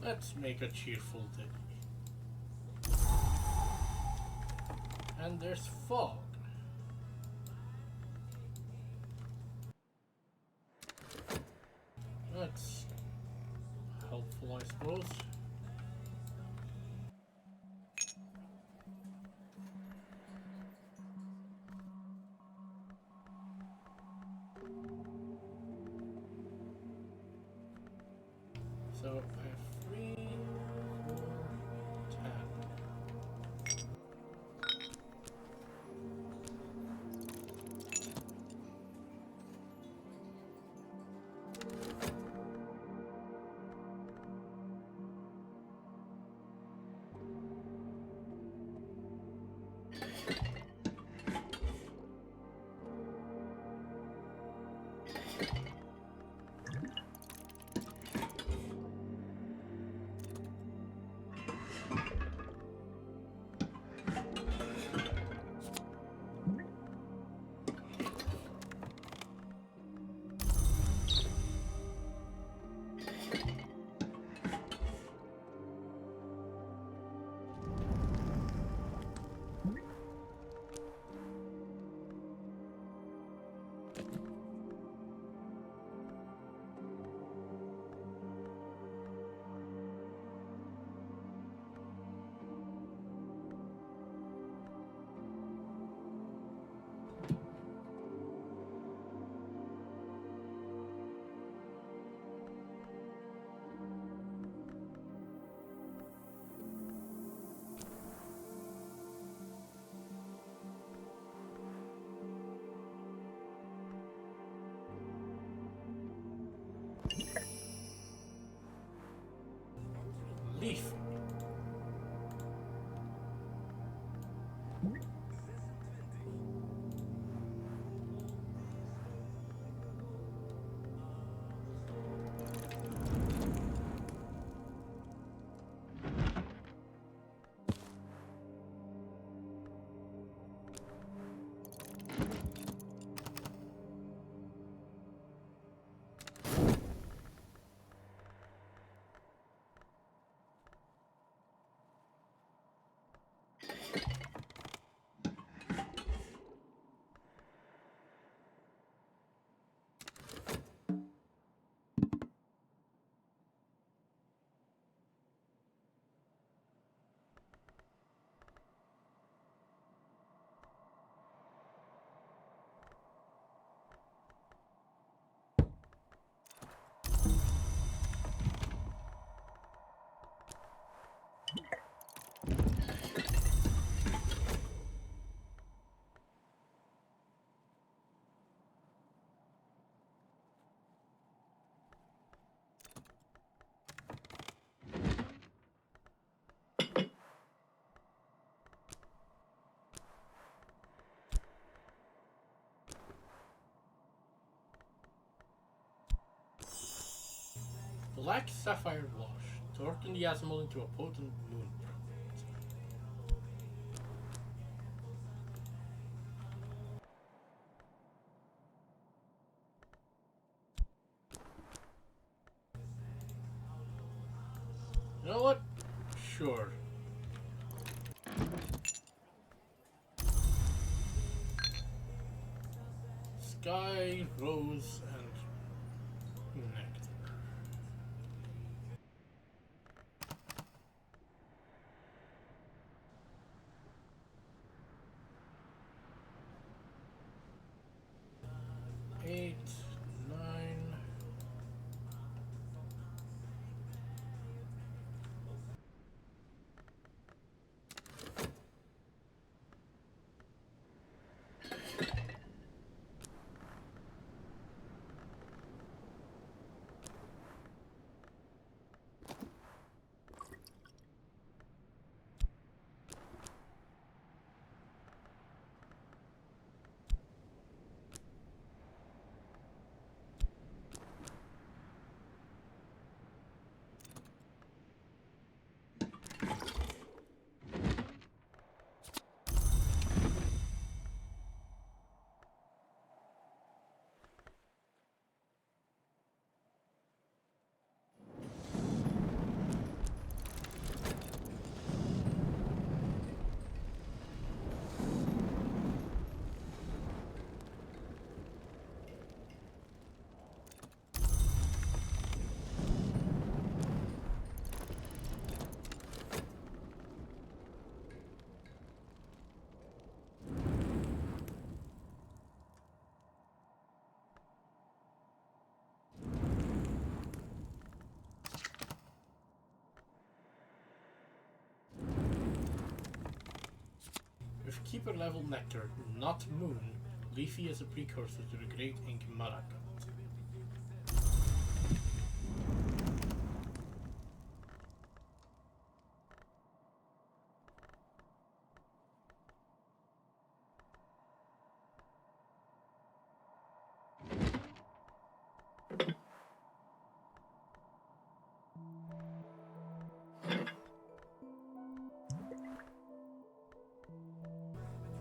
Let's make a cheerful day. And there's fog. That's helpful, I suppose. So I have 3, 4, 10. Leaf. Black sapphire wash. Turn the Azimol into a potent moon prophet. You know what? Sure. Sky, rose, and nectar. Eight, 9. gatekeeper level nectar, not moon. Leafy is a precursor to the great ink Maraca.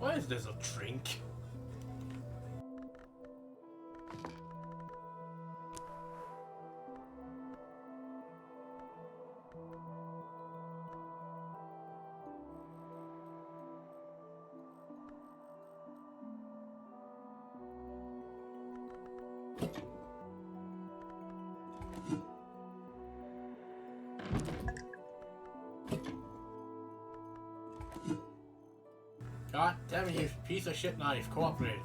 Why is this a drink? God damn you, piece of shit knife, cooperate.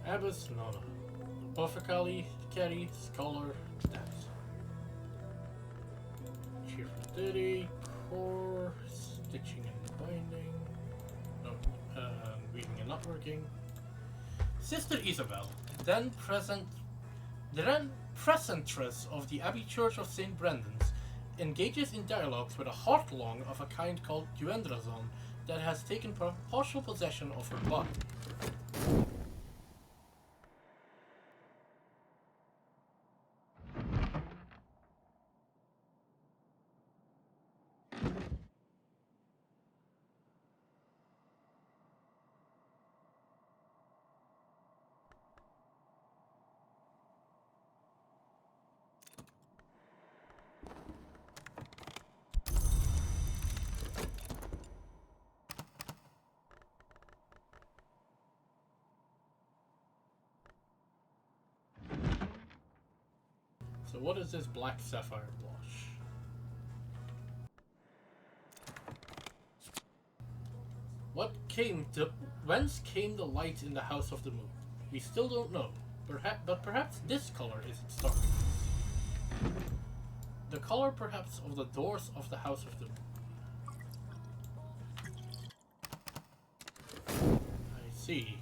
Abbas Nona. Apothecary, Carry, Scholar, Stats. Cheerful Ditty, Core, Stitching and Binding. No, Reading and Not Working. Sister Isabel, then precentress of the Abbey Church of St. Brendan's, engages in dialogues with a heartlong of a kind called Duendrazon that has taken partial possession of her body. So what is this black sapphire blush? Whence came the light in the House of the Moon? We still don't know, but perhaps this color is its starting place. The color perhaps of the doors of the House of the Moon. I see.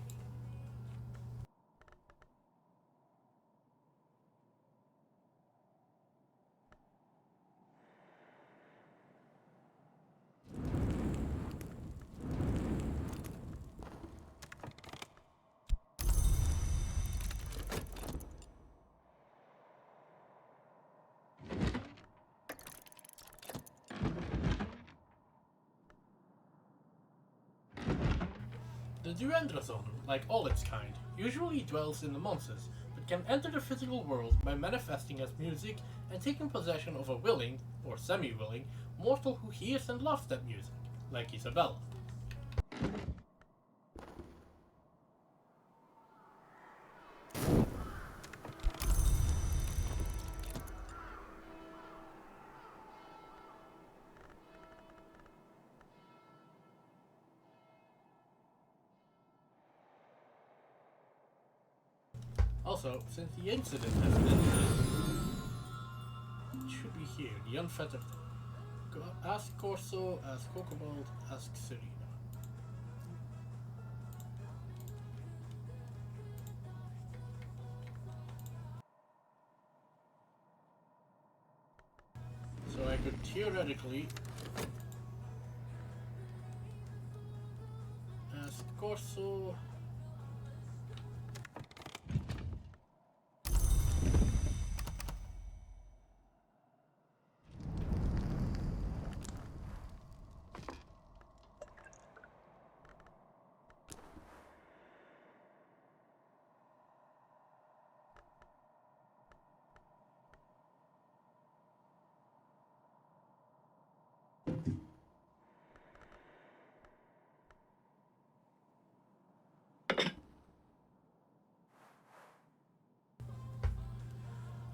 The Duendrazon, like all its kind, usually dwells in the monsters, but can enter the physical world by manifesting as music and taking possession of a willing, or semi-willing, mortal who hears and loves that music, like Isabella. Also, since the incident has ended, it should be here, the unfettered. Ask Corso, ask Cocobald, ask Serena. So I could theoretically ask Corso.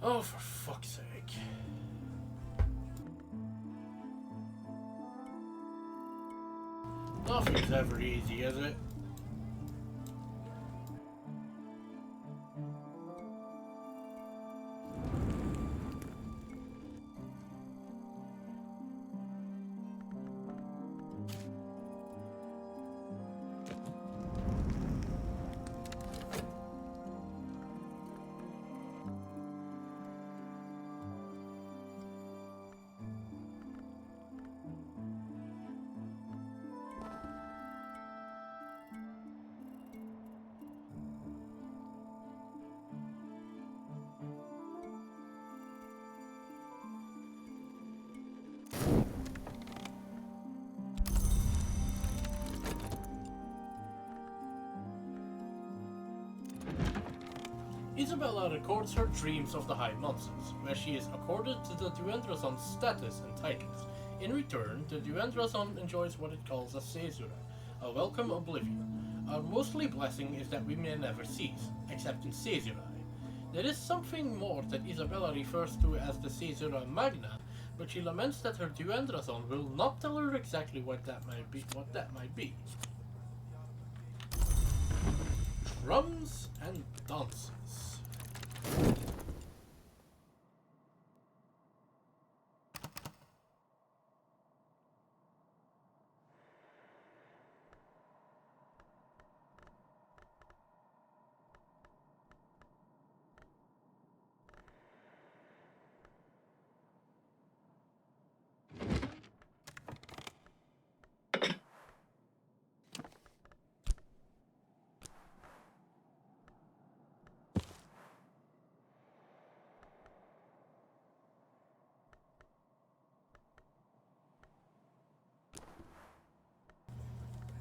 Oh, for fuck's sake. Nothing's ever easy, is it? Isabella records her dreams of the High Nonsense, where she is accorded to the Duendrazon's status and titles. In return, the Duendrazon enjoys what it calls a caesura, a welcome oblivion. Our mostly blessing is that we may never cease, except in caesurae. There is something more that Isabella refers to as the caesura magna, but she laments that her Duendrazon will not tell her exactly what that might be. Drums and dances.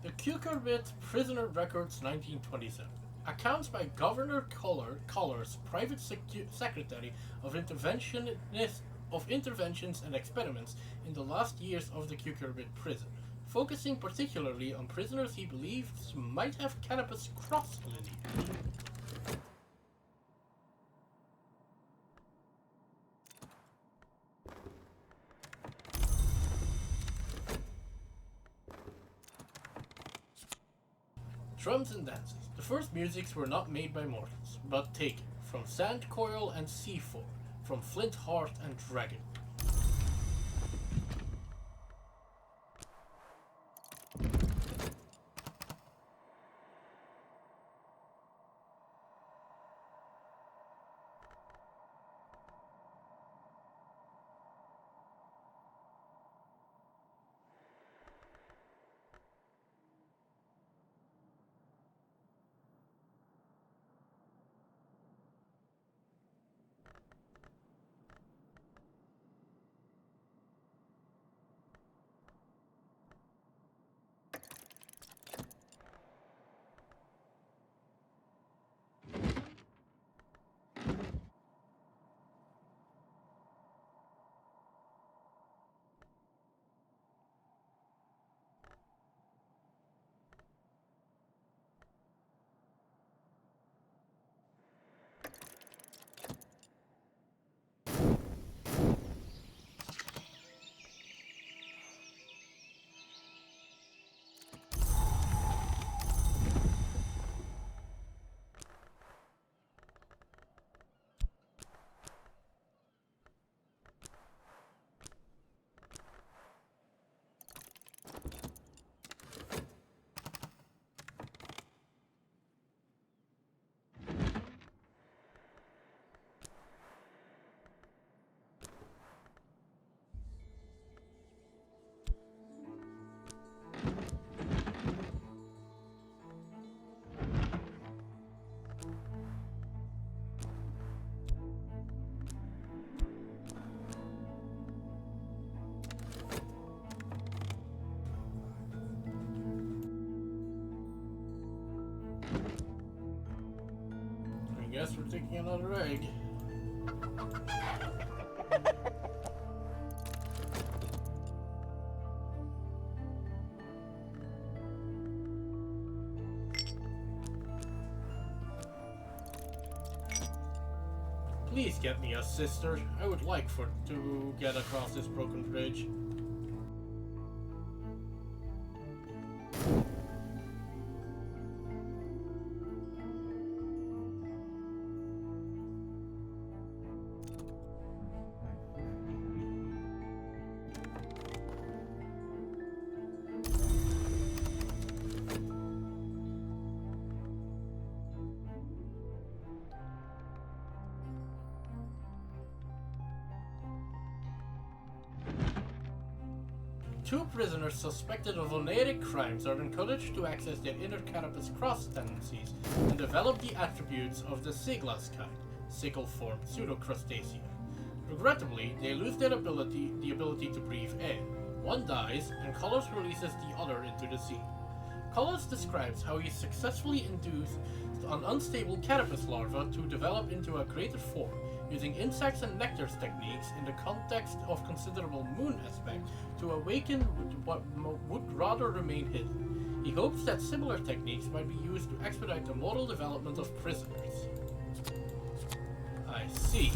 The Cucurbit Prisoner Records 1927. Accounts by Governor Collar's private secretary of interventions and experiments in the last years of the Cucurbit prison, focusing particularly on prisoners he believes might have cannabis cross lineage. Drums and dances. The first musics were not made by mortals, but taken from Sand Coil and C4, from Flint Heart and Dragon. I guess we're taking another egg. Please get me a sister. I would like to get across this broken bridge. Two prisoners suspected of oneiric crimes are encouraged to access their inner carapace cross tendencies and develop the attributes of the Siglas kind, sickle-formed pseudocrustacea. Regrettably, they lose the ability to breathe air. One dies, and Colors releases the other into the sea. Colors describes how he successfully induced an unstable carapace larva to develop into a greater form, using insects and nectars techniques in the context of considerable moon aspect to awaken what would rather remain hidden. He hopes that similar techniques might be used to expedite the moral development of prisoners. I see.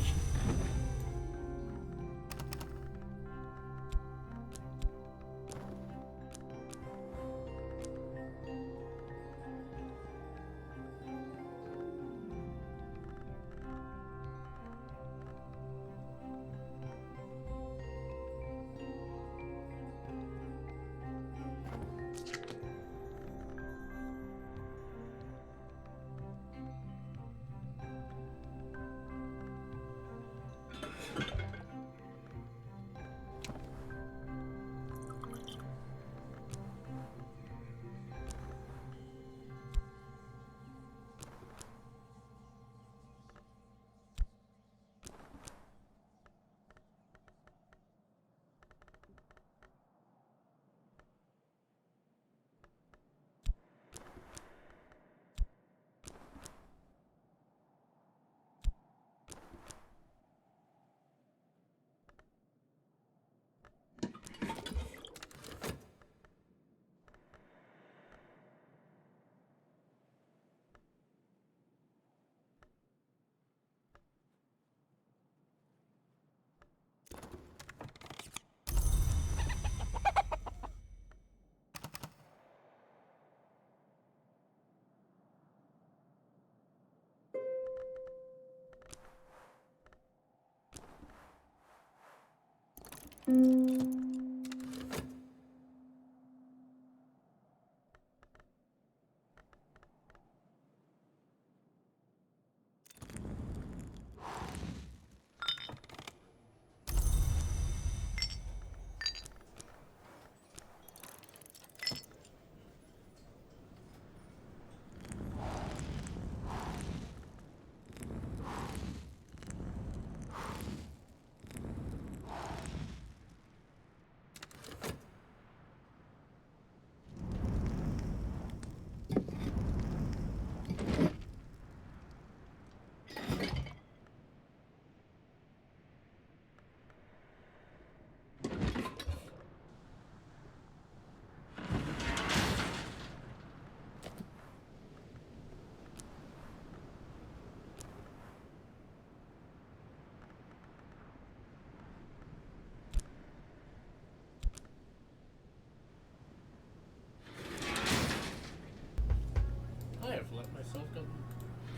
I have let myself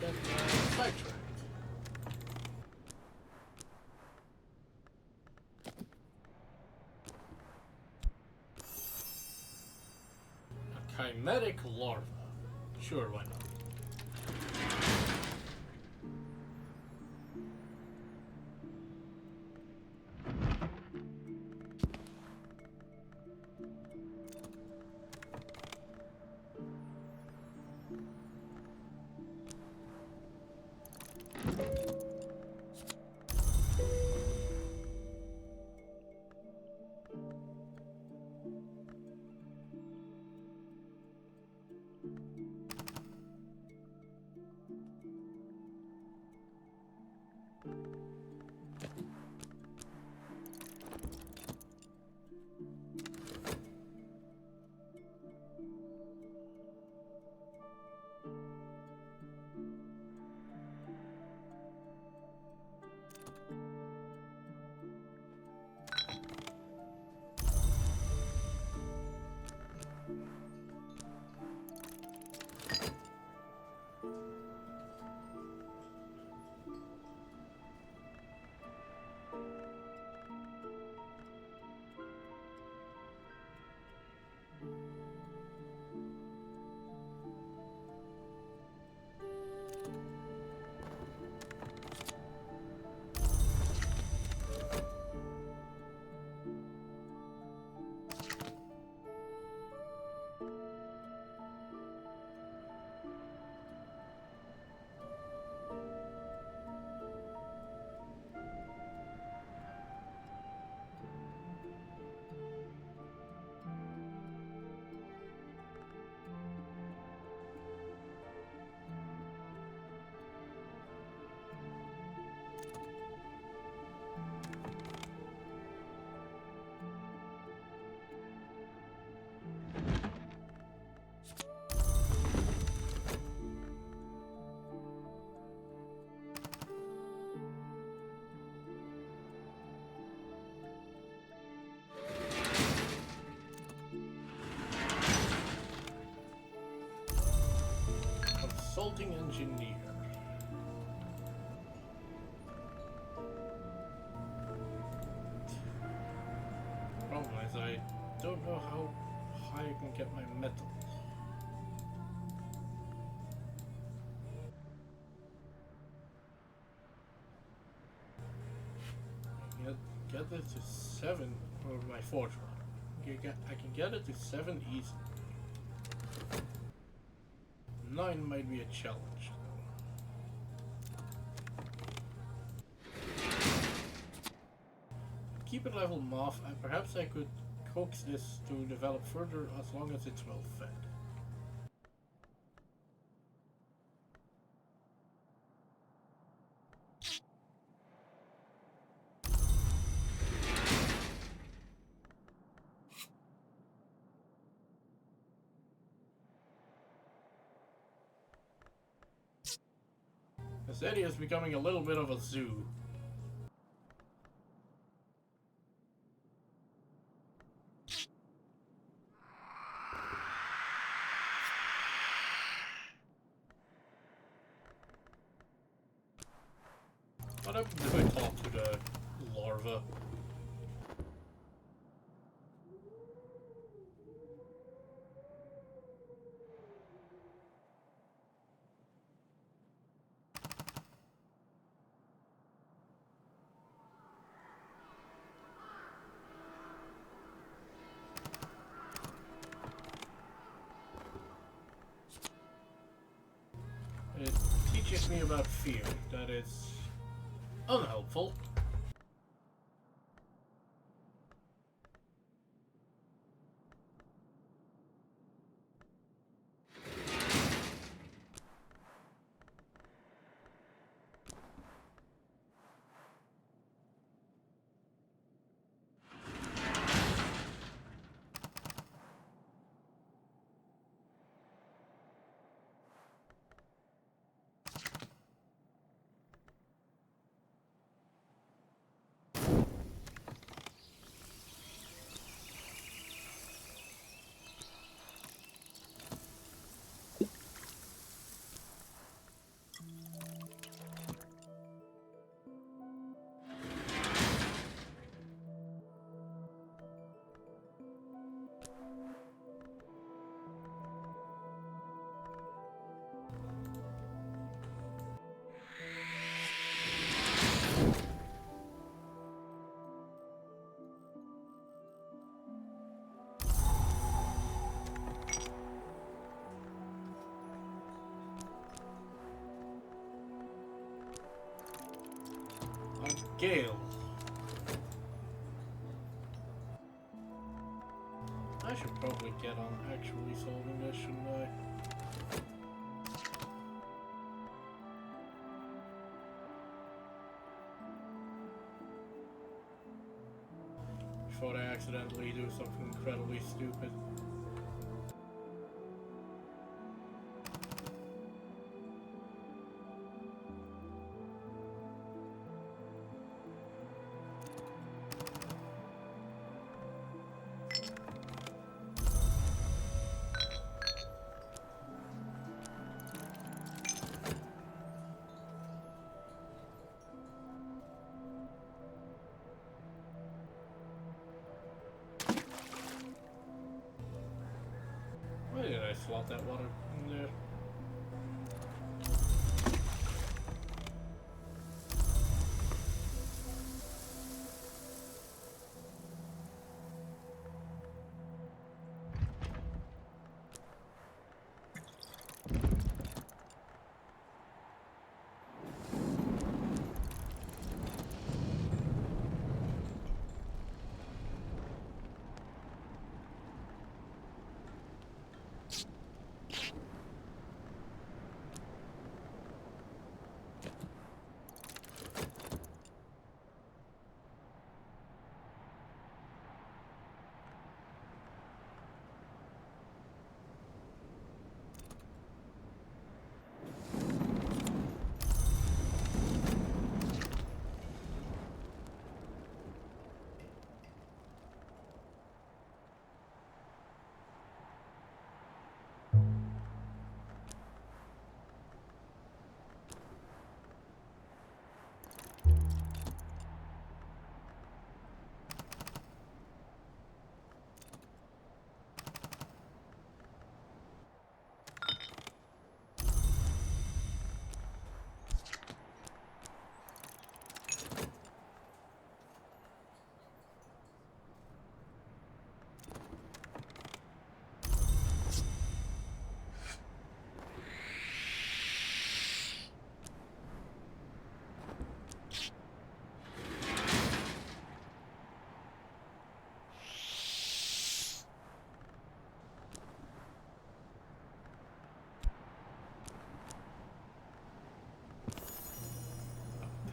get sidetracked. A chimeric larva. Sure, why not? consulting engineer. Problem is, I don't know how high I can get my metal. Get it to 7 or my forge rod. I can get it to 7 easily. 9 might be a challenge. Keep it level Moth, and perhaps I could coax this to develop further as long as it's well fed. This area is becoming a little bit of a zoo. What happens if I talk to the larva? It teaches me about fear. That is unhelpful. Gale. I should probably get on actually solving this, shouldn't I? Before I accidentally do something incredibly stupid. Why did I slot that water in there?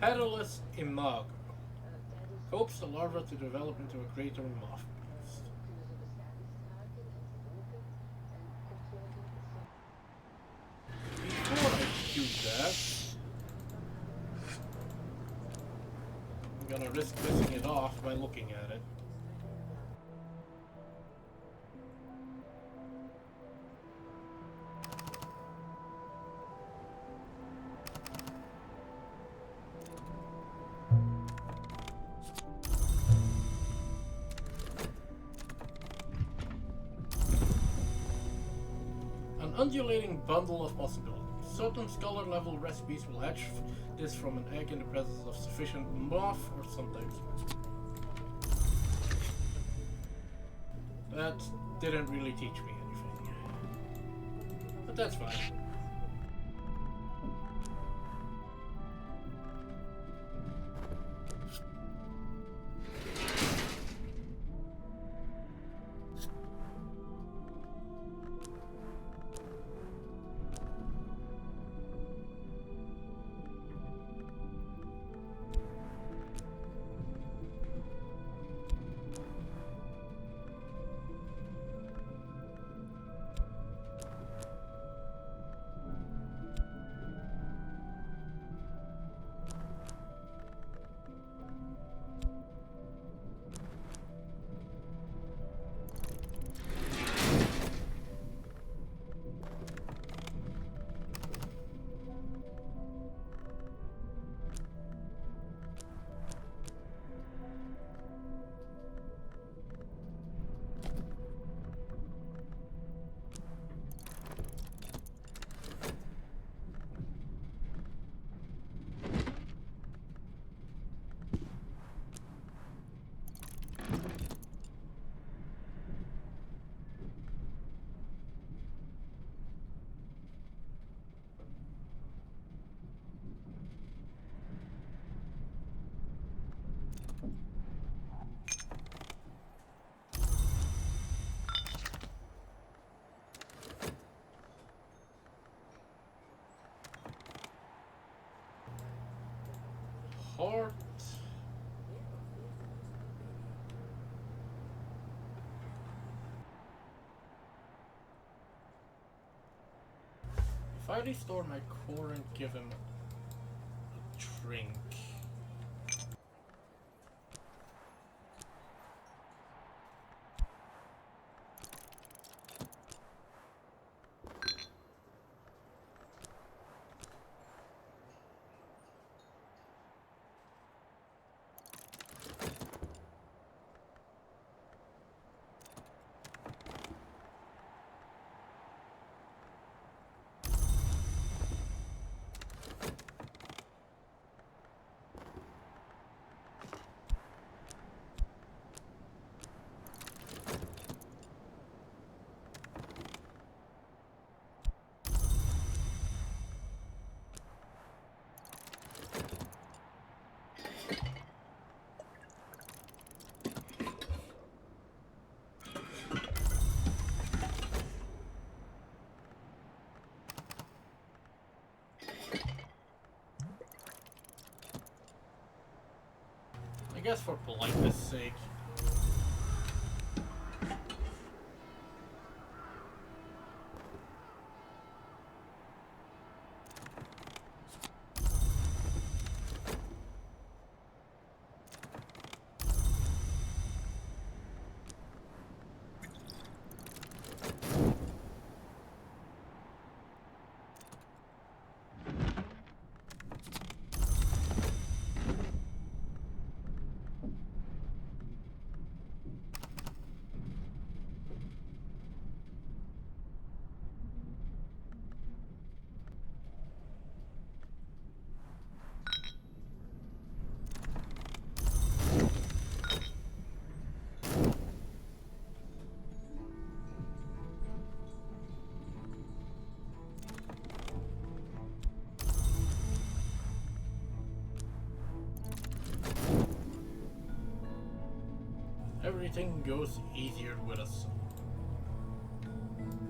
Pedalus imago. Hopes the larva to develop into a greater moth beast. Before I do that, I'm gonna risk missing it off by looking at it. Undulating bundle of possibilities. Certain scholar-level recipes will hatch this from an egg in the presence of sufficient moth, or sometimes that didn't really teach me anything. But that's fine. Heart. If I restore my core and give him a drink. I guess for politeness sake. Everything goes easier with a soul,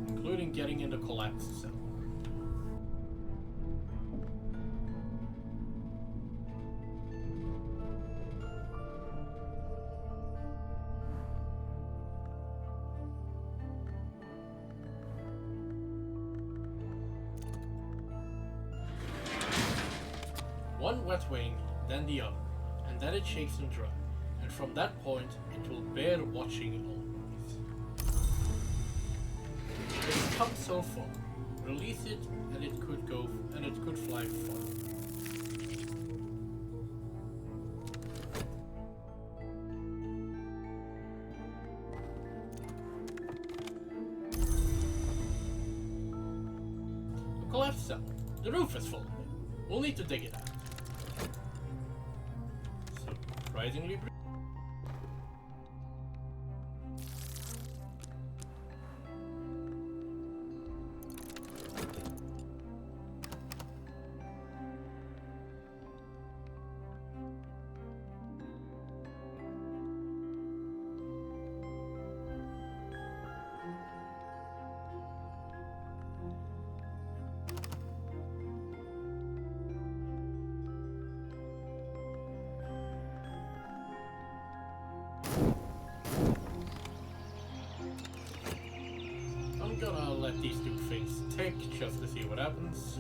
including getting in the collapsed cell. wet wing, then the other, and then it shakes and dry. And from that point, it will bear watching always. It's come so far. Release it, and it could fly far. A collapsed cell. The roof is full of it. We'll need to dig it out. Surprisingly. I'm gonna let these two things tick just to see what happens.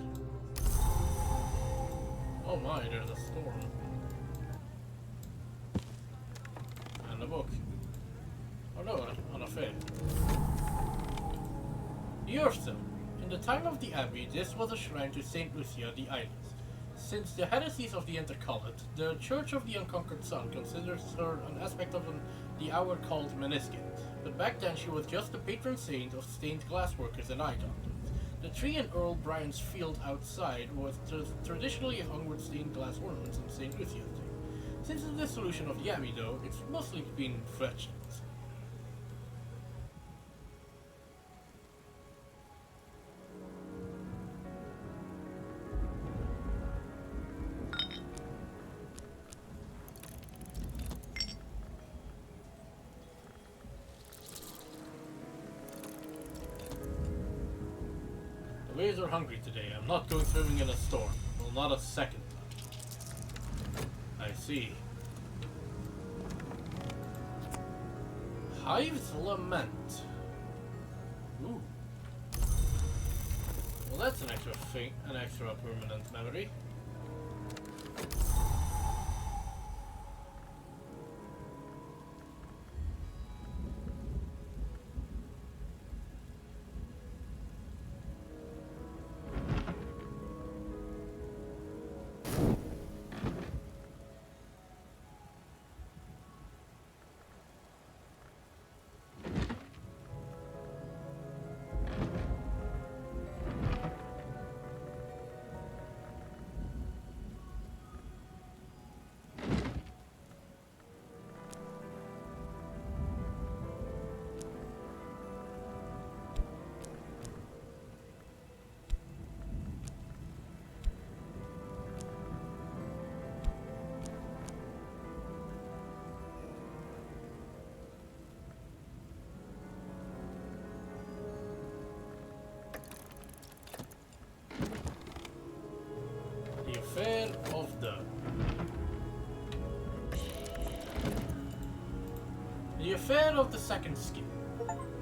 Oh my, there's a storm. And a book. Oh no, an affair. The Earth Zone. In the time of the Abbey, this was a shrine to Saint Lucia the Eyeless. Since the heresies of the Intercalate, the Church of the Unconquered Sun considers her an aspect of the hour called Meniscate. But back then she was just the patron saint of stained glass workers and eye doctors. The tree in Earl Bryan's field outside was traditionally hung with stained glass ornaments on St. Lucia's Day. Since the dissolution of the Abbey, though, it's mostly been vegetables. The waves are hungry today. I'm not going swimming in a storm. Well, not a second. I see. Hive's Lament. Ooh. Well, that's an extra thing, an extra permanent memory. Affair of the Affair of the Second Skin.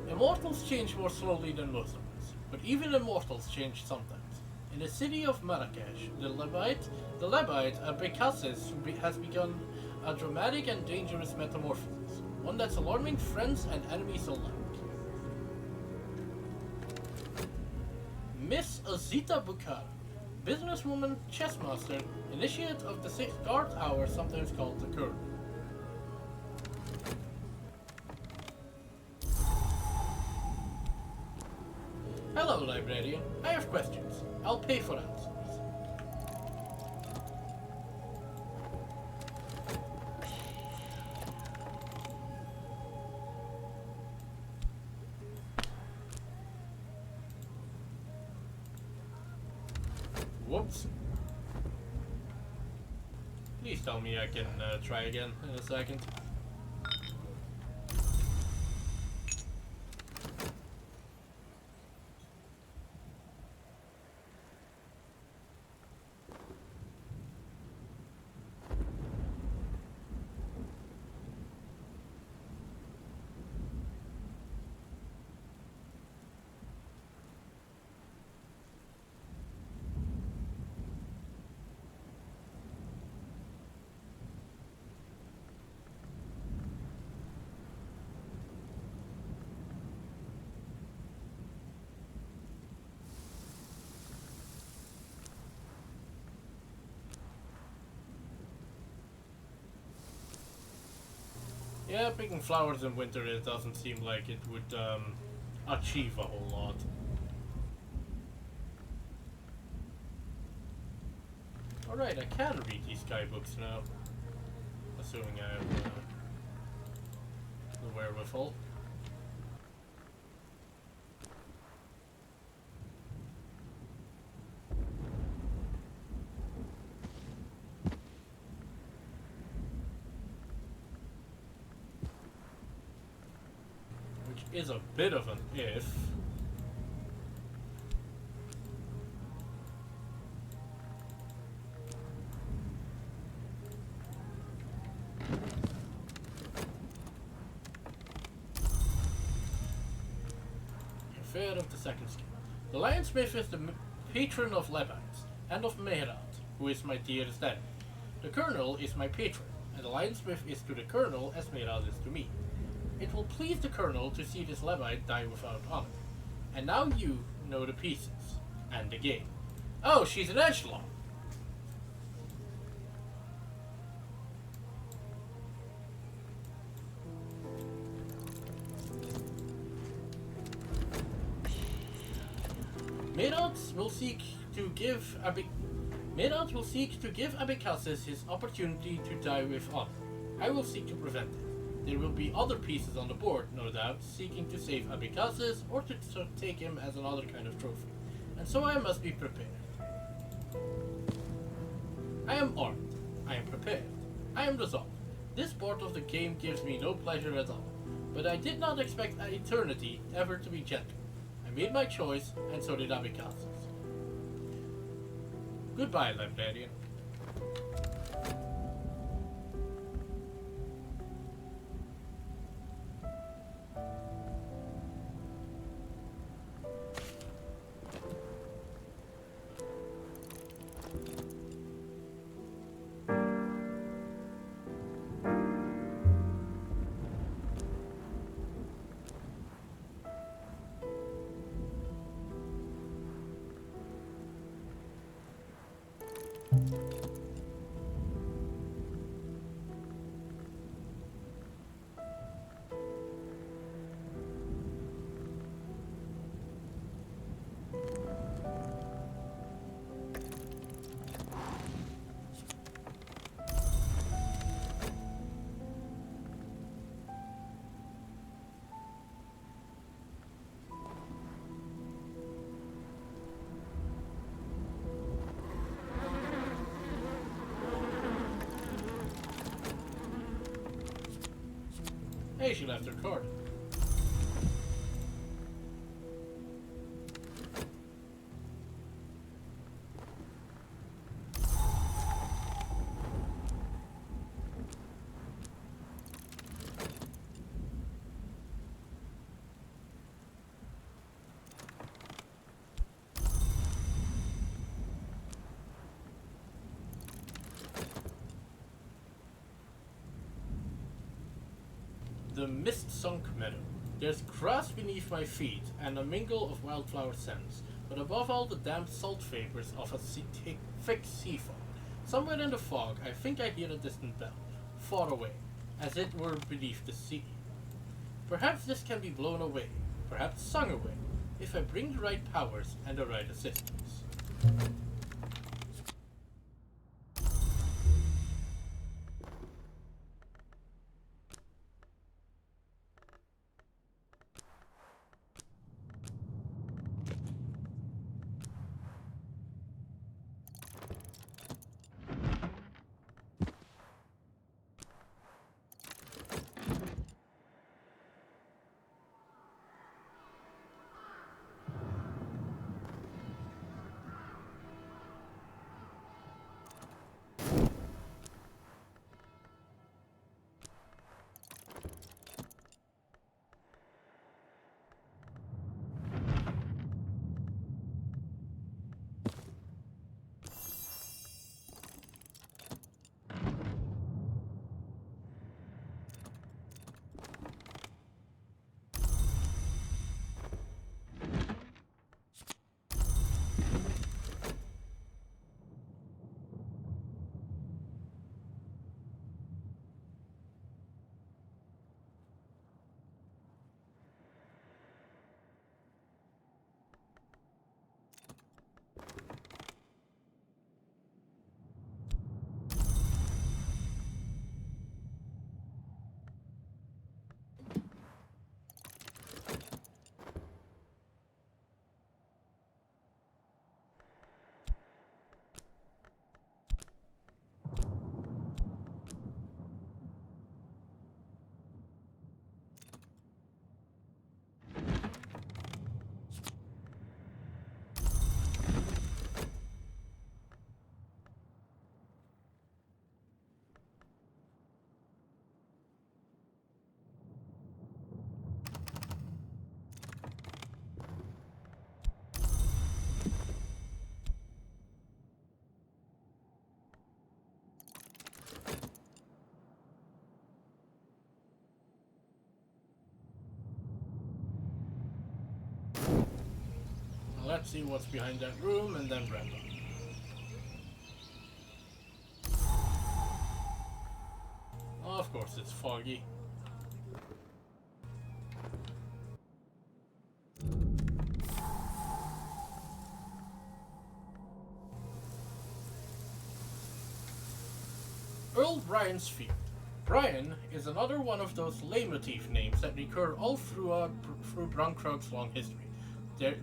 Immortals change more slowly than most of us, but even immortals change sometimes. In the city of Marrakesh, the Levite Abekasis has begun a dramatic and dangerous metamorphosis, one that's alarming friends and enemies alike. Miss Azita Bukhara, businesswoman, chessmaster, initiate of the Sixth Guard Hour, sometimes called the Curve. Hello, librarian. I have questions. I'll pay for answers. Whoops. Please tell me I can try again in a second. Yeah, picking flowers in winter, it doesn't seem like it would achieve a whole lot. Alright, I can read these skybooks now. Assuming I have the wherewithal. Which is a bit of an if. Affair of the second skill. The Lionsmith is the patron of Levites, and of Meherad, who is my dearest enemy. The Colonel is my patron, and the Lionsmith is to the Colonel as Meherad is to me. It will please the Colonel to see this Levite die without honor. And now you know the pieces, and the game. Oh, she's an echelon! Meherad will seek to give Abekassis his opportunity to die with honor. I will seek to prevent it. There will be other pieces on the board, no doubt, seeking to save Abekassis or to take him as another kind of trophy. And so I must be prepared. I am armed. I am prepared. I am resolved. This part of the game gives me no pleasure at all. But I did not expect eternity ever to be gentle. I made my choice, and so did Abekassis. Goodbye, librarian. Hey, she left her card. The mist-sunk meadow. There's grass beneath my feet and a mingle of wildflower scents, but above all the damp salt vapors of a thick sea fog. Somewhere in the fog, I think I hear a distant bell, far away, as it were beneath the sea. Perhaps this can be blown away, perhaps sung away, if I bring the right powers and the right assistance. Let's see what's behind that room and then wrap up. Of course, it's foggy. Earl Brian's Field. Brian is another one of those leitmotif names that recur all through Brunkrug's long history.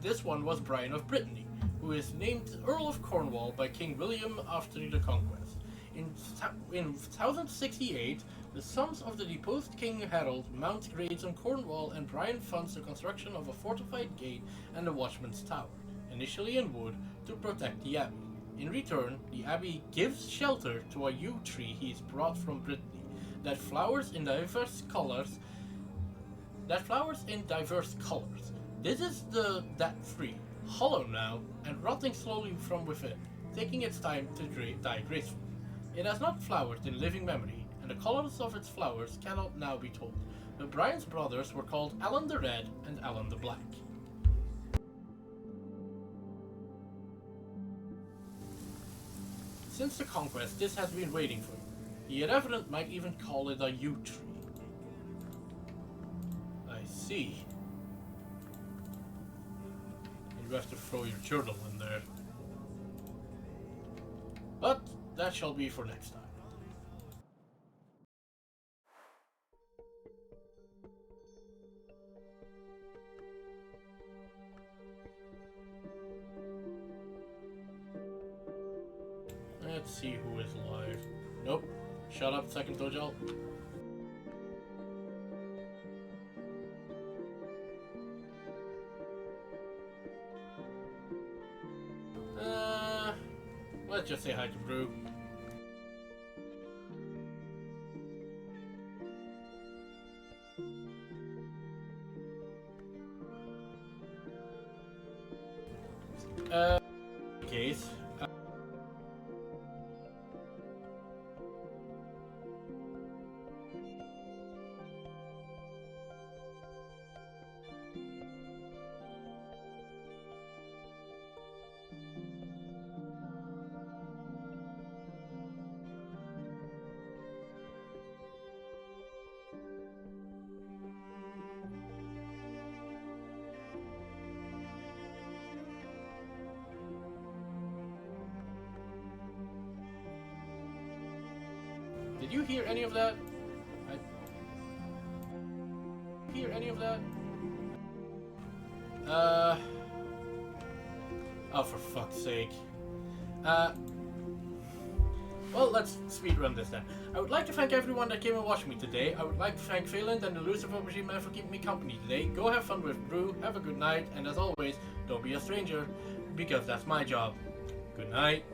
This one was Brian of Brittany, who is named Earl of Cornwall by King William after the conquest. In 1068, the sons of the deposed King Harold mount raids on Cornwall, and Brian funds the construction of a fortified gate and a watchman's tower, initially in wood, to protect the abbey. In return, the abbey gives shelter to a yew tree he's brought from Brittany that flowers in diverse colors. This is that tree, hollow now and rotting slowly from within, taking its time to die gracefully. It has not flowered in living memory, and the colors of its flowers cannot now be told, but Brian's brothers were called Alan the Red and Alan the Black. Since the conquest, this has been waiting for you. The irreverent might even call it a yew tree. I see. You have to throw your journal in there. But that shall be for next time. Let's see who is live. Nope. Shut up, second Dojal. Let's just say hi to Brew. Case. Did you hear any of that? Hear any of that? Oh, for fuck's sake. Well, let's speedrun this then. I would like to thank everyone that came and watched me today. I would like to thank Phelan and the Lucifer Machine Man for keeping me company today. Go have fun with Brew, have a good night, and as always, don't be a stranger, because that's my job. Good night.